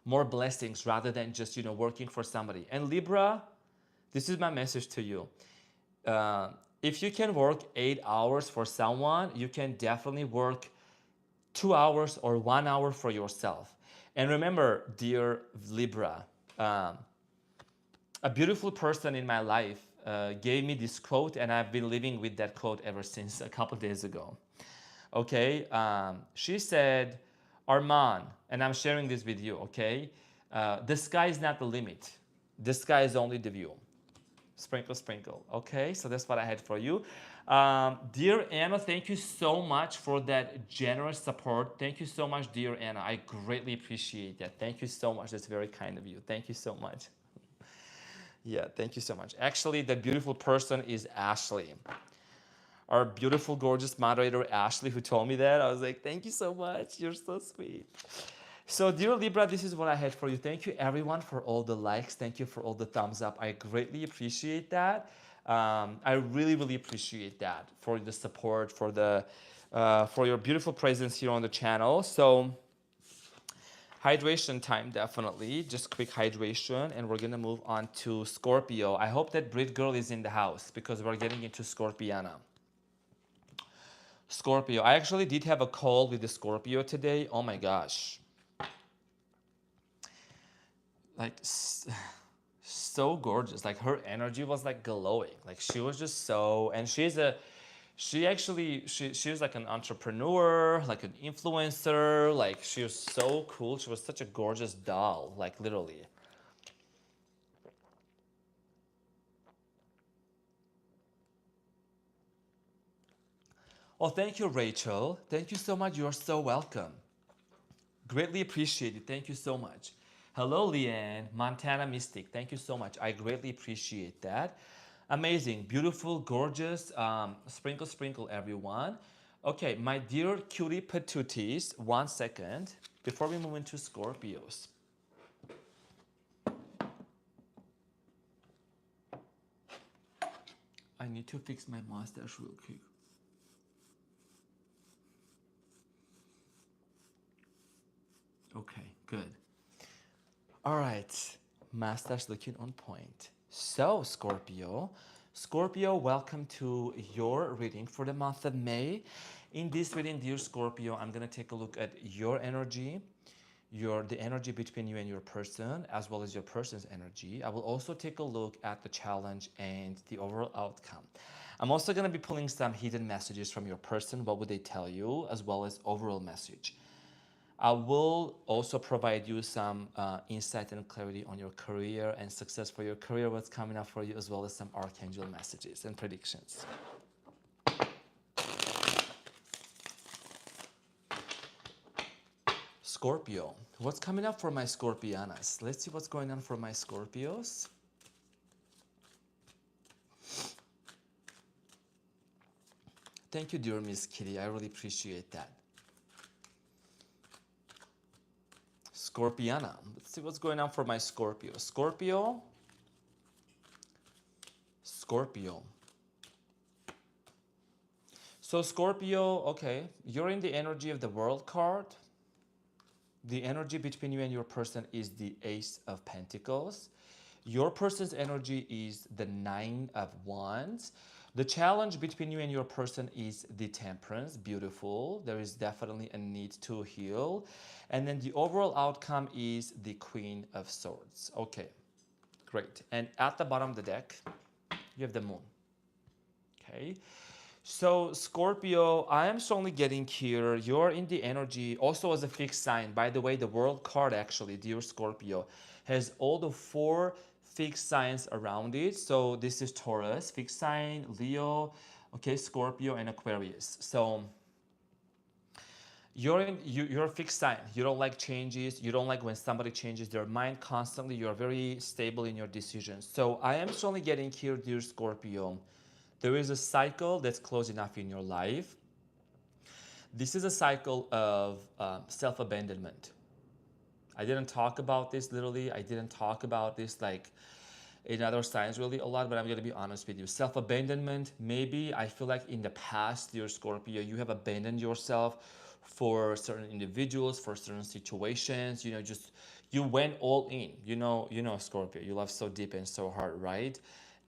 more blessings rather than just, you know, working for somebody. And Libra, this is my message to you. If you can work 8 hours for someone, you can definitely work 2 hours or 1 hour for yourself. And remember, dear Libra, a beautiful person in my life gave me this quote, and I've been living with that quote ever since a couple days ago. Okay, she said, Arman, and I'm sharing this with you, okay? The sky is not the limit. The sky is only the view. Sprinkle, sprinkle. Okay, so that's what I had for you. Dear Anna, thank you so much for that generous support. Thank you so much, dear Anna. I greatly appreciate that. Thank you so much. That's very kind of you. Thank you so much. Yeah, thank you so much. Actually, the beautiful person is Ashley. Our beautiful, gorgeous moderator, Ashley, who told me that. I was like, thank you so much. You're so sweet. So, dear Libra, this is what I had for you. Thank you, everyone, for all the likes. Thank you for all the thumbs up. I greatly appreciate that. I really, really appreciate that for the support, for your beautiful presence here on the channel. So, Hydration time, definitely. Just quick hydration, and we're gonna move on to Scorpio. I hope that Brit Girl is in the house because we're getting into Scorpiana. Scorpio. I actually did have a call with the Scorpio today. Oh my gosh. Like, so gorgeous. Like, her energy was like glowing. Like, she was just so, and she was like an entrepreneur, like an influencer. Like, she was so cool. She was such a gorgeous doll, like, literally. Oh, thank you, Rachel. Thank you so much. You're so welcome. Greatly appreciate it. Thank you so much. Hello, Leanne, Montana Mystic. Thank you so much. I greatly appreciate that. Amazing, beautiful, gorgeous. Sprinkle, sprinkle, everyone. Okay, my dear cutie patooties, 1 second before we move into Scorpios. I need to fix my mustache real quick. Okay, good. All right, mustache looking on point. So, Scorpio, welcome to your reading for the month of May. In this reading, dear Scorpio, I'm gonna take a look at your energy, the energy between you and your person, as well as your person's energy. I will also take a look at the challenge and the overall outcome. I'm also gonna be pulling some hidden messages from your person. What would they tell you, as well as overall message. I will also provide you some insight and clarity on your career and success for your career, what's coming up for you, as well as some archangel messages and predictions. Scorpio, what's coming up for my Scorpianas? Let's see what's going on for my Scorpios. Thank you, dear Miss Kitty. I really appreciate that. Scorpiana. Let's see what's going on for my Scorpio. Scorpio. So Scorpio, okay, you're in the energy of the World card. The energy between you and your person is the Ace of Pentacles. Your person's energy is the Nine of Wands. The challenge between you and your person is the Temperance. Beautiful. There is definitely a need to heal. And then the overall outcome is the Queen of Swords. Okay, great. And at the bottom of the deck, you have the Moon. Okay. So Scorpio, I am strongly getting here, you're in the energy, also as a fixed sign. By the way, the World card actually, dear Scorpio, has all the 4 fixed signs around it. So this is Taurus, fixed sign, Leo, okay, Scorpio, and Aquarius. So you're a fixed sign. You don't like changes. You don't like when somebody changes their mind constantly. You're very stable in your decisions. So I am strongly getting here, dear Scorpio, there is a cycle that's close enough in your life. This is a cycle of self-abandonment. I didn't talk about this literally. I didn't talk about this like in other signs really a lot, but I'm going to be honest with you. Self-abandonment, maybe I feel like in the past, dear Scorpio, you have abandoned yourself for certain individuals, for certain situations, just you went all in, Scorpio, you love so deep and so hard, right?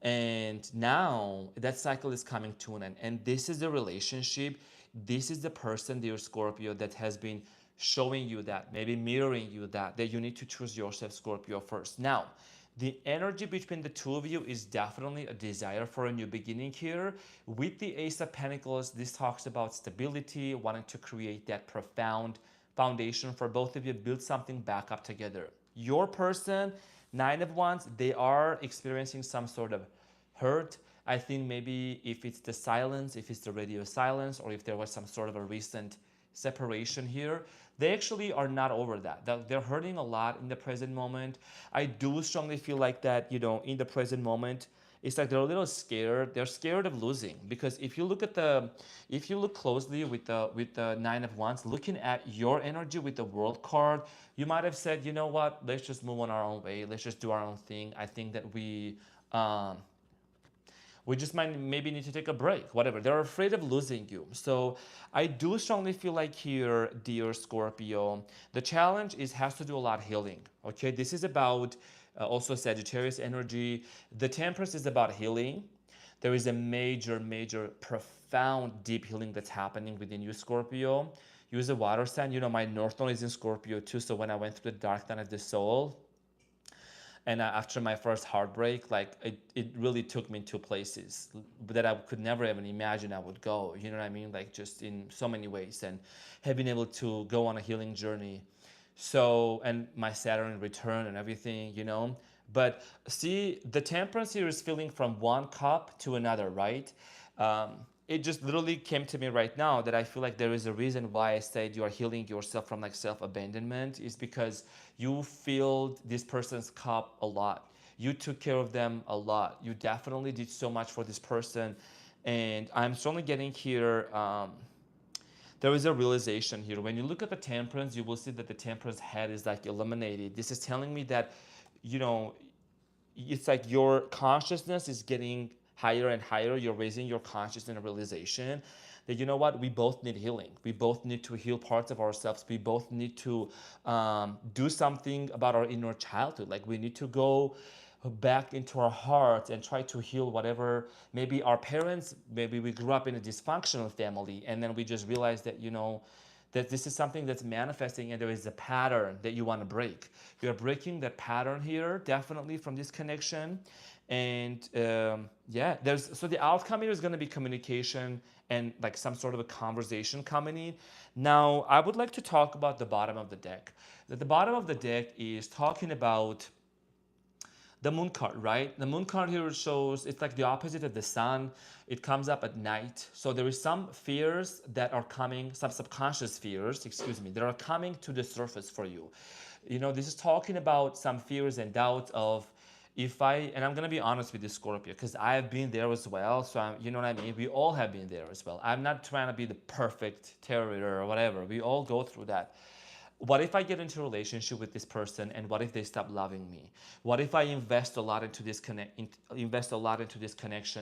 And now that cycle is coming to an end. And this is the relationship. This is the person, dear Scorpio, that has been showing you that, maybe mirroring you that you need to choose yourself, Scorpio, first. Now, the energy between the two of you is definitely a desire for a new beginning here. With the Ace of Pentacles, this talks about stability, wanting to create that profound foundation for both of you, build something back up together. Your person, Nine of Wands, they are experiencing some sort of hurt. I think maybe if it's the silence, if it's the radio silence, or if there was some sort of a recent separation here, they actually are not over that. They're hurting a lot in the present moment. I do strongly feel like that, in the present moment, it's like they're a little scared. They're scared of losing because if you look closely with the Nine of Wands, looking at your energy with the World card, you might have said, you know what, let's just move on our own way. Let's just do our own thing. I think that We just might maybe need to take a break, whatever. They're afraid of losing you. So I do strongly feel like here, dear Scorpio, the challenge has to do a lot of healing. Okay, this is about also Sagittarius energy. The Temperance is about healing. There is a major, profound, deep healing that's happening within you, Scorpio. You as a water sign, you know, my North Node is in Scorpio too. So when I went through the dark night of the soul, and after my first heartbreak, like it really took me to places that I could never even imagine I would go. You know what I mean? Like just in so many ways, and have been able to go on a healing journey. So, and my Saturn return and everything, you know. But see, the Temperance here is feeling from one cup to another, right? It just literally came to me right now that I feel like there is a reason why I said you are healing yourself from like self-abandonment is because you filled this person's cup a lot. You took care of them a lot. You definitely did so much for this person. And I'm strongly getting here, there is a realization here. When you look at the Temperance, you will see that the Temperance head is like eliminated. This is telling me that, you know, it's like your consciousness is getting higher and higher. You're raising your consciousness and realization that, you know what, we both need healing. We both need to heal parts of ourselves. We both need to do something about our inner childhood. Like we need to go back into our hearts and try to heal whatever, maybe our parents, maybe we grew up in a dysfunctional family and then we just realized that, you know, that this is something that's manifesting and there is a pattern that you want to break. You're breaking that pattern here, definitely from this connection. And yeah, so the outcome here is going to be communication and like some sort of a conversation coming in. Now, I would like to talk about the bottom of the deck. The bottom of the deck is talking about the moon card, right? The moon card here shows it's like the opposite of the sun. It comes up at night. So there is some fears that are coming, some subconscious fears, excuse me, that are coming to the surface for you. You know, this is talking about some fears and doubts of and I'm going to be honest with you, Scorpio, because I have been there as well. So, you know what I mean? We all have been there as well. I'm not trying to be the perfect tarot reader or whatever. We all go through that. What if I get into a relationship with this person and what if they stop loving me? What if I invest a lot into this connection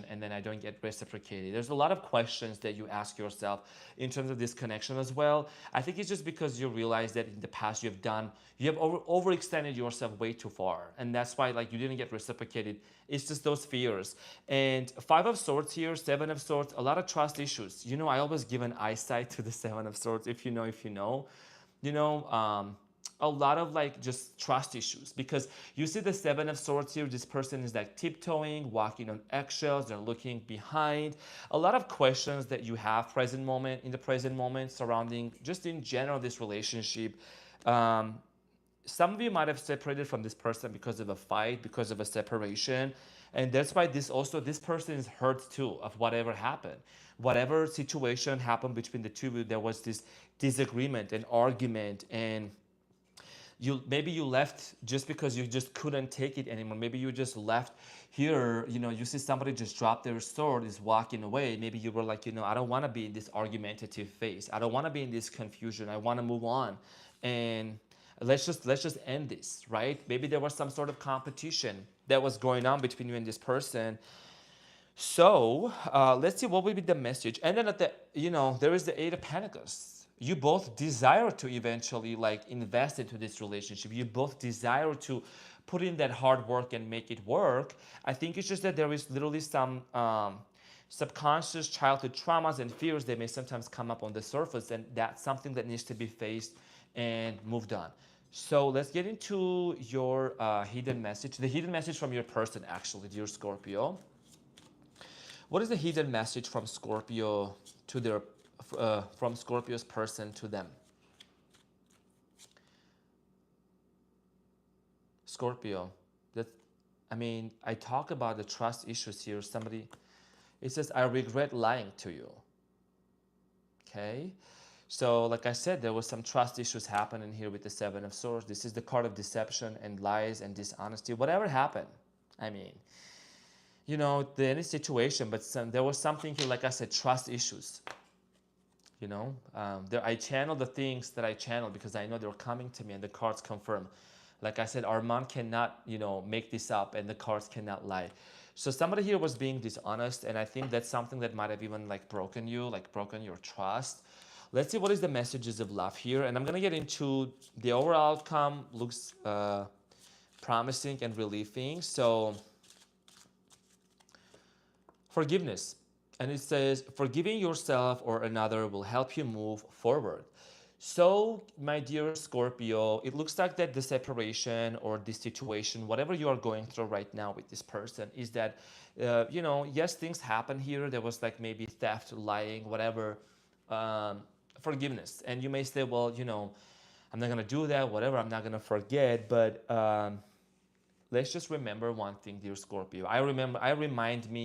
and then I don't get reciprocated? There's a lot of questions that you ask yourself in terms of this connection as well. I think it's just because you realize that in the past you have overextended yourself way too far, and that's why like you didn't get reciprocated. It's just those fears. And Five of Swords here, Seven of Swords, a lot of trust issues. You know, I always give an eyesight to the Seven of Swords. If you know. You know, a lot of like just trust issues because you see the Seven of Swords here. This person is like tiptoeing, walking on eggshells. They're looking behind. A lot of questions that you have in the present moment surrounding just in general this relationship. Some of you might have separated from this person because of a fight, because of a separation. And that's why this person is hurt too of whatever happened. Whatever situation happened between the two of you, there was this disagreement and argument, and maybe you left just because you just couldn't take it anymore. Maybe you just left here, you know, you see somebody just drop their sword, is walking away. Maybe you were like, you know, I don't want to be in this argumentative phase. I don't want to be in this confusion. I want to move on. And let's just end this, right? Maybe there was some sort of competition that was going on between you and this person. So let's see what will be the message. And then there is the Eight of Pentacles. You both desire to eventually like invest into this relationship. You both desire to put in that hard work and make it work. I think it's just that there is literally some subconscious childhood traumas and fears that may sometimes come up on the surface, and that's something that needs to be faced and moved on. So let's get into your hidden message. The hidden message from your person, actually, dear Scorpio. What is the hidden message from Scorpio to from Scorpio's person to them? Scorpio, I talk about the trust issues here. It says, I regret lying to you. Okay. So like I said, there was some trust issues happening here with the Seven of Swords. This is the card of deception and lies and dishonesty. Whatever happened, any situation, but there was something here, like I said, trust issues. I channel the things that I channel because I know they're coming to me and the cards confirm. Like I said, Arman cannot, make this up and the cards cannot lie. So somebody here was being dishonest, and I think that's something that might have even like broken you, like broken your trust. Let's see what is the messages of love here, and I'm gonna get into the overall outcome. Looks promising and relieving. So forgiveness, and it says forgiving yourself or another will help you move forward. So, my dear Scorpio, it looks like that the separation or the situation, whatever you are going through right now with this person, is that, yes, things happen here. There was like maybe theft, lying, whatever, forgiveness. And you may say, well, I'm not going to do that, whatever, I'm not going to forget. But let's just remember one thing, dear Scorpio. I remind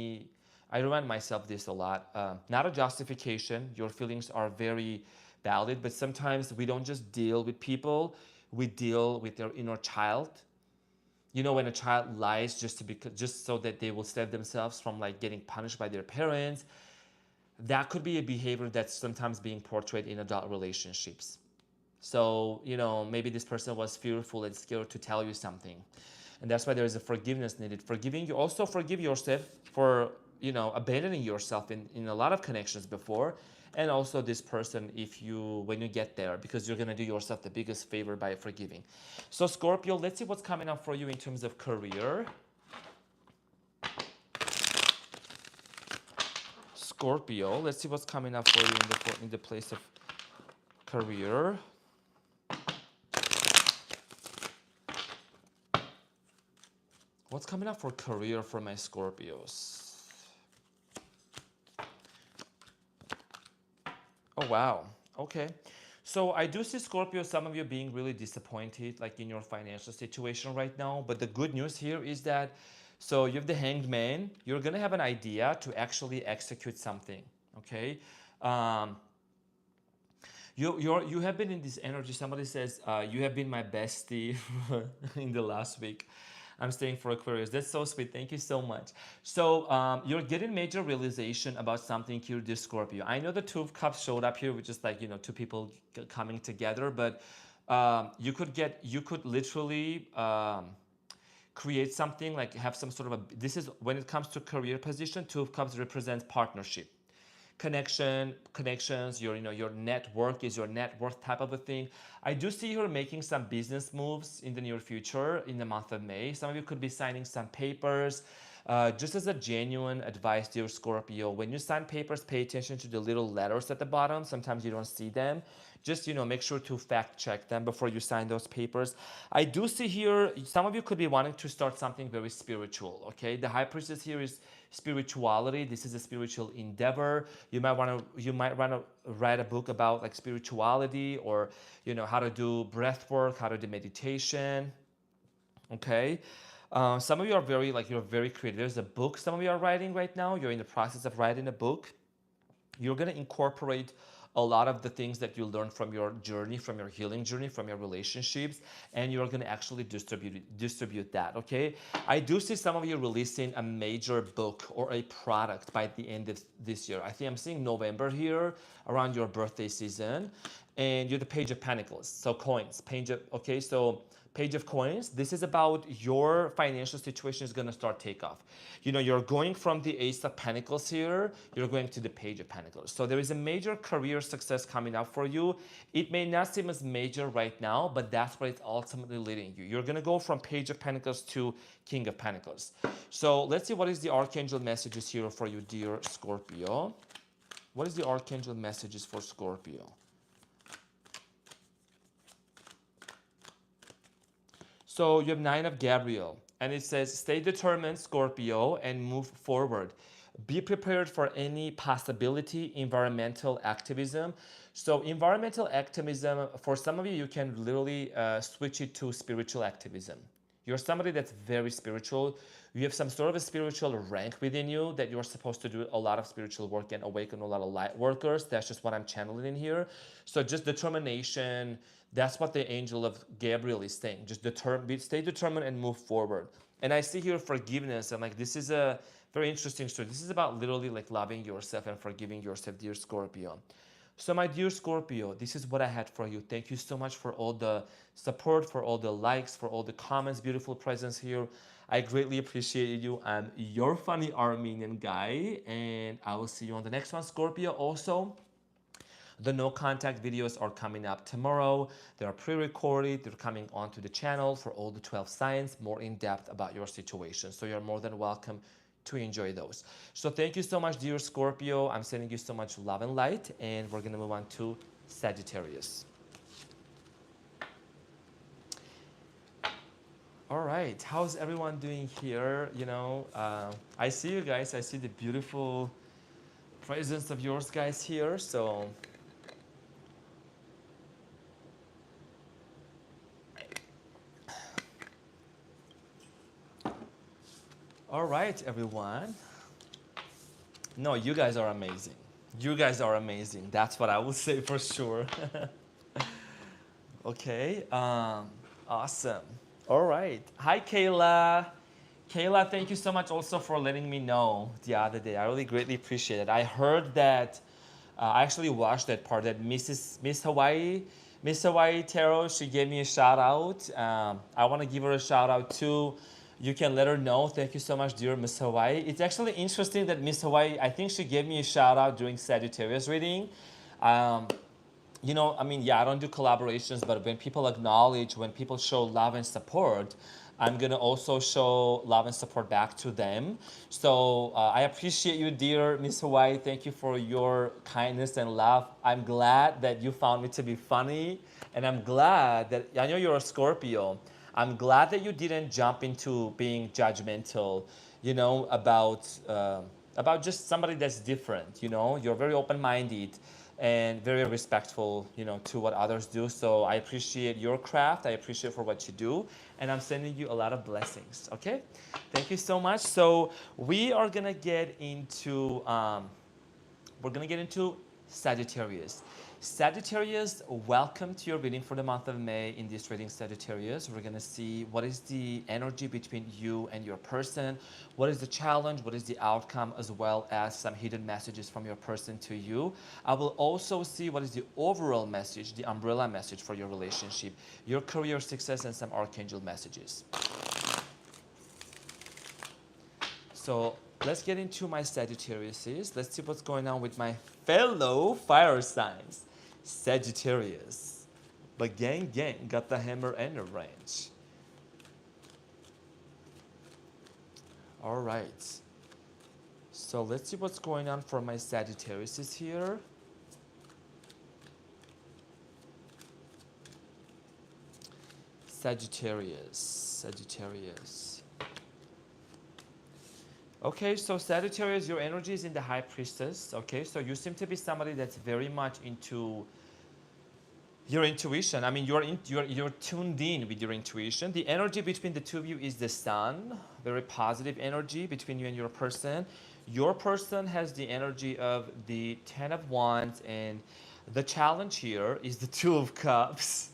myself this a lot. Not a justification. Your feelings are very valid, but sometimes we don't just deal with people, we deal with their inner child. When a child lies just so that they will save themselves from like getting punished by their parents, that could be a behavior that's sometimes being portrayed in adult relationships. So, maybe this person was fearful and scared to tell you something. And that's why there is a forgiveness needed. Forgiving you, also forgive yourself for, abandoning yourself in a lot of connections before. And also this person when you get there, because you're going to do yourself the biggest favor by forgiving. So Scorpio, let's see what's coming up for you in terms of career. Scorpio, let's see what's coming up for you in the place of career. What's coming up for career for my Scorpios? Oh, wow. Okay. So I do see, Scorpio, some of you being really disappointed like in your financial situation right now. But the good news here is that, so you have the Hanged Man. You're going to have an idea to actually execute something. Okay. You have been in this energy. Somebody says, you have been my bestie in the last week. I'm staying for Aquarius. That's so sweet. Thank you so much. So you're getting major realization about something here, this Scorpio. I know the Two of Cups showed up here, which is like, two people coming together, but you could literally create something, like have some sort of this is when it comes to career position, Two of Cups represents partnership. Connections, your network is your net worth type of a thing. I do see you making some business moves in the near future in the month of May. Some of you could be signing some papers. Just as a genuine advice, dear Scorpio, when you sign papers, pay attention to the little letters at the bottom. Sometimes you don't see them. Just, make sure to fact check them before you sign those papers. I do see here, some of you could be wanting to start something very spiritual, okay? The High Priestess here is spirituality. This is a spiritual endeavor. You might want to write a book about like spirituality, or, how to do breath work, how to do meditation, okay? Some of you are you're very creative. There's a book some of you are writing right now. You're in the process of writing a book. You're going to incorporate a lot of the things that you learned from your journey, from your healing journey, from your relationships, and you're going to actually distribute that, okay? I do see some of you releasing a major book or a product by the end of this year. I think I'm seeing November here, around your birthday season, and you're the Page of Pentacles, so coins, okay? So Page of Coins, this is about your financial situation is going to start take off. You're going from the Ace of Pentacles here, you're going to the Page of Pentacles. So there is a major career success coming up for you. It may not seem as major right now, but that's where it's ultimately leading you. You're going to go from Page of Pentacles to King of Pentacles. So let's see what is the Archangel messages here for you, dear Scorpio. What is the Archangel messages for Scorpio? So you have Nine of Gabriel, and it says, stay determined, Scorpio, and move forward. Be prepared for any possibility, environmental activism. So environmental activism, for some of you, you can literally switch it to spiritual activism. You're somebody that's very spiritual. You have some sort of a spiritual rank within you that you're supposed to do a lot of spiritual work and awaken a lot of light workers. That's just what I'm channeling in here. So just determination. That's what the angel of Gabriel is saying. Just stay determined and move forward. And I see here forgiveness. And like, this is a very interesting story. This is about literally like loving yourself and forgiving yourself, dear Scorpio. So my dear Scorpio, this is what I had for you. Thank you so much for all the support, for all the likes, for all the comments, beautiful presence here. I greatly appreciate you. I'm your funny Armenian guy, and I will see you on the next one, Scorpio. Also, the no contact videos are coming up tomorrow. They are pre-recorded. They're coming onto the channel for all the 12 signs, more in depth about your situation. So you're more than welcome to enjoy those. So thank you so much, dear Scorpio. I'm sending you so much love and light, and we're gonna move on to Sagittarius. All right, how's everyone doing here? You know, I see you guys. I see the beautiful presence of yours guys here. So all right, everyone. No, you guys are amazing. You guys are amazing. That's what I will say for sure. Okay, awesome. All right. Hi, Kayla. Kayla, thank you so much also for letting me know the other day. I really greatly appreciate it. I heard that, I actually watched that part that Miss Hawaii Tarot, she gave me a shout out. I want to give her a shout out too. You can let her know. Thank you so much, dear Miss Hawaii. It's actually interesting that Miss Hawaii, I think she gave me a shout out during Sagittarius reading. You know, I mean, yeah, I don't do collaborations, but when people acknowledge, when people show love and support, I'm gonna also show love and support back to them. So I appreciate you, dear Miss Hawaii. Thank you for your kindness and love. I'm glad that you found me to be funny, and I'm glad that, I know you're a Scorpio. I'm glad that you didn't jump into being judgmental, you know, about just somebody that's different. You know, you're very open-minded and very respectful, you know, to what others do. So I appreciate your craft. I appreciate for what you do, and I'm sending you a lot of blessings. Okay, thank you so much. So we are gonna get into Sagittarius. Sagittarius, welcome to your reading for the month of May. In this reading, Sagittarius, we're going to see what is the energy between you and your person, what is the challenge, what is the outcome, as well as some hidden messages from your person to you. I will also see what is the overall message, the umbrella message for your relationship, your career success, and some archangel messages. So let's get into my Sagittariuses. Let's see what's going on with my fellow fire signs. Sagittarius. The gang got the hammer and the wrench. All right. So let's see what's going on for my Sagittariuses here. Sagittarius. Okay, so Sagittarius, your energy is in the High Priestess. Okay, so you seem to be somebody that's very much into your intuition. I mean, you're tuned in with your intuition. The energy between the two of you is the Sun, very positive energy between you and your person. Your person has the energy of the Ten of Wands, and the challenge here is the Two of Cups.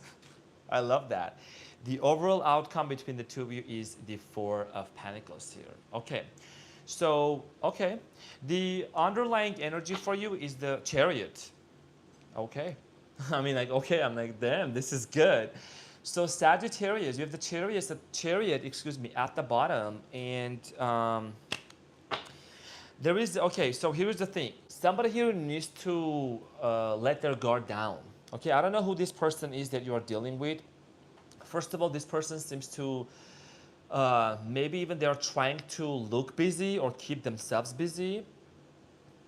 I love that. The overall outcome between the two of you is the Four of Pentacles here. Okay. So, okay, the underlying energy for you is the Chariot. Okay, I mean, like, okay, I'm like, damn, this is good. So Sagittarius, you have the chariot, excuse me, at the bottom, and there is, okay, so here's the thing. Somebody here needs to let their guard down. Okay, I don't know who this person is that you are dealing with. First of all, this person seems to maybe even they're trying to look busy or keep themselves busy.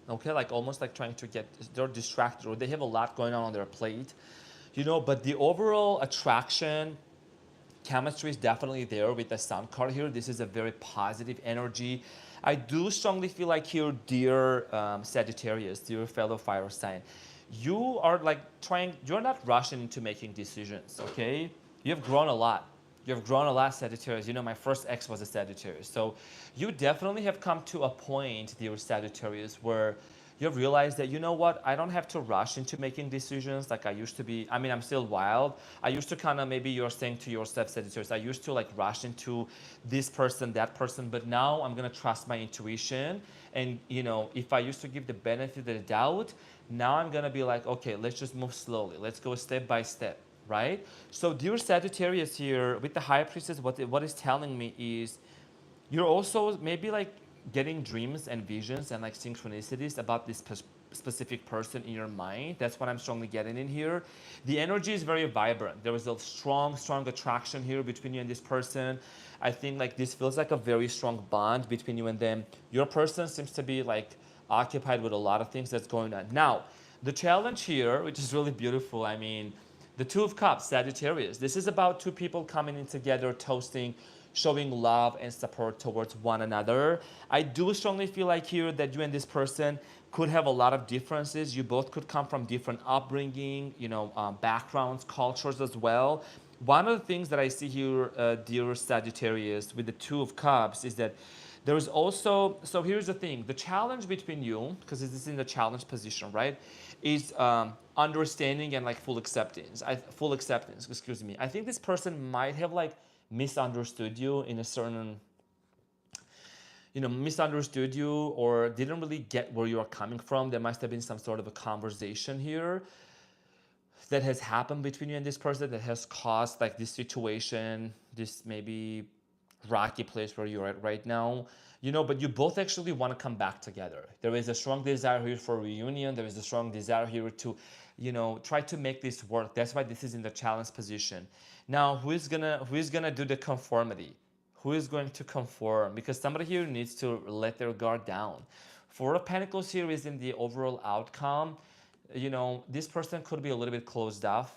Okay, like almost like trying to they're distracted, or they have a lot going on their plate, you know, but the overall attraction, chemistry is definitely there with the Sun card here. This is a very positive energy. I do strongly feel like here, dear Sagittarius, dear fellow fire sign, you are like you're not rushing into making decisions, okay? You have grown a lot. You've grown a lot, Sagittarius. You know, my first ex was a Sagittarius. So you definitely have come to a point, dear Sagittarius, where you've realized that, you know what, I don't have to rush into making decisions like I used to be. I mean, I'm still wild. I used to kind of, maybe you're saying to yourself, Sagittarius, I used to like rush into this person, that person, but now I'm going to trust my intuition. And, you know, if I used to give the benefit of the doubt, now I'm going to be like, okay, let's just move slowly. Let's go step by step. Right? So dear Sagittarius here, with the High Priestess, what is telling me is You're also maybe like getting dreams and visions and like synchronicities about this specific person in your mind. That's what I'm strongly getting in here. The energy is very vibrant. There is a strong, strong attraction here between you and this person. I think like this feels like a very strong bond between you and them. Your person seems to be like occupied with a lot of things that's going on. Now, the challenge here, which is really beautiful, I mean, the Two of Cups, Sagittarius. This is about two people coming in together, toasting, showing love and support towards one another. I do strongly feel like here that you and this person could have a lot of differences. You both could come from different upbringing, backgrounds, cultures as well. One of the things that I see here, dear Sagittarius, with the Two of Cups is that there is also, so here's the thing, the challenge between you, because this is in the challenge position, right, is understanding and like full acceptance, excuse me. I think this person might have like misunderstood you in a certain, misunderstood you or didn't really get where you are coming from. There must have been some sort of a conversation here that has happened between you and this person that has caused like this situation, this maybe rocky place where you're at right now, but you both actually want to come back together. There is a strong desire here for a reunion. There is a strong desire here to, try to make this work. That's why this is in the challenge position. Now, who is gonna do the conformity? Who is going to conform? Because somebody here needs to let their guard down. Four of Pentacles here is in the overall outcome. This person could be a little bit closed off.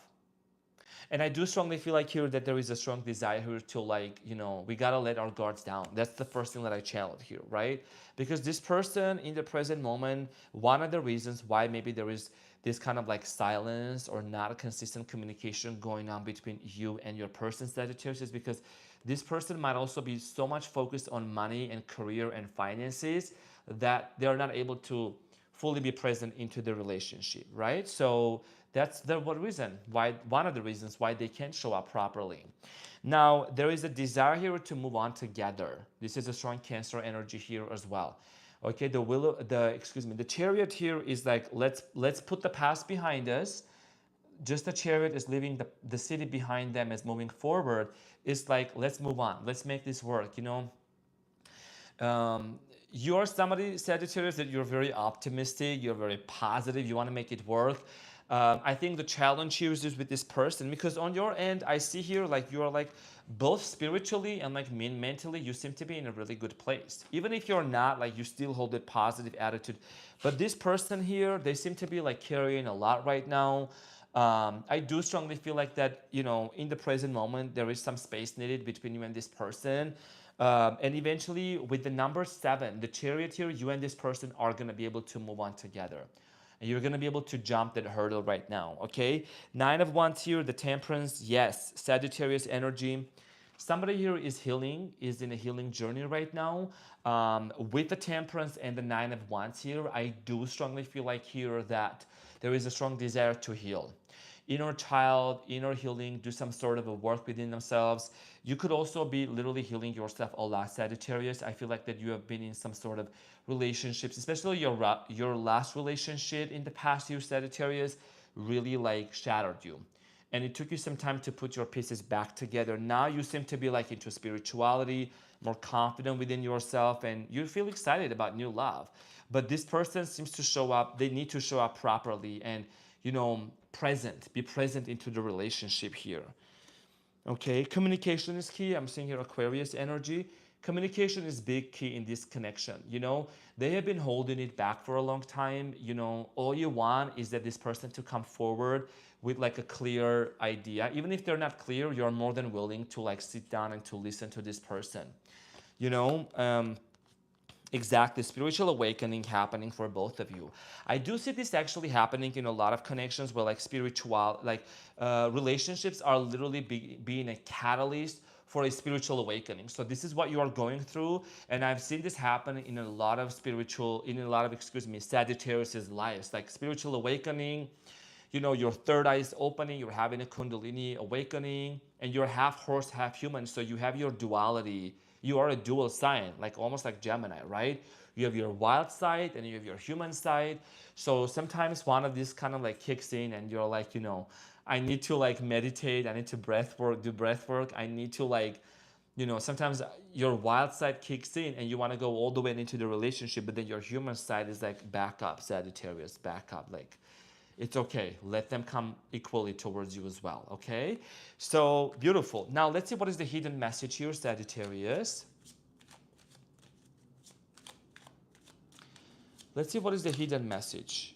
And I do strongly feel like here that there is a strong desire here to like, we gotta let our guards down. That's the first thing that I channeled here, right? Because this person in the present moment, one of the reasons why maybe there is this kind of like silence or not a consistent communication going on between you and your person, Sagittarius, is because this person might also be so much focused on money and career and finances that they're not able to fully be present into the relationship, right? So that's the one of the reasons why they can't show up properly. Now, there is a desire here to move on together. This is a strong Cancer energy here as well. Okay, the Chariot here is like, let's put the past behind us. Just the Chariot is leaving the city behind them, is moving forward. It's like, let's move on. Let's make this work, you're somebody, Sagittarius, that you're very optimistic, you're very positive, you want to make it work. I think the challenge here is with this person, because on your end, I see here like you are like both spiritually and like mentally, you seem to be in a really good place. Even if you're not, like you still hold a positive attitude. But this person here, they seem to be like carrying a lot right now. I do strongly feel like that, in the present moment, there is some space needed between you and this person. And eventually, with the number 7, the Chariot here, you and this person are going to be able to move on together. And you're going to be able to jump that hurdle right now, okay? 9 of Wands here, the Temperance, yes, Sagittarius energy. Somebody here is in a healing journey right now. With the Temperance and the 9 of Wands here, I do strongly feel like here that there is a strong desire to heal. Inner child, inner healing, do some sort of a work within themselves. You could also be literally healing yourself a lot, Sagittarius. I feel like that you have been in some sort of relationships, especially your last relationship in the past year, Sagittarius, really like shattered you. And it took you some time to put your pieces back together. Now you seem to be like into spirituality, more confident within yourself, and you feel excited about new love. But this person seems to show up, they need to show up properly and, be present into the relationship here. Okay, communication is key. I'm seeing here Aquarius energy. Communication is big key in this connection. They have been holding it back for a long time. All you want is that this person to come forward with like a clear idea. Even if they're not clear, you're more than willing to like sit down and to listen to this person. Exactly, spiritual awakening happening for both of you. I do see this actually happening in a lot of connections where like relationships are literally being a catalyst for a spiritual awakening. So this is what you are going through, and I've seen this happen in a lot of Sagittarius' lives, like spiritual awakening. Your third eye is opening, you're having a Kundalini awakening, and you're half horse, half human, so you have your duality. You are a dual sign, like almost like Gemini, right? You have your wild side and you have your human side. So sometimes one of these kind of like kicks in and you're like, I need to like meditate. I need to do breath work. I need to like You know, sometimes your wild side kicks in and you want to go all the way into the relationship, but then your human side is like, back up, Sagittarius, back up. Like, it's okay. Let them come equally towards you as well, okay? So, beautiful. Now, let's see what is the hidden message here, Sagittarius. Let's see what is the hidden message.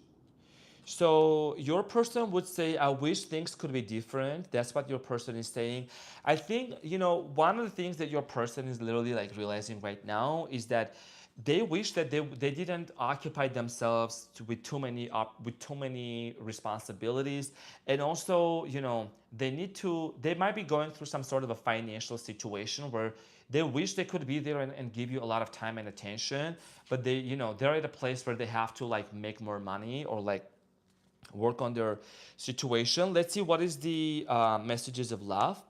So your person would say, I wish things could be different. That's what your person is saying. I think, you know, one of the things that your person is literally like realizing right now is that they wish that they didn't occupy themselves with too many responsibilities. And also, you know, they might be going through some sort of a financial situation where they wish they could be there and give you a lot of time and attention, but they, you know, they're at a place where they have to like make more money or like work on their situation. Let's see what is the messages of love.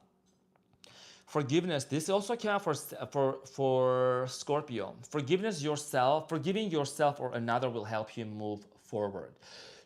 Forgiveness. This also came out for Scorpio. Forgiveness yourself, forgiving yourself or another will help you move forward.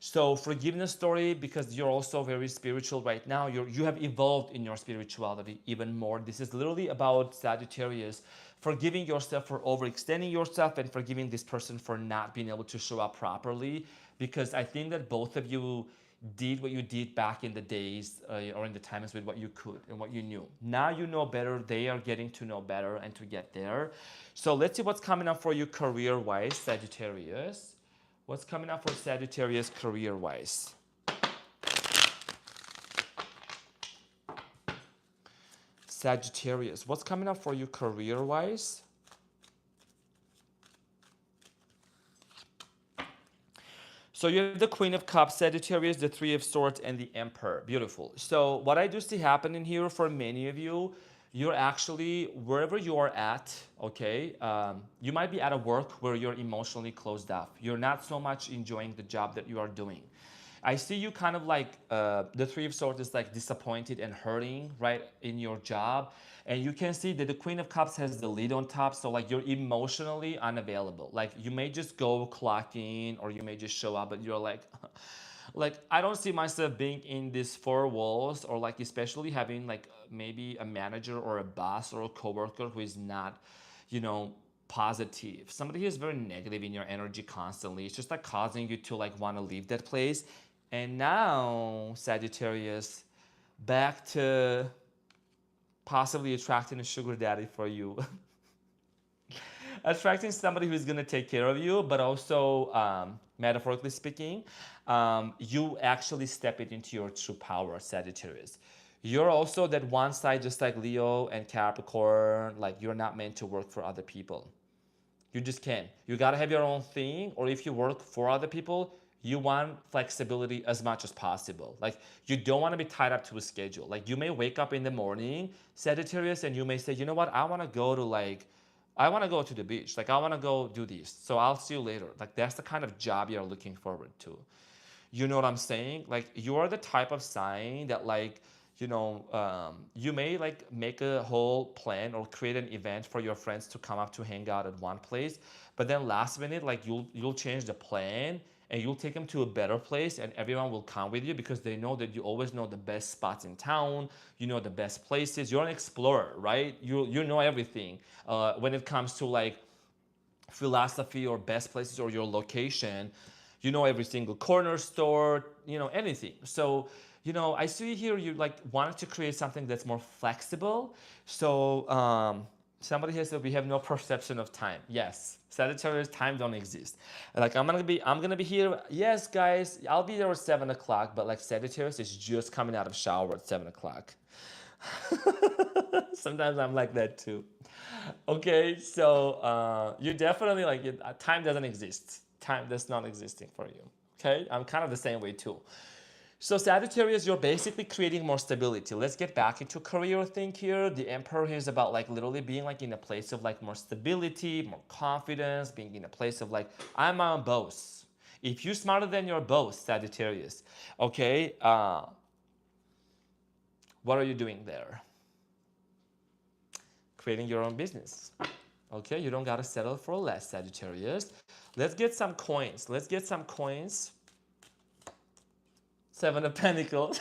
So forgiveness story, because you're also very spiritual right now. You have evolved in your spirituality even more. This is literally about Sagittarius forgiving yourself for overextending yourself and forgiving this person for not being able to show up properly. Because I think that both of you did what you did back in the days or in the times with what you could and what you knew. Now you know better. They are getting to know better and to get there. So let's see what's coming up for you career-wise, Sagittarius. What's coming up for Sagittarius career-wise? Sagittarius, what's coming up for you career-wise? So you have the Queen of Cups, Sagittarius, the Three of Swords, and the Emperor. Beautiful. So what I do see happening here for many of you, you're actually, wherever you are at, okay, you might be at a work where you're emotionally closed off. You're not so much enjoying the job that you are doing. I see you kind of like, the Three of Swords is like disappointed and hurting, right, in your job. And you can see that the Queen of Cups has the lead on top. So like you're emotionally unavailable. Like you may just go clock in or you may just show up, but you're like, like, I don't see myself being in these four walls, or like especially having like maybe a manager or a boss or a coworker who is not, you know, positive. Somebody who is very negative in your energy constantly. It's just like causing you to like want to leave that place. And now, Sagittarius, back to possibly attracting a sugar daddy for you. Attracting somebody who's going to take care of you, but also, metaphorically speaking, you actually step it into your true power, Sagittarius. You're also that one side, just like Leo and Capricorn, like you're not meant to work for other people. You just can't. You got to have your own thing, or if you work for other people, you want flexibility as much as possible. Like you don't want to be tied up to a schedule. Like you may wake up in the morning, Sagittarius, and you may say, you know what, I want to go to the beach. Like I want to go do this. So I'll see you later. Like that's the kind of job you're looking forward to. You know what I'm saying? Like you are the type of sign that like, you know, you may like make a whole plan or create an event for your friends to come up to hang out at one place, but then last minute, like you'll change the plan and you'll take them to a better place, and everyone will come with you because they know that you always know the best spots in town, you know the best places. You're an explorer, right? You know everything when it comes to like philosophy or best places or your location. You know every single corner store, you know anything. So, you know, I see here you like wanted to create something that's more flexible. So somebody has said we have no perception of time. Yes, Sagittarius, time don't exist. Like I'm gonna be here. Yes, guys, I'll be there at 7 o'clock. But like Sagittarius is just coming out of shower at 7 o'clock. Sometimes I'm like that too. Okay, so you definitely like time doesn't exist. Time does not existing for you. Okay, I'm kind of the same way too. So Sagittarius, you're basically creating more stability. Let's get back into career thing here. The Emperor here is about like literally being like in a place of like more stability, more confidence, being in a place of like, I'm my own boss. If you're smarter than your boss, Sagittarius, okay, what are you doing there? Creating your own business. Okay, you don't gotta settle for less, Sagittarius. Let's get some coins. Seven of Pentacles.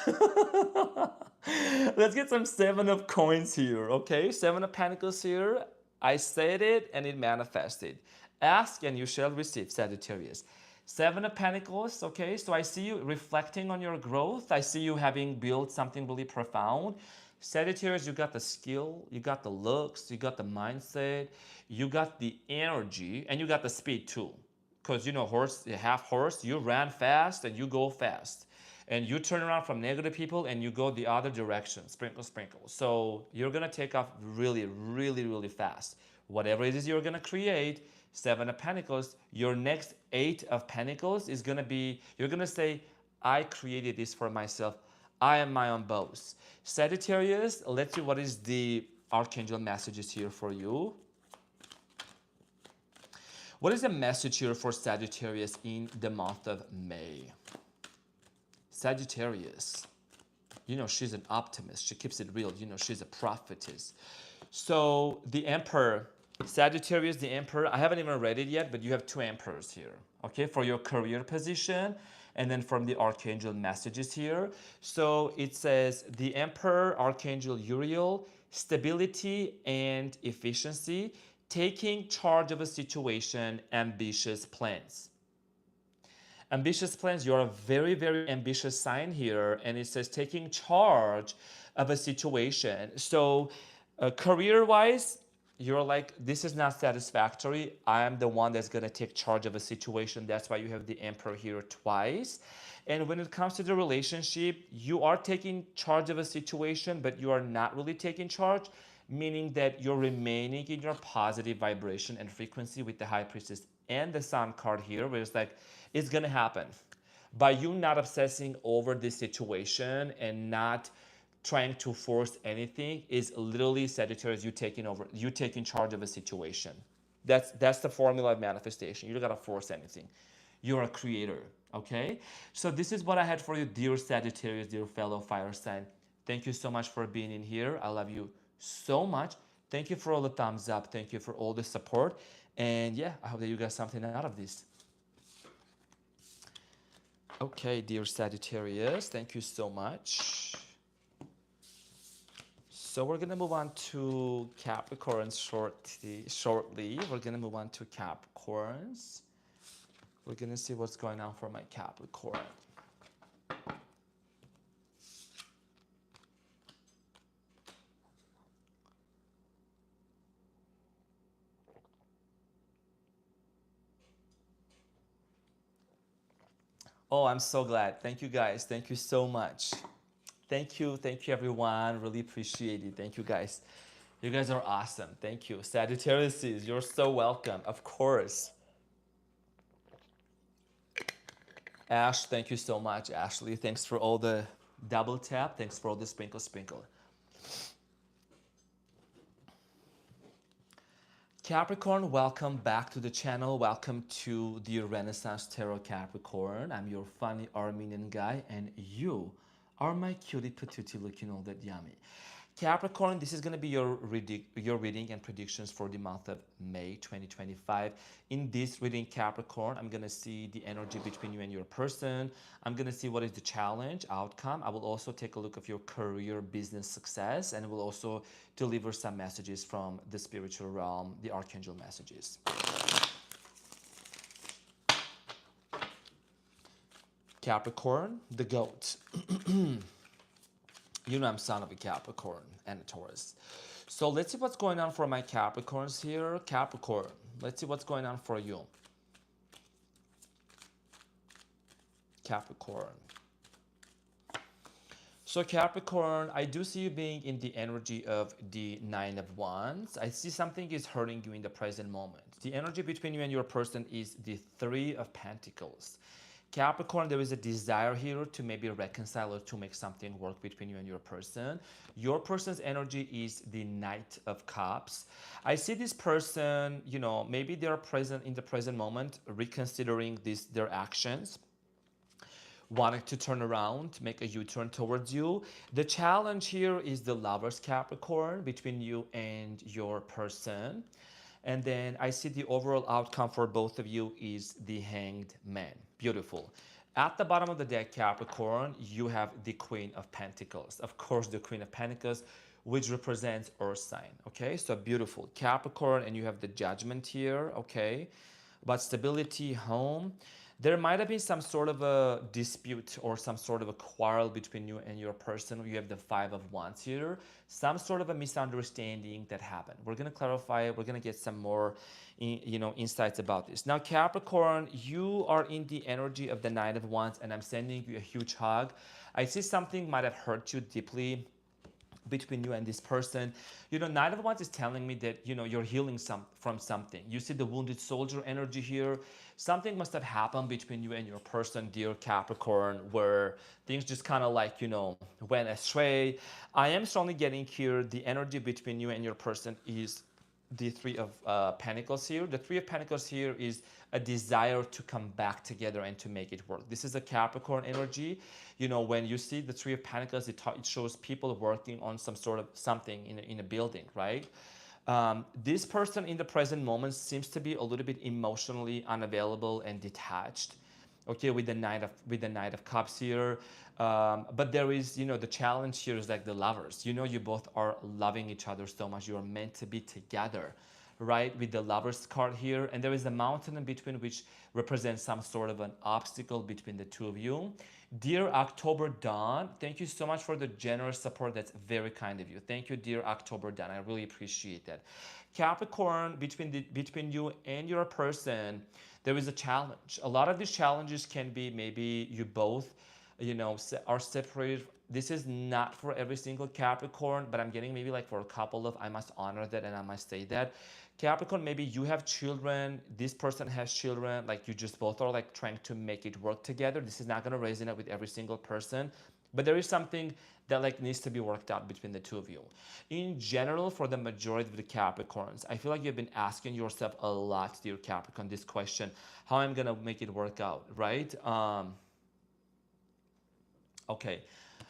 Let's get some Seven of Coins here, okay? Seven of Pentacles here. I said it and it manifested. Ask and you shall receive, Sagittarius. Seven of Pentacles, okay? So I see you reflecting on your growth. I see you having built something really profound. Sagittarius, you got the skill, you got the looks, you got the mindset, you got the energy, and you got the speed too. Because you know, horse, you ran fast and you go fast. And you turn around from negative people and you go the other direction, sprinkle, sprinkle. So you're gonna take off really, really, really fast. Whatever it is you're gonna create, Seven of Pentacles, your next Eight of Pentacles is gonna be, you're gonna say, I created this for myself. I am my own boss. Sagittarius, let's see what is the Archangel messages here for you. What is the message here for Sagittarius in the month of May? Sagittarius, you know, she's an optimist. She keeps it real. You know, she's a prophetess. So the Emperor, Sagittarius, the Emperor, I haven't even read it yet, but you have two Emperors here, okay, for your career position. And then from the Archangel messages here. So it says the Emperor, Archangel Uriel, stability and efficiency, taking charge of a situation, ambitious plans. Ambitious plans, you're a very, very ambitious sign here. And it says taking charge of a situation. So career-wise, you're like, this is not satisfactory. I am the one that's going to take charge of a situation. That's why you have the Emperor here twice. And when it comes to the relationship, you are taking charge of a situation, but you are not really taking charge, meaning that you're remaining in your positive vibration and frequency with the High Priestess and the Sun card here, where it's like, it's going to happen. By you not obsessing over this situation and not trying to force anything is literally, Sagittarius, you taking charge of a situation. That's the formula of manifestation. You don't gotta force anything. You're a creator, okay? So this is what I had for you, dear Sagittarius, dear fellow fire sign. Thank you so much for being in here. I love you so much. Thank you for all the thumbs up. Thank you for all the support. And yeah, I hope that you got something out of this. Okay, dear Sagittarius, thank you so much. So we're gonna move on to Capricorns shortly. We're gonna move on to Capricorns. We're gonna see what's going on for my Capricorn. Oh, I'm so glad. Thank you guys. Thank you so much. Thank you everyone. Really appreciate it. Thank you guys. You guys are awesome. Thank you. Sagittarius, you're so welcome. Of course. Ash, thank you so much. Ashley, thanks for all the double tap. Thanks for all the sprinkle. Capricorn, welcome back to the channel. Welcome to the Renaissance Tarot Capricorn. I'm your funny Armenian guy, and you are my cutie patootie looking all that yummy. Capricorn, this is going to be your reading and predictions for the month of May 2025. In this reading, Capricorn, I'm going to see the energy between you and your person. I'm going to see what is the challenge, outcome. I will also take a look at your career, business success, and will also deliver some messages from the spiritual realm, the archangel messages. Capricorn, the goat. You know I'm son of a Capricorn and a Taurus. So let's see what's going on for my Capricorns here. Capricorn, let's see what's going on for you. Capricorn. So Capricorn, I do see you being in the energy of the Nine of Wands. I see something is hurting you in the present moment. The energy between you and your person is the Three of Pentacles. Capricorn, there is a desire here to maybe reconcile or to make something work between you and your person. Your person's energy is the Knight of Cups. I see this person, you know, maybe they're present in the present moment, reconsidering their actions, wanting to turn around, make a U-turn towards you. The challenge here is the Lovers, Capricorn, between you and your person. And then I see the overall outcome for both of you is the Hanged Man. Beautiful. At the bottom of the deck, Capricorn, you have the Queen of Pentacles. Of course, the Queen of Pentacles, which represents Earth sign. Okay, so beautiful. Capricorn, and you have the Judgment here. Okay, but stability, home. There might have been some sort of a dispute or some sort of a quarrel between you and your person. You have the Five of Wands here. Some sort of a misunderstanding that happened. We're going to clarify it. We're going to get some more insights about this. Now, Capricorn, you are in the energy of the Knight of Wands, and I'm sending you a huge hug. I see something might have hurt you deeply between you and this person. Knight of Wands is telling me that, you're healing from something. You see the wounded soldier energy here. Something must have happened between you and your person, dear Capricorn, where things just kind of like, went astray. I am strongly getting here the energy between you and your person is the Three of Pentacles here. The Three of Pentacles here is a desire to come back together and to make it work. This is a Capricorn energy. When you see the Three of Pentacles, it shows people working on some sort of something in a building, right? This person in the present moment seems to be a little bit emotionally unavailable and detached. Okay, with the Knight of Cups here. But there is, the challenge here is like the lovers. You both are loving each other so much. You are meant to be together, right? With the Lovers card here. And there is a mountain in between which represents some sort of an obstacle between the two of you. Dear October Dawn, thank you so much for the generous support. That's very kind of you. Thank you, dear October Dawn. I really appreciate that. Capricorn, between you and your person, there is a challenge. A lot of these challenges can be maybe you both, are separated. This is not for every single Capricorn, but I'm getting maybe like for a couple of, I must honor that and I must say that. Capricorn, maybe you have children, this person has children, like you just both are like trying to make it work together. This is not going to resonate with every single person, but there is something that like needs to be worked out between the two of you. In general, for the majority of the Capricorns, I feel like you've been asking yourself a lot, dear Capricorn, this question, how I'm going to make it work out, right? Okay.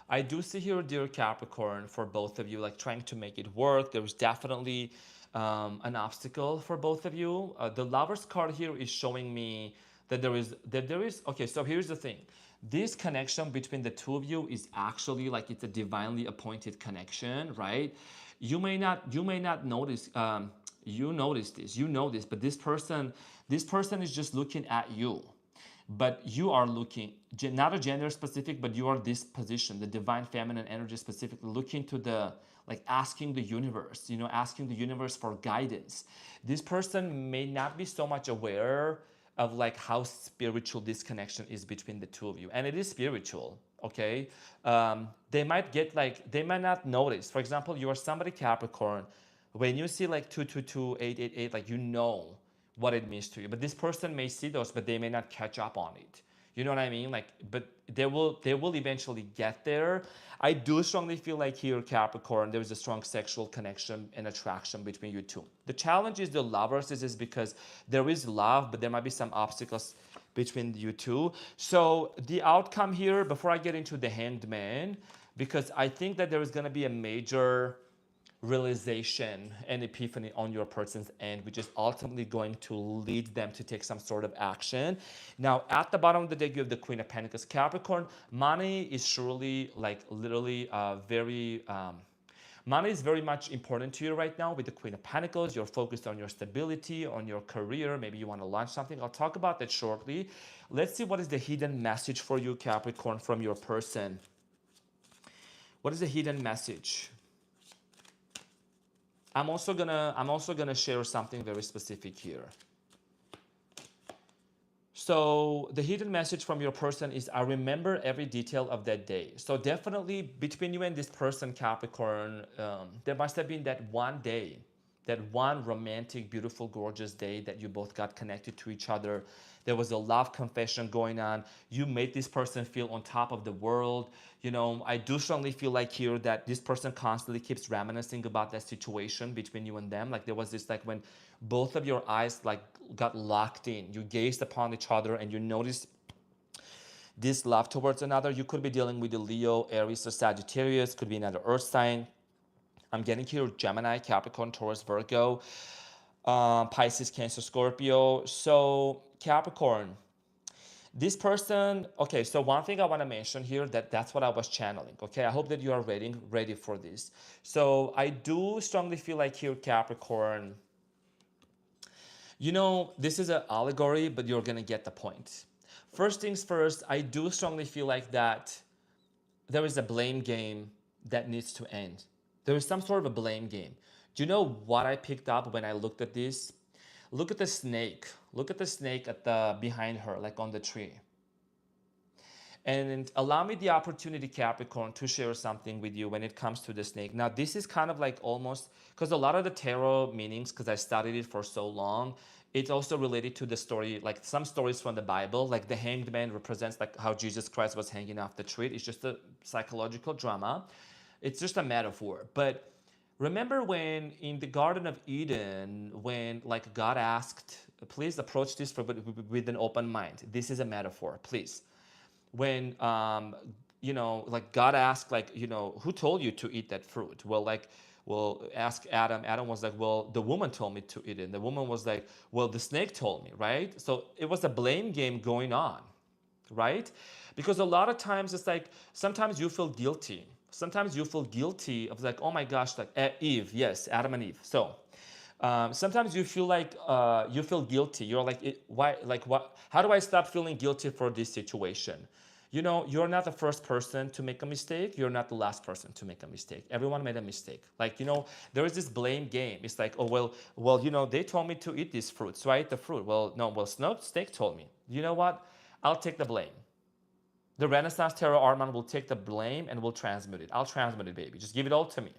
I do see here, dear Capricorn, for both of you, like trying to make it work. There's definitely an obstacle for both of you. The Lovers card here is showing me that there is. Okay, so here's the thing. This connection between the two of you is actually like it's a divinely appointed connection, right? You may not notice. You notice this. You know this, but this person is just looking at you. But you are looking, not a gender specific, but you are this position, the divine feminine energy specifically, looking to the, like asking the universe, asking the universe for guidance. This person may not be so much aware of like how spiritual this connection is between the two of you. And it is spiritual, okay? They might not notice. For example, you are somebody Capricorn, when you see like 222, 888, like what it means to you. But this person may see those, but they may not catch up on it. You know what I mean? Like, but they will eventually get there. I do strongly feel like here, Capricorn, there is a strong sexual connection and attraction between you two. The challenge is the Lovers is because there is love, but there might be some obstacles between you two. So the outcome here, before I get into the Hanged Man, because I think that there is going to be a major realization and epiphany on your person's end, which is ultimately going to lead them to take some sort of action. Now, at the bottom of the deck, you have the Queen of Pentacles. Capricorn, money is surely like literally money is very much important to you right now with the Queen of Pentacles. You're focused on your stability, on your career. Maybe you want to launch something. I'll talk about that shortly. Let's see what is the hidden message for you, Capricorn, from your person. What is the hidden message? I'm also gonna share something very specific here. So the hidden message from your person is, I remember every detail of that day. So definitely between you and this person, Capricorn, there must have been that one day, that one romantic, beautiful, gorgeous day that you both got connected to each other. There was a love confession going on. You made this person feel on top of the world. I do strongly feel like here that this person constantly keeps reminiscing about that situation between you and them. Like there was this, like when both of your eyes like got locked in, you gazed upon each other and you noticed this love towards another. You could be dealing with the Leo, Aries, or Sagittarius. Could be another earth sign. I'm getting here Gemini, Capricorn, Taurus, Virgo, Pisces, Cancer, Scorpio. So Capricorn, This person, okay, so one thing I want to mention here, that's what I was channeling, okay? I hope that you are ready for this. So I do strongly feel like here, Capricorn, you know, this is an allegory, but you're going to get the point. First things first, I do strongly feel like that there is a blame game that needs to end. There is some sort of a blame game. Do you know what I picked up when I looked at this? Look at the snake. Look at the snake at the behind her, like on the tree. And allow me the opportunity, Capricorn, to share something with you when it comes to the snake. Now, this is kind of like almost, because a lot of the tarot meanings, because I studied it for so long, it's also related to the story, like some stories from the Bible, like the hanged man represents like how Jesus Christ was hanging off the tree. It's just a psychological drama. It's just a metaphor. But remember when in the Garden of Eden, when like God asked, please approach this with an open mind. This is a metaphor, please. When you know, like God asked, like, you know, who told you to eat that fruit? Well, like, well, ask Adam. Adam was like, well, the woman told me to eat it. And the woman was like, well, the snake told me, right? So it was a blame game going on, right? Because a lot of times it's like, sometimes you feel guilty. Sometimes you feel guilty of like, oh my gosh, like Eve, yes, Adam and Eve. So sometimes you feel like you feel guilty. You're like, why? Like, what? How do I stop feeling guilty for this situation? You know, you're not the first person to make a mistake. You're not the last person to make a mistake. Everyone made a mistake. Like, you know, there is this blame game. It's like, oh, well, you know, they told me to eat these fruits, so I ate the fruit. Well, no, well, snake told me. You know what? I'll take the blame. The Renaissance Tarot Arman will take the blame and will transmute it. I'll transmute it, baby. Just give it all to me.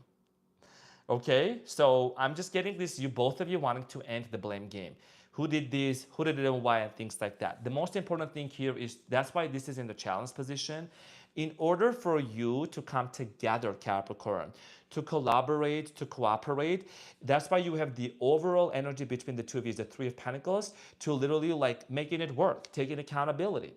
Okay, so I'm just getting this, you both of you wanting to end the blame game. Who did this, who did it and why, and things like that. The most important thing here is, that's why this is in the challenge position. In order for you to come together, Capricorn, to collaborate, to cooperate, that's why you have the overall energy between the two of you, the Three of Pentacles, to literally like making it work, taking accountability,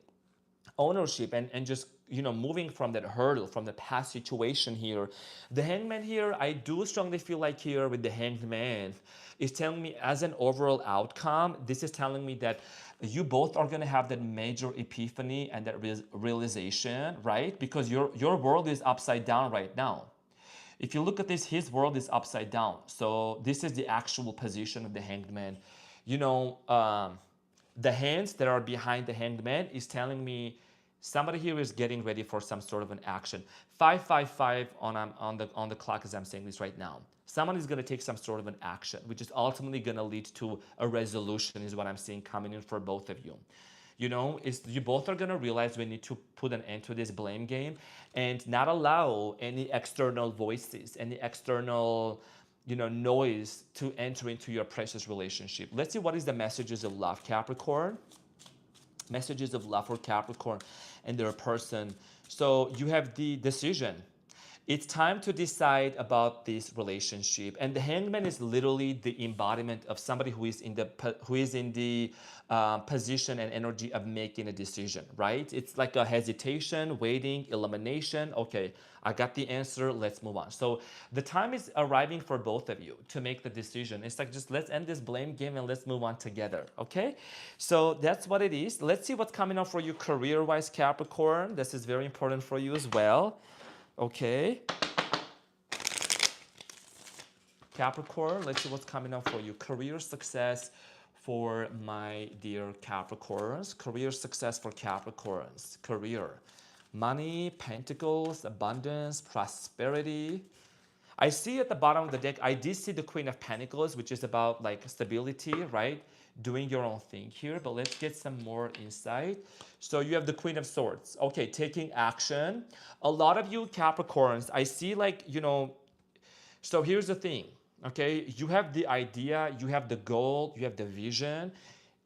ownership, and just, you know, moving from that hurdle, from the past situation here. The Hangman here, I do strongly feel like here with the Hanged Man is telling me as an overall outcome, this is telling me that you both are going to have that major epiphany and that realization, right? Because your world is upside down right now. If you look at this, his world is upside down. So this is the actual position of the Hanged Man. You know, the hands that are behind the Hanged Man is telling me somebody here is getting ready for some sort of an action. 555 on the clock as I'm saying this right now. Someone is going to take some sort of an action, which is ultimately going to lead to a resolution, is what I'm seeing coming in for both of you. You know, you both are going to realize we need to put an end to this blame game and not allow any external voices, any external, you know, noise to enter into your precious relationship. Let's see what is the messages of love, Capricorn. Messages of love for Capricorn and their person. So you have the decision. It's time to decide about this relationship, and the Hangman is literally the embodiment of somebody who is in the position and energy of making a decision, right? It's like a hesitation, waiting, elimination. Okay, I got the answer, let's move on. So the time is arriving for both of you to make the decision. It's like, just let's end this blame game and let's move on together, okay? So that's what it is. Let's see what's coming up for you career-wise, Capricorn. This is very important for you as well. Okay. Capricorn, let's see what's coming up for you. Career success for my dear Capricorns. Career success for Capricorns. Career. Money, pentacles, abundance, prosperity. I see at the bottom of the deck, I did see the Queen of Pentacles, which is about like stability, right? Doing your own thing here, but let's get some more insight. So you have the Queen of Swords. Okay, taking action. A lot of you Capricorns, I see like, you know, so here's the thing, okay? You have the idea, you have the goal, you have the vision.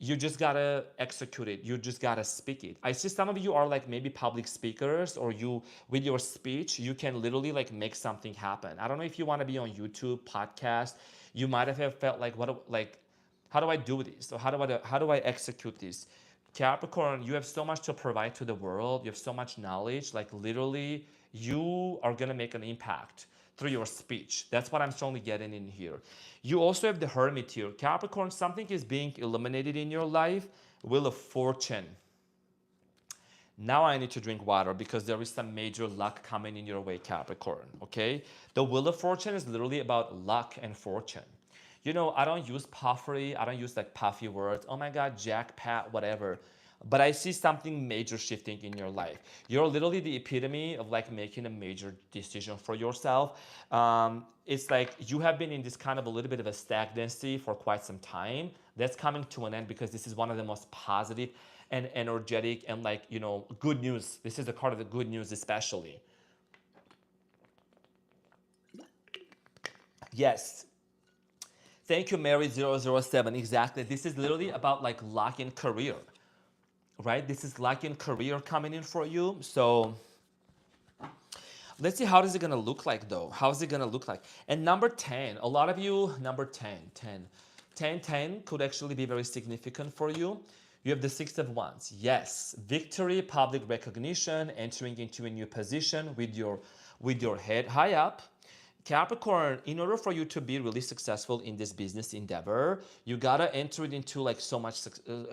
You just gotta execute it. You just gotta speak it. I see some of you are like maybe public speakers, or you, with your speech, you can literally like make something happen. I don't know if you wanna be on YouTube, podcast. You might have felt like, how do I do this? Or how do I execute this? Capricorn, you have so much to provide to the world. You have so much knowledge. Like literally, you are gonna make an impact through your speech. That's what I'm strongly getting in here. You also have the Hermit here. Capricorn, something is being eliminated in your life. Wheel of Fortune. Now I need to drink water because there is some major luck coming in your way, Capricorn, okay? The Wheel of Fortune is literally about luck and fortune. You know, I don't use puffery, I don't use like puffy words, oh my God, jackpot, whatever. But I see something major shifting in your life. You're literally the epitome of like making a major decision for yourself. It's like you have been in this kind of a little bit of a stagnancy for quite some time. That's coming to an end because this is one of the most positive and energetic and like, you know, good news. This is the card of the good news especially. Yes. Thank you, Mary007. Exactly. This is literally about like luck in career, right? This is luck in career coming in for you. So let's see, how is it going to look like though? How is it going to look like? And number 10, a lot of you, number 10 could actually be very significant for you. You have the Six of Wands. Yes, victory, public recognition, entering into a new position with your head high up. Capricorn, in order for you to be really successful in this business endeavor, you gotta enter it into like so much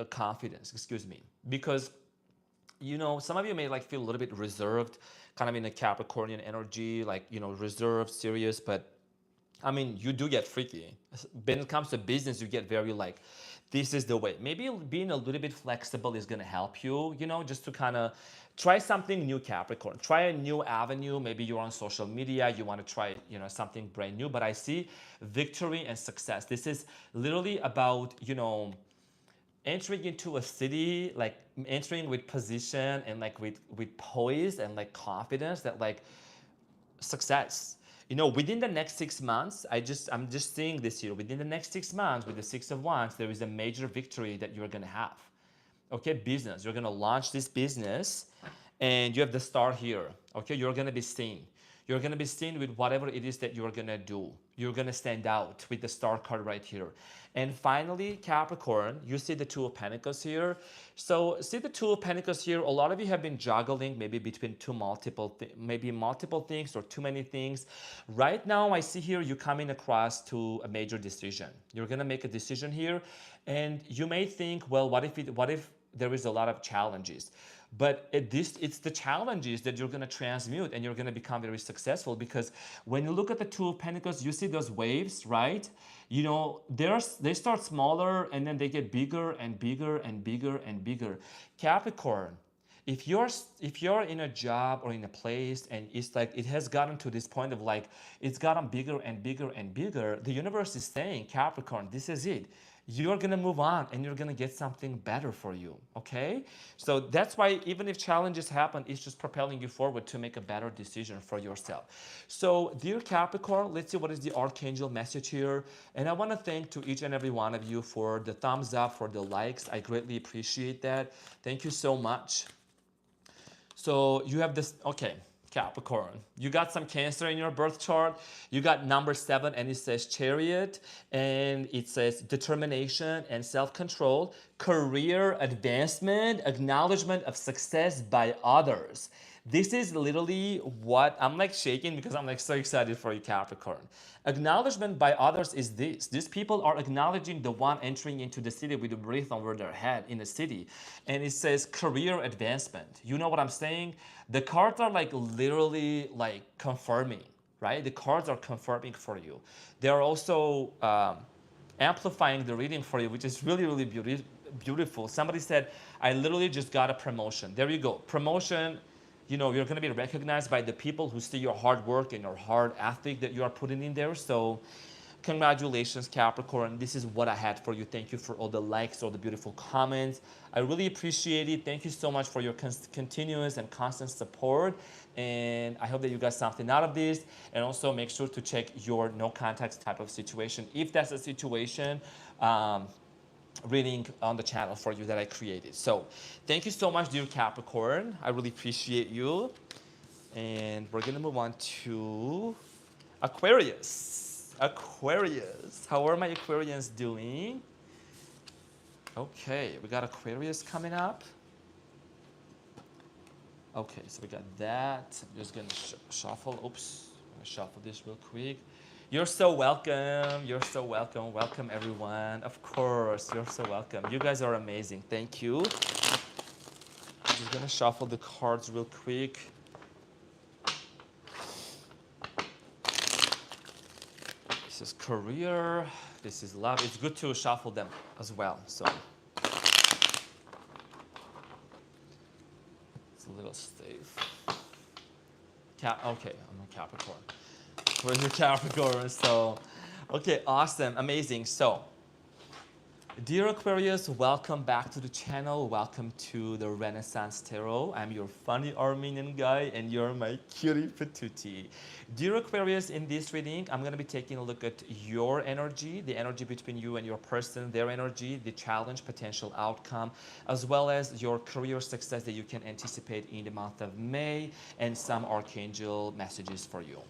confidence, excuse me. Because, you know, some of you may like feel a little bit reserved, kind of in a Capricornian energy, like, you know, reserved, serious, but I mean, you do get freaky. When it comes to business, you get very like, this is the way. Maybe being a little bit flexible is going to help you, you know, just to kind of try something new, Capricorn. Try a new avenue. Maybe you're on social media. You want to try, you know, something brand new. But I see victory and success. This is literally about, you know, entering into a city, like entering with position and like with poise and like confidence that like success. You know, within the next 6 months, I'm just seeing this here. Within the next 6 months, with the Six of Wands, there is a major victory that you're gonna have. Okay, business. You're gonna launch this business, and you have the star here. Okay, you're gonna be seen. You're gonna be seen with whatever it is that you're gonna do. You're gonna stand out with the star card right here. And finally, Capricorn, you see the Two of Pentacles here. So see the Two of Pentacles here. A lot of you have been juggling maybe between multiple things or too many things. Right now, I see here you coming across to a major decision. You're gonna make a decision here, and you may think, well, what if there is a lot of challenges? But it's the challenges that you're going to transmute and you're going to become very successful, because when you look at the Two of Pentacles, you see those waves, right? You know, they start smaller and then they get bigger and bigger and bigger and bigger. Capricorn, if you're in a job or in a place and it's like it has gotten to this point of like it's gotten bigger and bigger and bigger, the universe is saying, Capricorn, this is it. You're gonna move on and you're gonna get something better for you, okay? So that's why even if challenges happen, it's just propelling you forward to make a better decision for yourself. So dear Capricorn, let's see what is the Archangel message here. And I wanna thank to each and every one of you for the thumbs up, for the likes. I greatly appreciate that. Thank you so much. So you have this, okay, Capricorn, you got some Cancer in your birth chart. You got number 7 and it says Chariot, and it says determination and self-control, career advancement, acknowledgement of success by others. This is literally what I'm like shaking because I'm like so excited for you, Capricorn. Acknowledgement by others is this. These people are acknowledging the one entering into the city with a wreath over their head in the city. And it says career advancement. You know what I'm saying? The cards are like literally like confirming, right? The cards are confirming for you. They're also amplifying the reading for you, which is really, really beautiful. Somebody said, I literally just got a promotion. There you go. Promotion. You know, you're going to be recognized by the people who see your hard work and your hard ethic that you are putting in there. So congratulations, Capricorn. This is what I had for you. Thank you for all the likes, all the beautiful comments. I really appreciate it. Thank you so much for your continuous and constant support. And I hope that you got something out of this. And also make sure to check your no contacts type of situation. If that's a situation, reading on the channel for you that I created. So thank you so much, dear Capricorn. I really appreciate you. And we're gonna move on to Aquarius. Aquarius, how are my Aquarians doing? Okay, we got Aquarius coming up. Okay, so we got that. I'm just gonna shuffle. Oops, I'm gonna shuffle this real quick. You're so welcome. You're so welcome. Welcome, everyone. Of course, you're so welcome. You guys are amazing. Thank you. Just gonna shuffle the cards real quick. This is career, this is love. It's good to shuffle them as well. So it's a little safe. Okay, I'm a Capricorn. Where's your Capricorn? So, okay, awesome, amazing. So, dear Aquarius, welcome back to the channel. Welcome to the Renaissance Tarot. I'm your funny Armenian guy and you're my cutie patootie. Dear Aquarius, in this reading, I'm going to be taking a look at your energy, the energy between you and your person, their energy, the challenge, potential outcome, as well as your career success that you can anticipate in the month of May, and some archangel messages for you.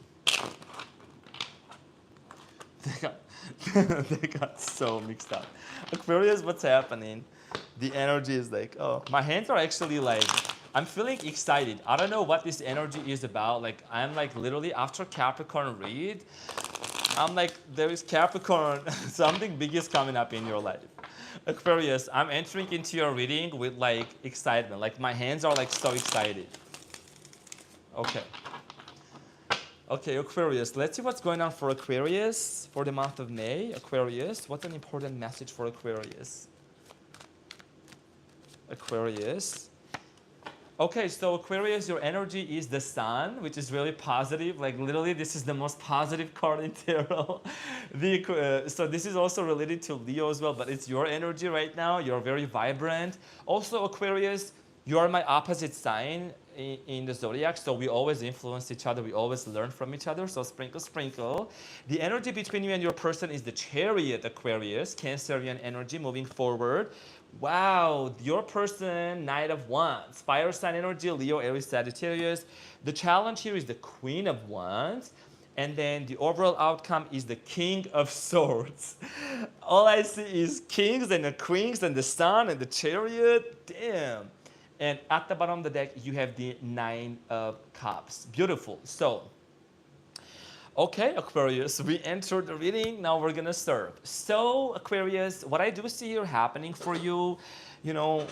They got so mixed up. Aquarius, what's happening? The energy is like, oh, my hands are actually like, I'm feeling excited. I don't know what this energy is about. Like, I'm like literally after Capricorn read, I'm like, there is Capricorn, something big is coming up in your life. Aquarius, I'm entering into your reading with like excitement. Like my hands are like so excited. Okay. Okay, Aquarius, let's see what's going on for Aquarius for the month of May. Aquarius, what's an important message for Aquarius? Aquarius. Okay, so Aquarius, your energy is the sun, which is really positive. Like literally, this is the most positive card in tarot. So this is also related to Leo as well, but it's your energy right now. You're very vibrant. Also, Aquarius, you are my opposite sign in the zodiac, so we always influence each other. We always learn from each other. So sprinkle, sprinkle. The energy between you and your person is the Chariot, Aquarius, Cancerian energy moving forward. Wow, your person, Knight of Wands, fire sign energy, Leo, Aries, Sagittarius. The challenge here is the Queen of Wands. And then the overall outcome is the King of Swords. All I see is kings and the queens and the sun and the chariot. Damn. And at the bottom of the deck, you have the Nine of Cups. Beautiful. So, okay, Aquarius, we entered the reading. Now we're going to serve. So, Aquarius, what I do see here happening for you, you know,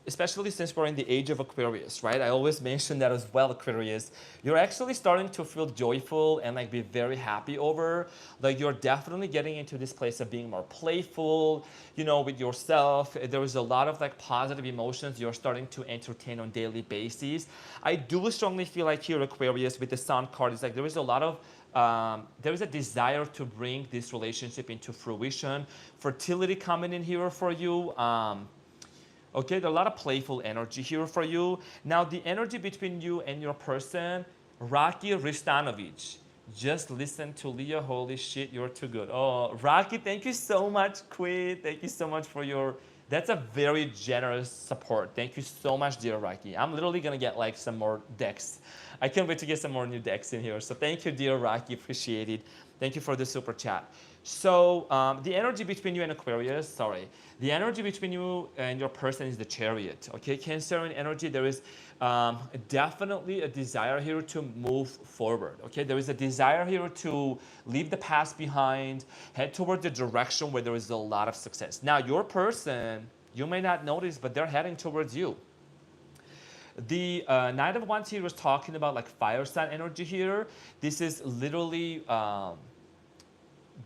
especially since we're in the age of Aquarius, right? I always mention that as well, Aquarius. You're actually starting to feel joyful and like be very happy over. Like you're definitely getting into this place of being more playful, you know, with yourself. There is a lot of like positive emotions you're starting to entertain on daily basis. I do strongly feel like here, Aquarius, with the Sun card, it's like there is a lot of there is a desire to bring this relationship into fruition. Fertility coming in here for you. Okay, there's a lot of playful energy here for you. Now, the energy between you and your person, Rocky Ristanovich. Just listen to Leah. Holy shit, you're too good. Oh, Rocky, thank you so much, Queen. Thank you so much for your... That's a very generous support. Thank you so much, dear Rocky. I'm literally going to get like some more decks. I can't wait to get some more new decks in here. So thank you, dear Rocky. Appreciate it. Thank you for the super chat. So the energy between you and Aquarius, the energy between you and your person is the Chariot. Okay, Cancerian energy, there is definitely a desire here to move forward. Okay, there is a desire here to leave the past behind, head toward the direction where there is a lot of success. Now, your person, you may not notice, but they're heading towards you. The Knight of Wands here was talking about like fire sign energy here. This is literally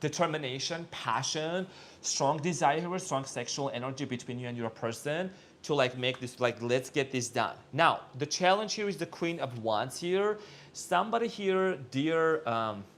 determination, passion, strong desire, strong sexual energy between you and your person to like make this, like, let's get this done. Now, the challenge here is the Queen of Wands here. Somebody here, dear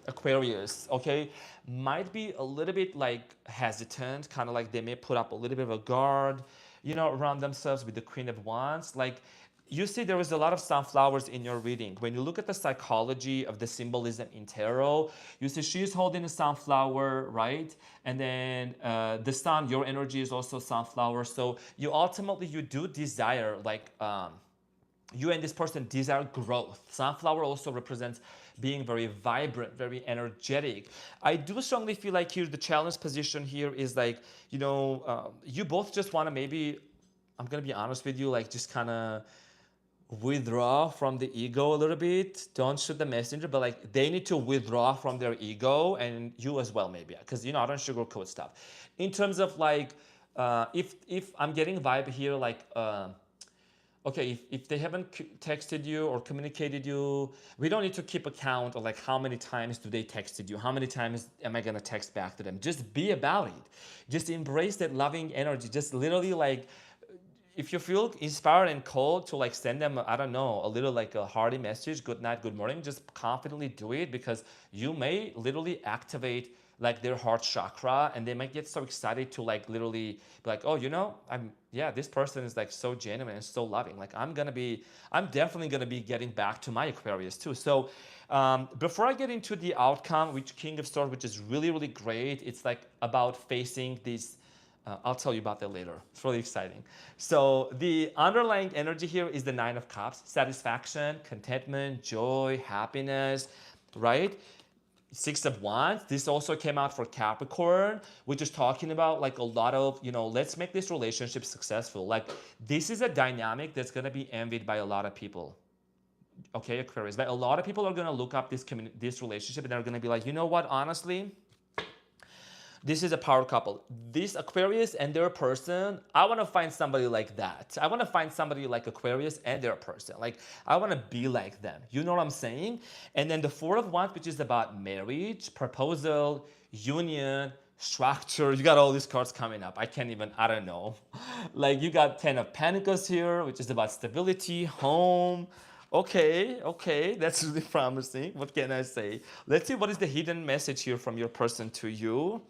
Aquarius, okay, might be a little bit like hesitant, kind of like they may put up a little bit of a guard, you know, around themselves with the Queen of Wands. Like, you see there is a lot of sunflowers in your reading. When you look at the psychology of the symbolism in tarot, you see she's holding a sunflower, right? And then the sun, your energy is also sunflower. So you ultimately, you do desire, like, you and this person desire growth. Sunflower also represents being very vibrant, very energetic. I do strongly feel like here the challenge position here is like, you know, you both just want to maybe, I'm going to be honest with you, like just kind of withdraw from the ego a little bit. Don't shoot the messenger, but like they need to withdraw from their ego, and you as well maybe, because you know I don't sugarcoat stuff. In terms of like, if I'm getting vibe here, like Okay, if they haven't texted you or communicated you, we don't need to keep account of like how many times do they texted you, how many times am I gonna text back to them. Just be about it. Just embrace that loving energy. Just literally like, if you feel inspired and called to like send them, I don't know, a little like a hearty message, good night, good morning, just confidently do it, because you may literally activate like their heart chakra, and they might get so excited to like literally be like, oh, you know, yeah, this person is like so genuine and so loving. Like I'm definitely gonna be getting back to my Aquarius too. So before I get into the outcome, which King of Swords, which is really, really great, it's like about facing these. I'll tell you about that later. It's really exciting. So the underlying energy here is the Nine of Cups: satisfaction, contentment, joy, happiness, right? Six of Wands. This also came out for Capricorn, which is talking about like a lot of, you know, let's make this relationship successful. Like this is a dynamic that's going to be envied by a lot of people. Okay, Aquarius. But a lot of people are going to look up this relationship, and they're going to be like, you know what, honestly, this is a power couple. This Aquarius and their person, I want to find somebody like that. I want to find somebody like Aquarius and their person. Like, I want to be like them. You know what I'm saying? And then the Four of Wands, which is about marriage, proposal, union, structure. You got all these cards coming up. I don't know. Like, you got 10 of Pentacles here, which is about stability, home. Okay, that's really promising. What can I say? Let's see what is the hidden message here from your person to you.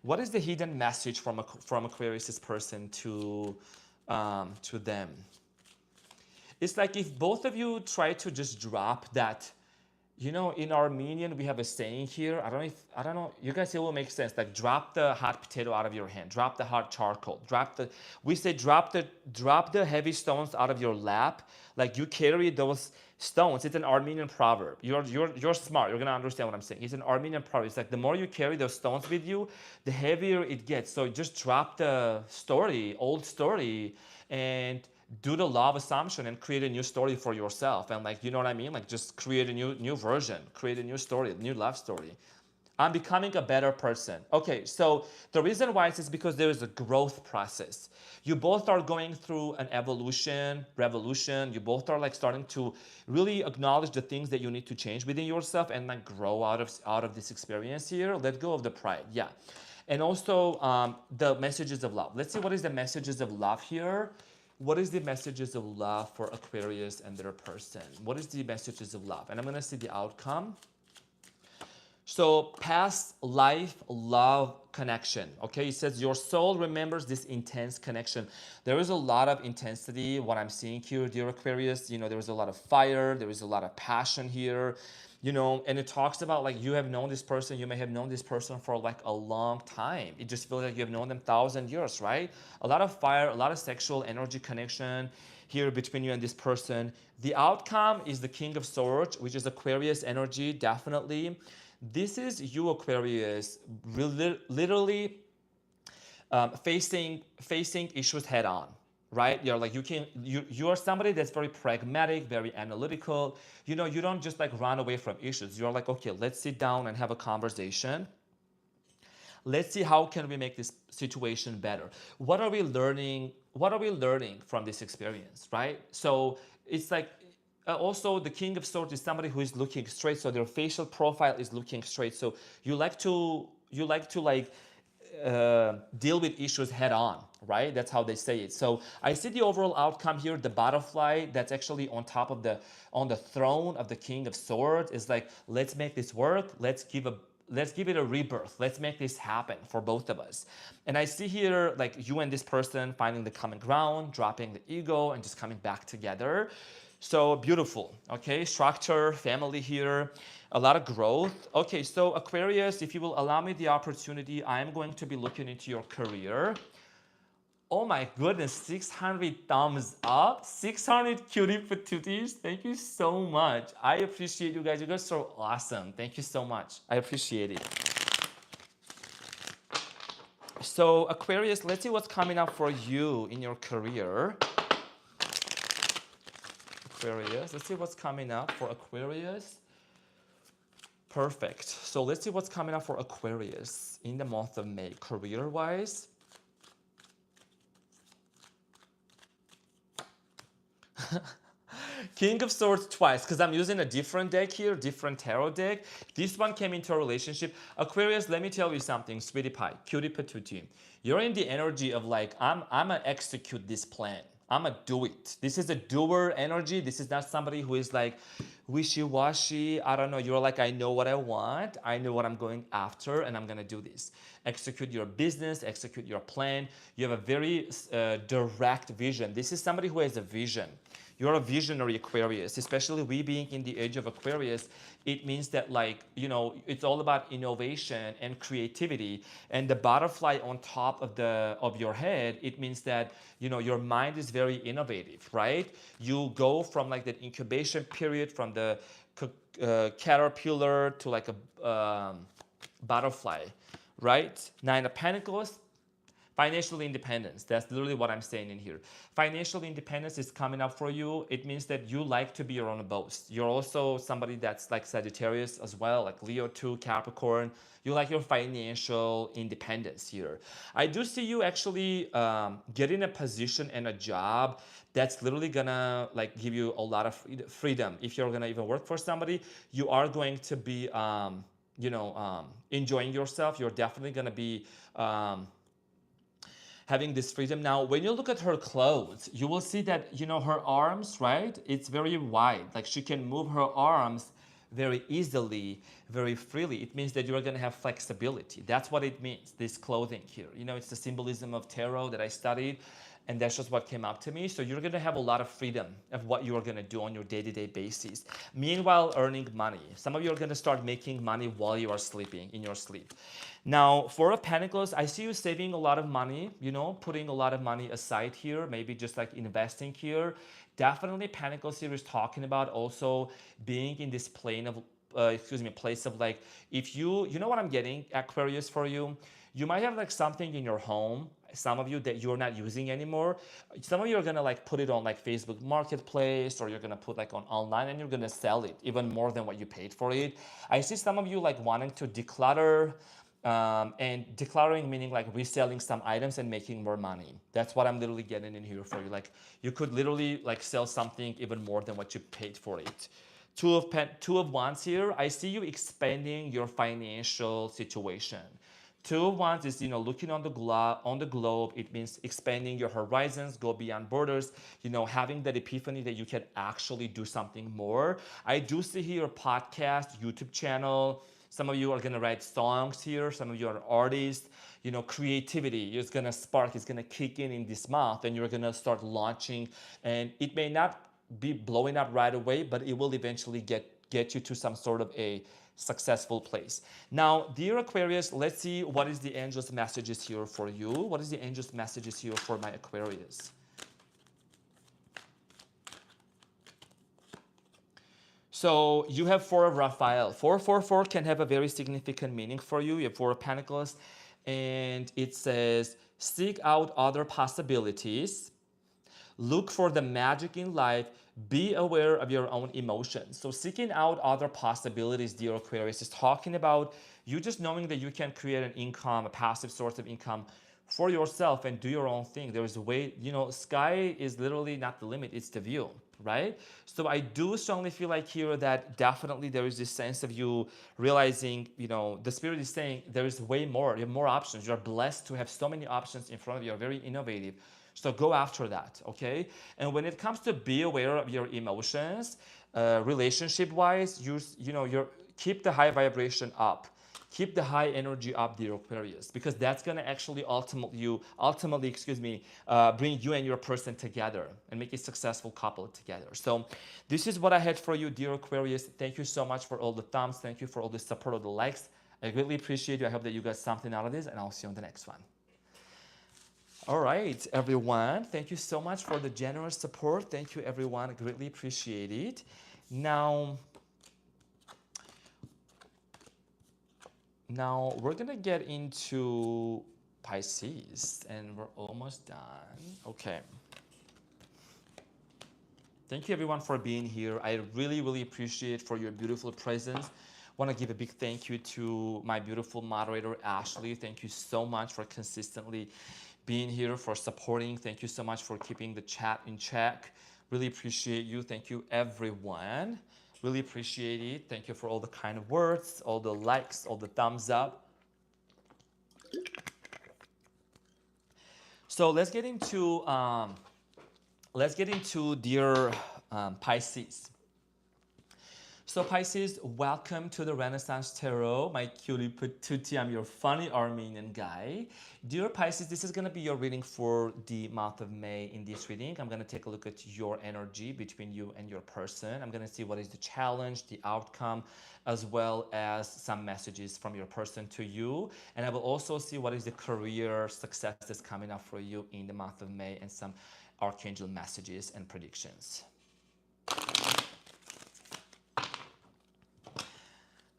What is the hidden message from Aquarius's person to them? It's like if both of you try to just drop that. You know, in Armenian, we have a saying here. I don't know. You guys, it will make sense. Like, drop the hot potato out of your hand. Drop the hot charcoal. We say drop the heavy stones out of your lap. Like, you carry those stones. It's an Armenian proverb. You're smart. You're gonna understand what I'm saying. It's an Armenian proverb. It's like the more you carry those stones with you, the heavier it gets. So just drop the old story, and do the law of assumption and create a new story for yourself. And like, you know what I mean? Like, just create a new version, create a new story, a new love story. I'm becoming a better person. Okay, so the reason why is because there is a growth process. You both are going through an evolution, revolution. You both are like starting to really acknowledge the things that you need to change within yourself and like grow out of this experience here. Let go of the pride. Yeah. And also the messages of love. Let's see what is the messages of love here. What is the messages of love for Aquarius and their person? What is the messages of love? And I'm going to see the outcome. So past life love connection. Okay, it says your soul remembers this intense connection. There is a lot of intensity, what I'm seeing here, dear Aquarius. You know, there is a lot of fire. There is a lot of passion here. You know, and it talks about like you have known this person, you may have known this person for like a long time. It just feels like you have known them 1,000 years, right? A lot of fire, a lot of sexual energy connection here between you and this person. The outcome is the King of Swords, which is Aquarius energy, definitely. This is you, Aquarius, literally facing issues head on. Right? You're like, you are somebody that's very pragmatic, very analytical. You know, you don't just like run away from issues. You're like, okay, let's sit down and have a conversation. Let's see how can we make this situation better. What are we learning? What are we learning from this experience, right? So it's like, also the King of Swords is somebody who is looking straight. So their facial profile is looking straight. So you like to like deal with issues head on, right? That's how they say it. So I see the overall outcome here. The butterfly that's actually on top of on the throne of the King of Swords is like, let's make this work. Let's give it a rebirth. Let's make this happen for both of us. And I see here like you and this person finding the common ground, dropping the ego and just coming back together. So beautiful. Okay, structure, family here, a lot of growth. Okay, so Aquarius, if you will allow me the opportunity, I am going to be looking into your career. Oh my goodness, 600 thumbs up, 600 cutie patooties. Thank you so much. I appreciate you guys. You guys are so awesome. Thank you so much. I appreciate it. So Aquarius, let's see what's coming up for you in your career. Aquarius, let's see what's coming up for Aquarius. Perfect. So let's see what's coming up for Aquarius in the month of May, career-wise. King of Swords twice, because I'm using a different deck here, different tarot deck. This one came into a relationship. Aquarius, let me tell you something, sweetie pie, cutie patootie. You're in the energy of like, I'm gonna execute this plan. I'm gonna do it. This is a doer energy. This is not somebody who is like wishy-washy. I don't know. You're like, I know what I want. I know what I'm going after, and I'm gonna do this. Execute your business, execute your plan. You have a very direct vision. This is somebody who has a vision. You're a visionary Aquarius, especially we being in the age of Aquarius. It means that, like, you know, it's all about innovation and creativity. And the butterfly on top of your head, it means that, you know, your mind is very innovative, right? You go from like that incubation period, from the caterpillar to like a butterfly, right? Nine of Pentacles. Financial independence, that's literally what I'm saying in here. Financial independence is coming up for you. It means that you like to be your own boss. You're also somebody that's like Sagittarius as well, like Leo too, Capricorn. You like your financial independence here. I do see you actually getting a position and a job that's literally gonna like give you a lot of freedom. If you're gonna even work for somebody, you are going to be, enjoying yourself. You're definitely gonna be having this freedom. Now, when you look at her clothes, you will see that, you know, her arms, right? It's very wide. Like she can move her arms very easily, very freely. It means that you're going to have flexibility. That's what it means, this clothing here. You know, it's the symbolism of tarot that I studied, and that's just what came up to me. So you're going to have a lot of freedom of what you're going to do on your day-to-day basis. Meanwhile, earning money. Some of you are going to start making money while you are sleeping, in your sleep. Now, Four of Pentacles, I see you saving a lot of money, you know, putting a lot of money aside here, maybe just like investing here. Definitely Pentacles here is talking about also being in this plane of, place of like, if you know what I'm getting, Aquarius, for you, you might have like something in your home, some of you that you're not using anymore. Some of you are gonna like put it on like Facebook Marketplace, or you're gonna put like on online and you're gonna sell it even more than what you paid for it. I see some of you like wanting to declutter, and decluttering meaning like reselling some items and making more money. That's what I'm literally getting in here for you. Like you could literally like sell something even more than what you paid for it. Two of Wands here. I see you expanding your financial situation. Two of Wands is, you know, looking on the globe. It means expanding your horizons, go beyond borders, you know, having that epiphany that you can actually do something more. I do see here a podcast, YouTube channel. Some of you are gonna write songs here. Some of you are artists. You know, creativity is gonna spark, it's gonna kick in this month, and you're gonna start launching. And it may not be blowing up right away, but it will eventually get you to some sort of a successful place. Now, dear Aquarius, let's see what is the angel's messages here for you. What is the angel's messages here for my Aquarius? So you have Four of Raphael. 444 can have a very significant meaning for you. You have Four of Pentacles, and it says, seek out other possibilities. Look for the magic in life. Be aware of your own emotions. So seeking out other possibilities, dear Aquarius, is talking about you just knowing that you can create an income, a passive source of income for yourself and do your own thing. There is a way, you know, sky is literally not the limit, it's the view, right? So I do strongly feel like here that definitely there is this sense of you realizing, you know, the spirit is saying there is way more, you have more options. You're blessed to have so many options in front of you. You're very innovative. So go after that, okay? And when it comes to be aware of your emotions, relationship-wise, keep the high vibration up. Keep the high energy up, dear Aquarius, because that's gonna actually ultimately, bring you and your person together and make a successful couple together. So this is what I had for you, dear Aquarius. Thank you so much for all the thumbs. Thank you for all the support, all the likes. I greatly appreciate you. I hope that you got something out of this, and I'll see you on the next one. All right, everyone. Thank you so much for the generous support. Thank you, everyone. I greatly appreciate it. Now we're going to get into Pisces, and we're almost done. Okay. Thank you, everyone, for being here. I really, really appreciate for your beautiful presence. Want to give a big thank you to my beautiful moderator, Ashley. Thank you so much for consistently being here, for supporting. Thank you so much for keeping the chat in check, Really appreciate you. Thank you, everyone. Really appreciate it. Thank you for all the kind words, all the likes, all the thumbs up. So let's get into dear Pisces. So Pisces, welcome to the Renaissance Tarot. My cutie patootie, I'm your funny Armenian guy. Dear Pisces, this is going to be your reading for the month of May. In this reading, I'm going to take a look at your energy between you and your person. I'm going to see what is the challenge, the outcome, as well as some messages from your person to you. And I will also see what is the career success that's coming up for you in the month of May and some archangel messages and predictions.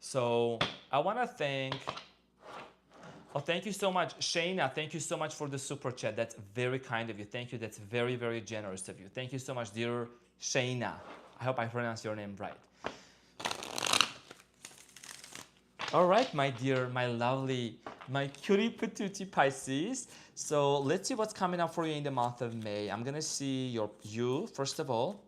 So I want to thank you so much, Shayna. Thank you so much for the super chat. That's very kind of you. Thank you. That's very, very generous of you. Thank you so much, dear Shayna. I hope I pronounced your name right. All right, my dear, my lovely, my cutie patootie Pisces. So let's see what's coming up for you in the month of May. I'm going to see you, first of all.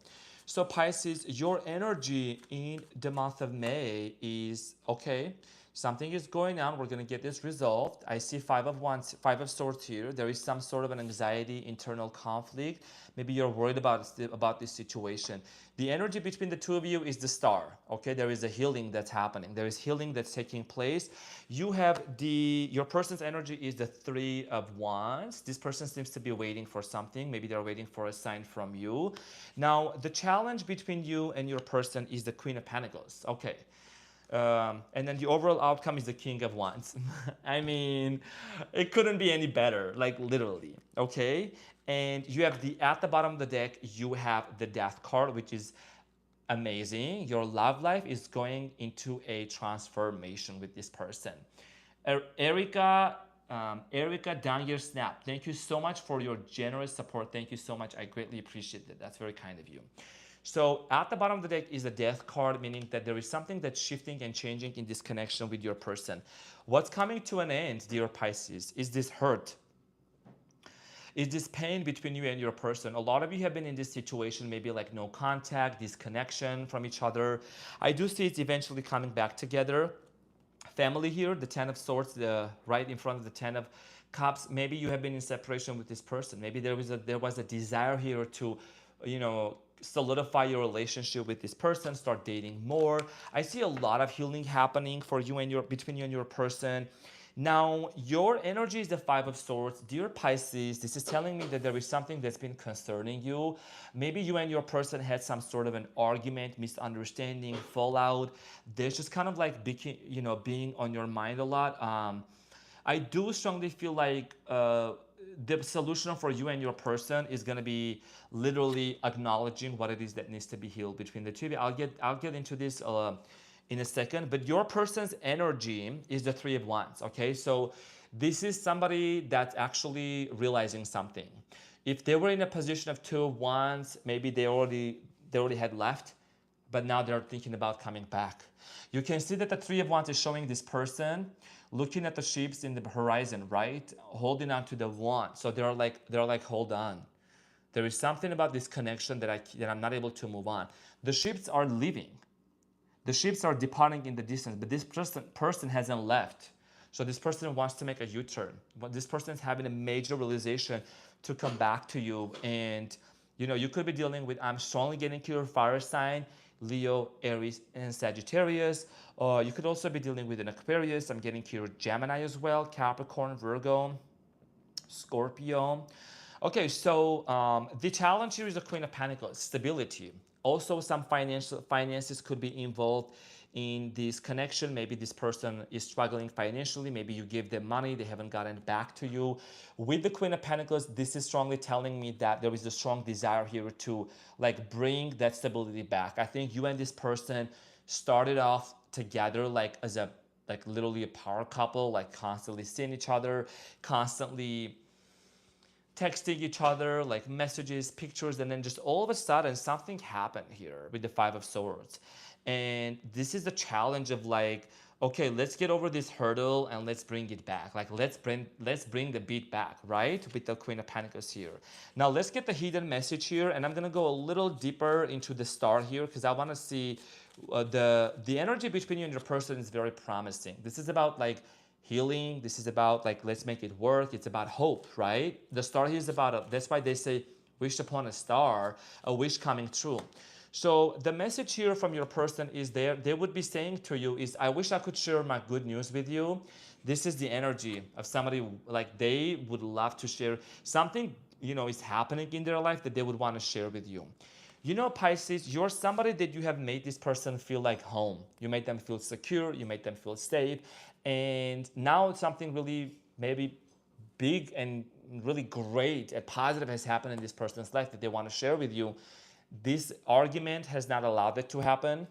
So Pisces, your energy in the month of May is, okay, something is going on. We're going to get this resolved. I see Five of Swords here. There is some sort of an anxiety, internal conflict. Maybe you're worried about this situation. The energy between the two of you is the Star. Okay, there is a healing that's happening. There is healing that's taking place. You have your person's energy is the Three of Wands. This person seems to be waiting for something. Maybe they're waiting for a sign from you. Now, the challenge between you and your person is the Queen of Pentacles. Okay. And then the overall outcome is the King of Wands. I mean, it couldn't be any better, like literally, okay? And you have at the bottom of the deck, you have the Death card, which is amazing. Your love life is going into a transformation with this person. Erica, down your snap. Thank you so much for your generous support. Thank you so much. I greatly appreciate it. That's very kind of you. So at the bottom of the deck is a Death card, meaning that there is something that's shifting and changing in this connection with your person. What's coming to an end, dear Pisces, is this hurt. Is this pain between you and your person. A lot of you have been in this situation, maybe like no contact, disconnection from each other. I do see it's eventually coming back together. Family here, the Ten of Swords, right in front of the Ten of Cups. Maybe you have been in separation with this person. Maybe there was a desire here to, solidify your relationship with this person, start dating more. I see a lot of healing happening for you between you and your person. Now, your energy is the Five of Swords. Dear Pisces, this is telling me that there is something that's been concerning you. Maybe you and your person had some sort of an argument, misunderstanding, fallout. There's just kind of like being on your mind a lot. I do strongly feel like the solution for you and your person is going to be literally acknowledging what it is that needs to be healed between the two of you. I'll get into this in a second, but your person's energy is the Three of Wands. Okay, so this is somebody that's actually realizing something. If they were in a position of Two of Wands, maybe they already had left, but now they're thinking about coming back. You can see that the Three of Wands is showing this person looking at the ships in the horizon, right? Holding on to the wand. So they're like, hold on. There is something about this connection that I'm not able to move on. The ships are leaving. The ships are departing in the distance, but this person hasn't left. So this person wants to make a U-turn. This person is having a major realization to come back to you. And you could be dealing with, I'm strongly getting to your fire sign, Leo, Aries, and Sagittarius. You could also be dealing with an Aquarius. I'm getting to your Gemini as well, Capricorn, Virgo, Scorpio. Okay, so the challenge here is the Queen of Pentacles, stability. Also, some finances could be involved in this connection. Maybe this person is struggling financially. Maybe you give them money, they haven't gotten back to you. With the Queen of Pentacles, this is strongly telling me that there is a strong desire here to bring that stability back. I think you and this person started off together as literally a power couple, constantly seeing each other, constantly texting each other, messages, pictures, and then just all of a sudden something happened here with the Five of Swords. And this is the challenge of okay, let's get over this hurdle and let's bring it back. Like let's bring the beat back, right? With the Queen of Pentacles here. Now let's get the hidden message here, and I'm gonna go a little deeper into the star here because I want to see the energy between you and your person is very promising. This is about like healing. This is about like let's make it work. It's about hope, right? The star here is about that's why they say wish upon a star, a wish coming true. So the message here from your person is they would be saying to you is, I wish I could share my good news with you. This is the energy of somebody like they would love to share something, you know, is happening in their life that they would want to share with you. You know, Pisces, you're somebody that you have made this person feel like home. You made them feel secure. You made them feel safe. And now something really maybe big and really great and positive has happened in this person's life that they want to share with you. This argument has not allowed it to happen.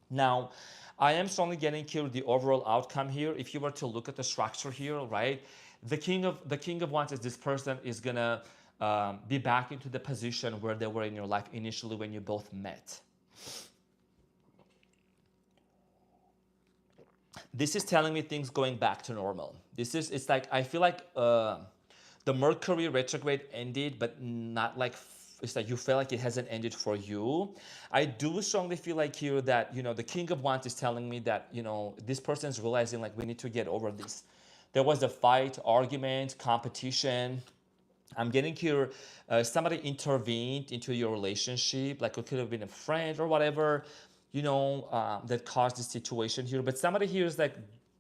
Now, I am strongly getting here the overall outcome here. If you were to look at the structure here, right, the king of wands is this person is gonna be back into the position where they were in your life initially when you both met. This is telling me things going back to normal. It's like I feel like the Mercury retrograde ended, but not like. It's like you feel like it hasn't ended for you. I do strongly feel like here that, you know, the King of Wands is telling me that, you know, this person is realizing like we need to get over this. There was a fight, argument, competition. I'm getting here, somebody intervened into your relationship, like it could have been a friend or whatever, you know, that caused this situation here. But somebody here is like,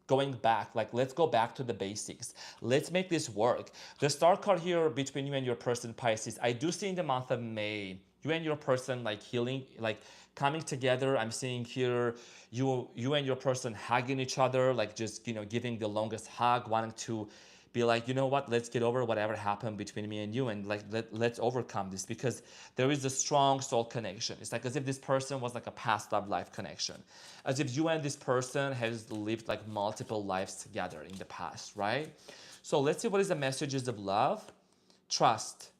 going back, like let's go back to the basics. Let's make this work. The star card here between you and your person, Pisces, I do see in the month of May, you and your person like healing, like coming together. I'm seeing here you and your person hugging each other, like just, you know, giving the longest hug, wanting to be like, you know what, let's get over whatever happened between me and you, and like let's overcome this, because there is a strong soul connection. It's like as if this person was like a past love life connection, as if you and this person has lived like multiple lives together in the past, right? So let's see what is the messages of love. Trust.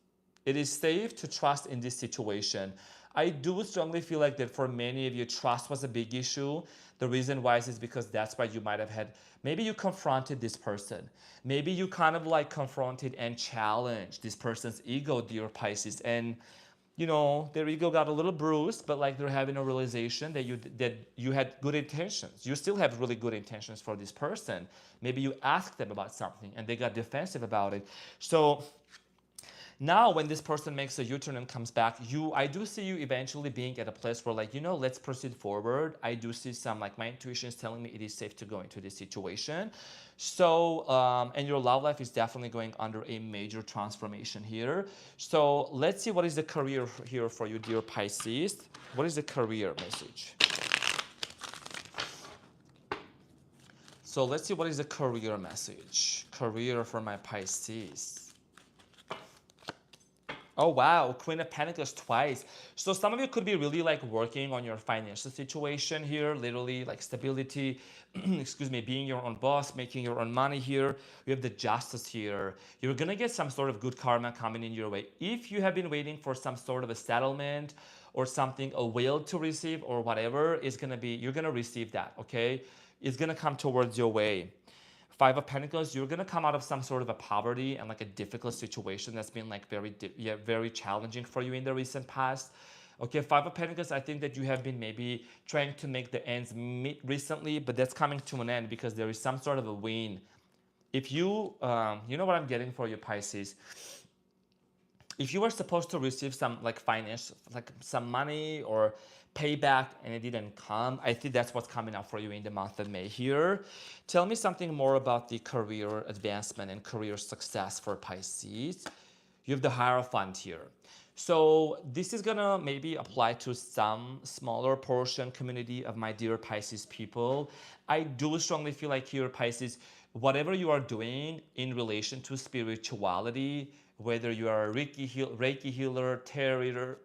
It is safe to trust in this situation. I do strongly feel like that for many of you, trust was a big issue. The reason why is because that's why you might have had, maybe you confronted this person. Maybe you kind of like confronted and challenged this person's ego, dear Pisces. And, you know, their ego got a little bruised, but like they're having a realization that you had good intentions. You still have really good intentions for this person. Maybe you asked them about something and they got defensive about it. So now, when this person makes a U-turn and comes back, I do see you eventually being at a place where, like, you know, let's proceed forward. I do see some, like, my intuition is telling me it is safe to go into this situation. So, and your love life is definitely going under a major transformation here. So, let's see what is the career here for you, dear Pisces. What is the career message? So, let's see what is the career message. Career for my Pisces. Oh, wow. Queen of Pentacles twice. So some of you could be really like working on your financial situation here, literally like stability, excuse me, being your own boss, making your own money here. You have the Justice here. You're going to get some sort of good karma coming in your way. If you have been waiting for some sort of a settlement or something, a will to receive or whatever, is going to be, you're going to receive that, okay? It's going to come towards your way. Five of Pentacles, you're going to come out of some sort of a poverty and like a difficult situation that's been like very challenging for you in the recent past. Okay, Five of Pentacles, I think that you have been maybe trying to make the ends meet recently, but that's coming to an end because there is some sort of a win. If you, you know what I'm getting for you, Pisces? If you were supposed to receive some like finance, like some money or payback and it didn't come, I think that's what's coming up for you in the month of May here. Tell me something more about the career advancement and career success for Pisces. You have the Hierophant here. So this is gonna maybe apply to some smaller portion community of my dear Pisces people. I do strongly feel like here, Pisces, whatever you are doing in relation to spirituality, whether you are a Reiki healer, tarot reader,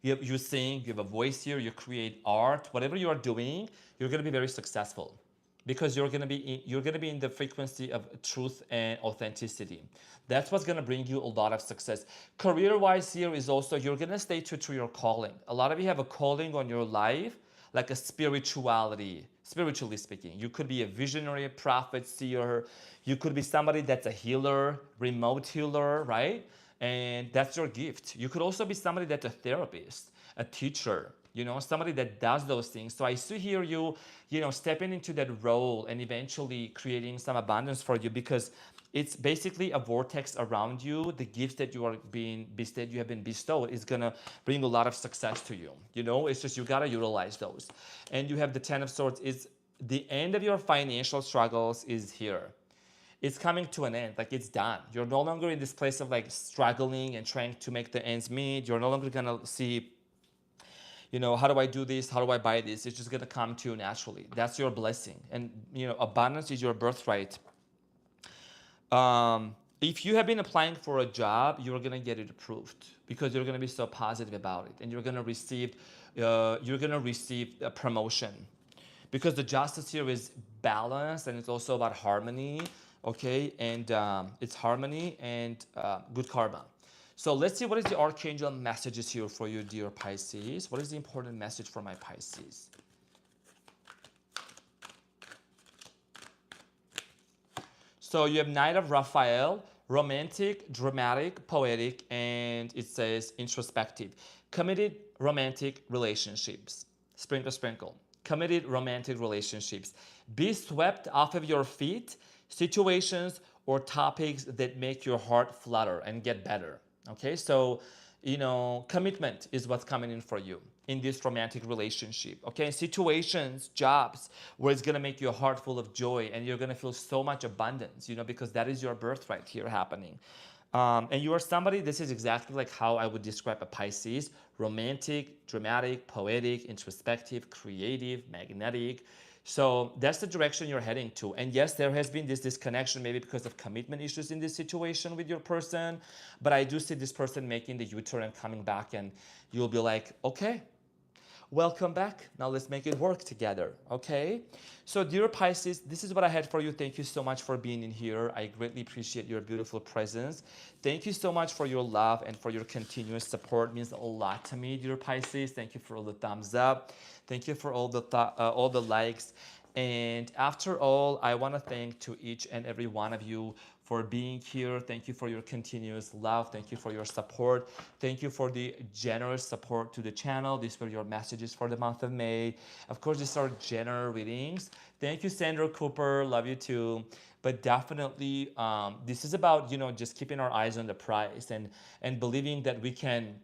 you sing, you have a voice here, you create art, whatever you are doing, you're going to be very successful because you're going to be in the frequency of truth and authenticity. That's what's going to bring you a lot of success. Career-wise here is also, you're going to stay true to your calling. A lot of you have a calling on your life, like a spirituality, spiritually speaking. You could be a visionary, a prophet, seer. You could be somebody that's a healer, remote healer, right? And that's your gift. You could also be somebody that's a therapist, a teacher, somebody that does those things. So I see here you, stepping into that role and eventually creating some abundance for you, because it's basically a vortex around you. The gifts that you have been bestowed is gonna bring a lot of success to you. It's just you gotta utilize those. And you have the Ten of Swords. Is the end of your financial struggles is here. It's coming to an end, like it's done. You're no longer in this place of like struggling and trying to make the ends meet. You're no longer gonna see, how do I do this? How do I buy this? It's just gonna come to you naturally. That's your blessing. And abundance is your birthright. If you have been applying for a job, you're gonna get it approved because you're gonna be so positive about it, and you're gonna receive a promotion, because the justice here is balance, and it's also about harmony. Okay, and it's harmony and good karma. So let's see what is the archangel messages here for you, dear Pisces. What is the important message for my Pisces? So you have Knight of Raphael, romantic, dramatic, poetic, and it says introspective. Committed romantic relationships. Sprinkle, sprinkle. Committed romantic relationships. Be swept off of your feet situations or topics that make your heart flutter and get better. Okay, so commitment is what's coming in for you in this romantic relationship. Okay, situations, jobs where it's gonna make your heart full of joy and you're gonna feel so much abundance, because that is your birthright here happening. And you are somebody, this is exactly like how I would describe a Pisces: romantic, dramatic, poetic, introspective, creative, magnetic. So that's the direction you're heading to. And yes, there has been this disconnection, maybe because of commitment issues in this situation with your person. But I do see this person making the U-turn and coming back, and you'll be like, okay, welcome back. Now let's make it work together, okay? So dear Pisces, this is what I had for you. Thank you so much for being in here. I greatly appreciate your beautiful presence. Thank you so much for your love and for your continuous support. It means a lot to me, dear Pisces. Thank you for all the thumbs up. Thank you for all the likes. And after all, I want to thank to each and every one of you for being here. Thank you for your continuous love. Thank you for your support. Thank you for the generous support to the channel. These were your messages for the month of May. Of course, these are general readings. Thank you, Sandra Cooper. Love you too. But definitely, this is about, just keeping our eyes on the prize and believing that we can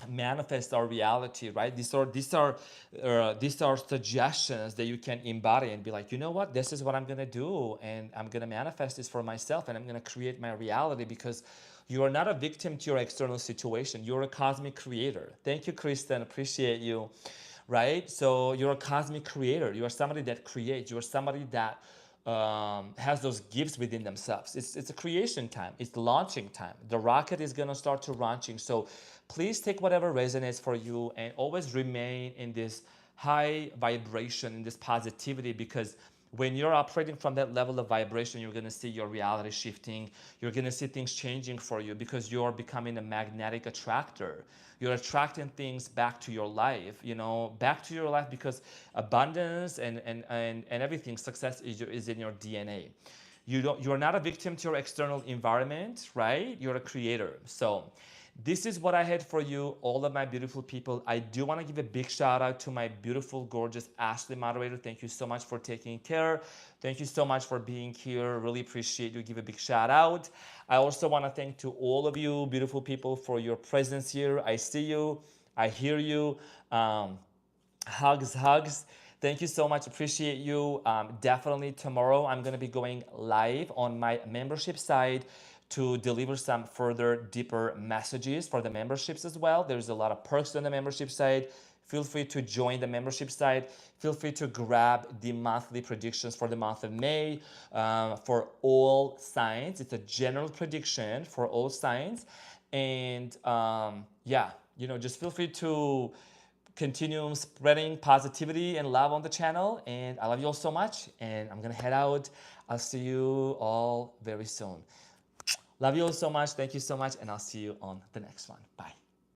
manifest our reality, right? These are suggestions that you can embody and be like, you know what, this is what I'm gonna do, and I'm gonna manifest this for myself, and I'm gonna create my reality, because you are not a victim to your external situation. You're a cosmic creator. Thank you, Kristen. Appreciate you. Right? So you're a cosmic creator. You are somebody that creates. You are somebody that has those gifts within themselves. It's a creation time. It's launching time. The rocket is gonna start to launching. So please take whatever resonates for you and always remain in this high vibration, in this positivity, because when you're operating from that level of vibration, you're gonna see your reality shifting. You're gonna see things changing for you, because you're becoming a magnetic attractor. You're attracting things back to your life, back to your life, because abundance and everything, success is in your DNA. You're not a victim to your external environment, right? You're a creator. So this is what I had for you, all of my beautiful people. I do want to give a big shout out to my beautiful, gorgeous Ashley moderator. Thank you so much for taking care. Thank you so much for being here. Really appreciate you. Give a big shout out. I also want to thank to all of you beautiful people for your presence here. I see you. I hear you. Hugs. Thank you so much. Appreciate you. Definitely tomorrow I'm going to be going live on my membership side to deliver some further deeper messages for the memberships as well. There's a lot of perks on the membership side. Feel free to join the membership side. Feel free to grab the monthly predictions for the month of May for all signs. It's a general prediction for all signs. And just feel free to continue spreading positivity and love on the channel. And I love you all so much. And I'm going to head out. I'll see you all very soon. Love you all so much. Thank you so much. And I'll see you on the next one. Bye.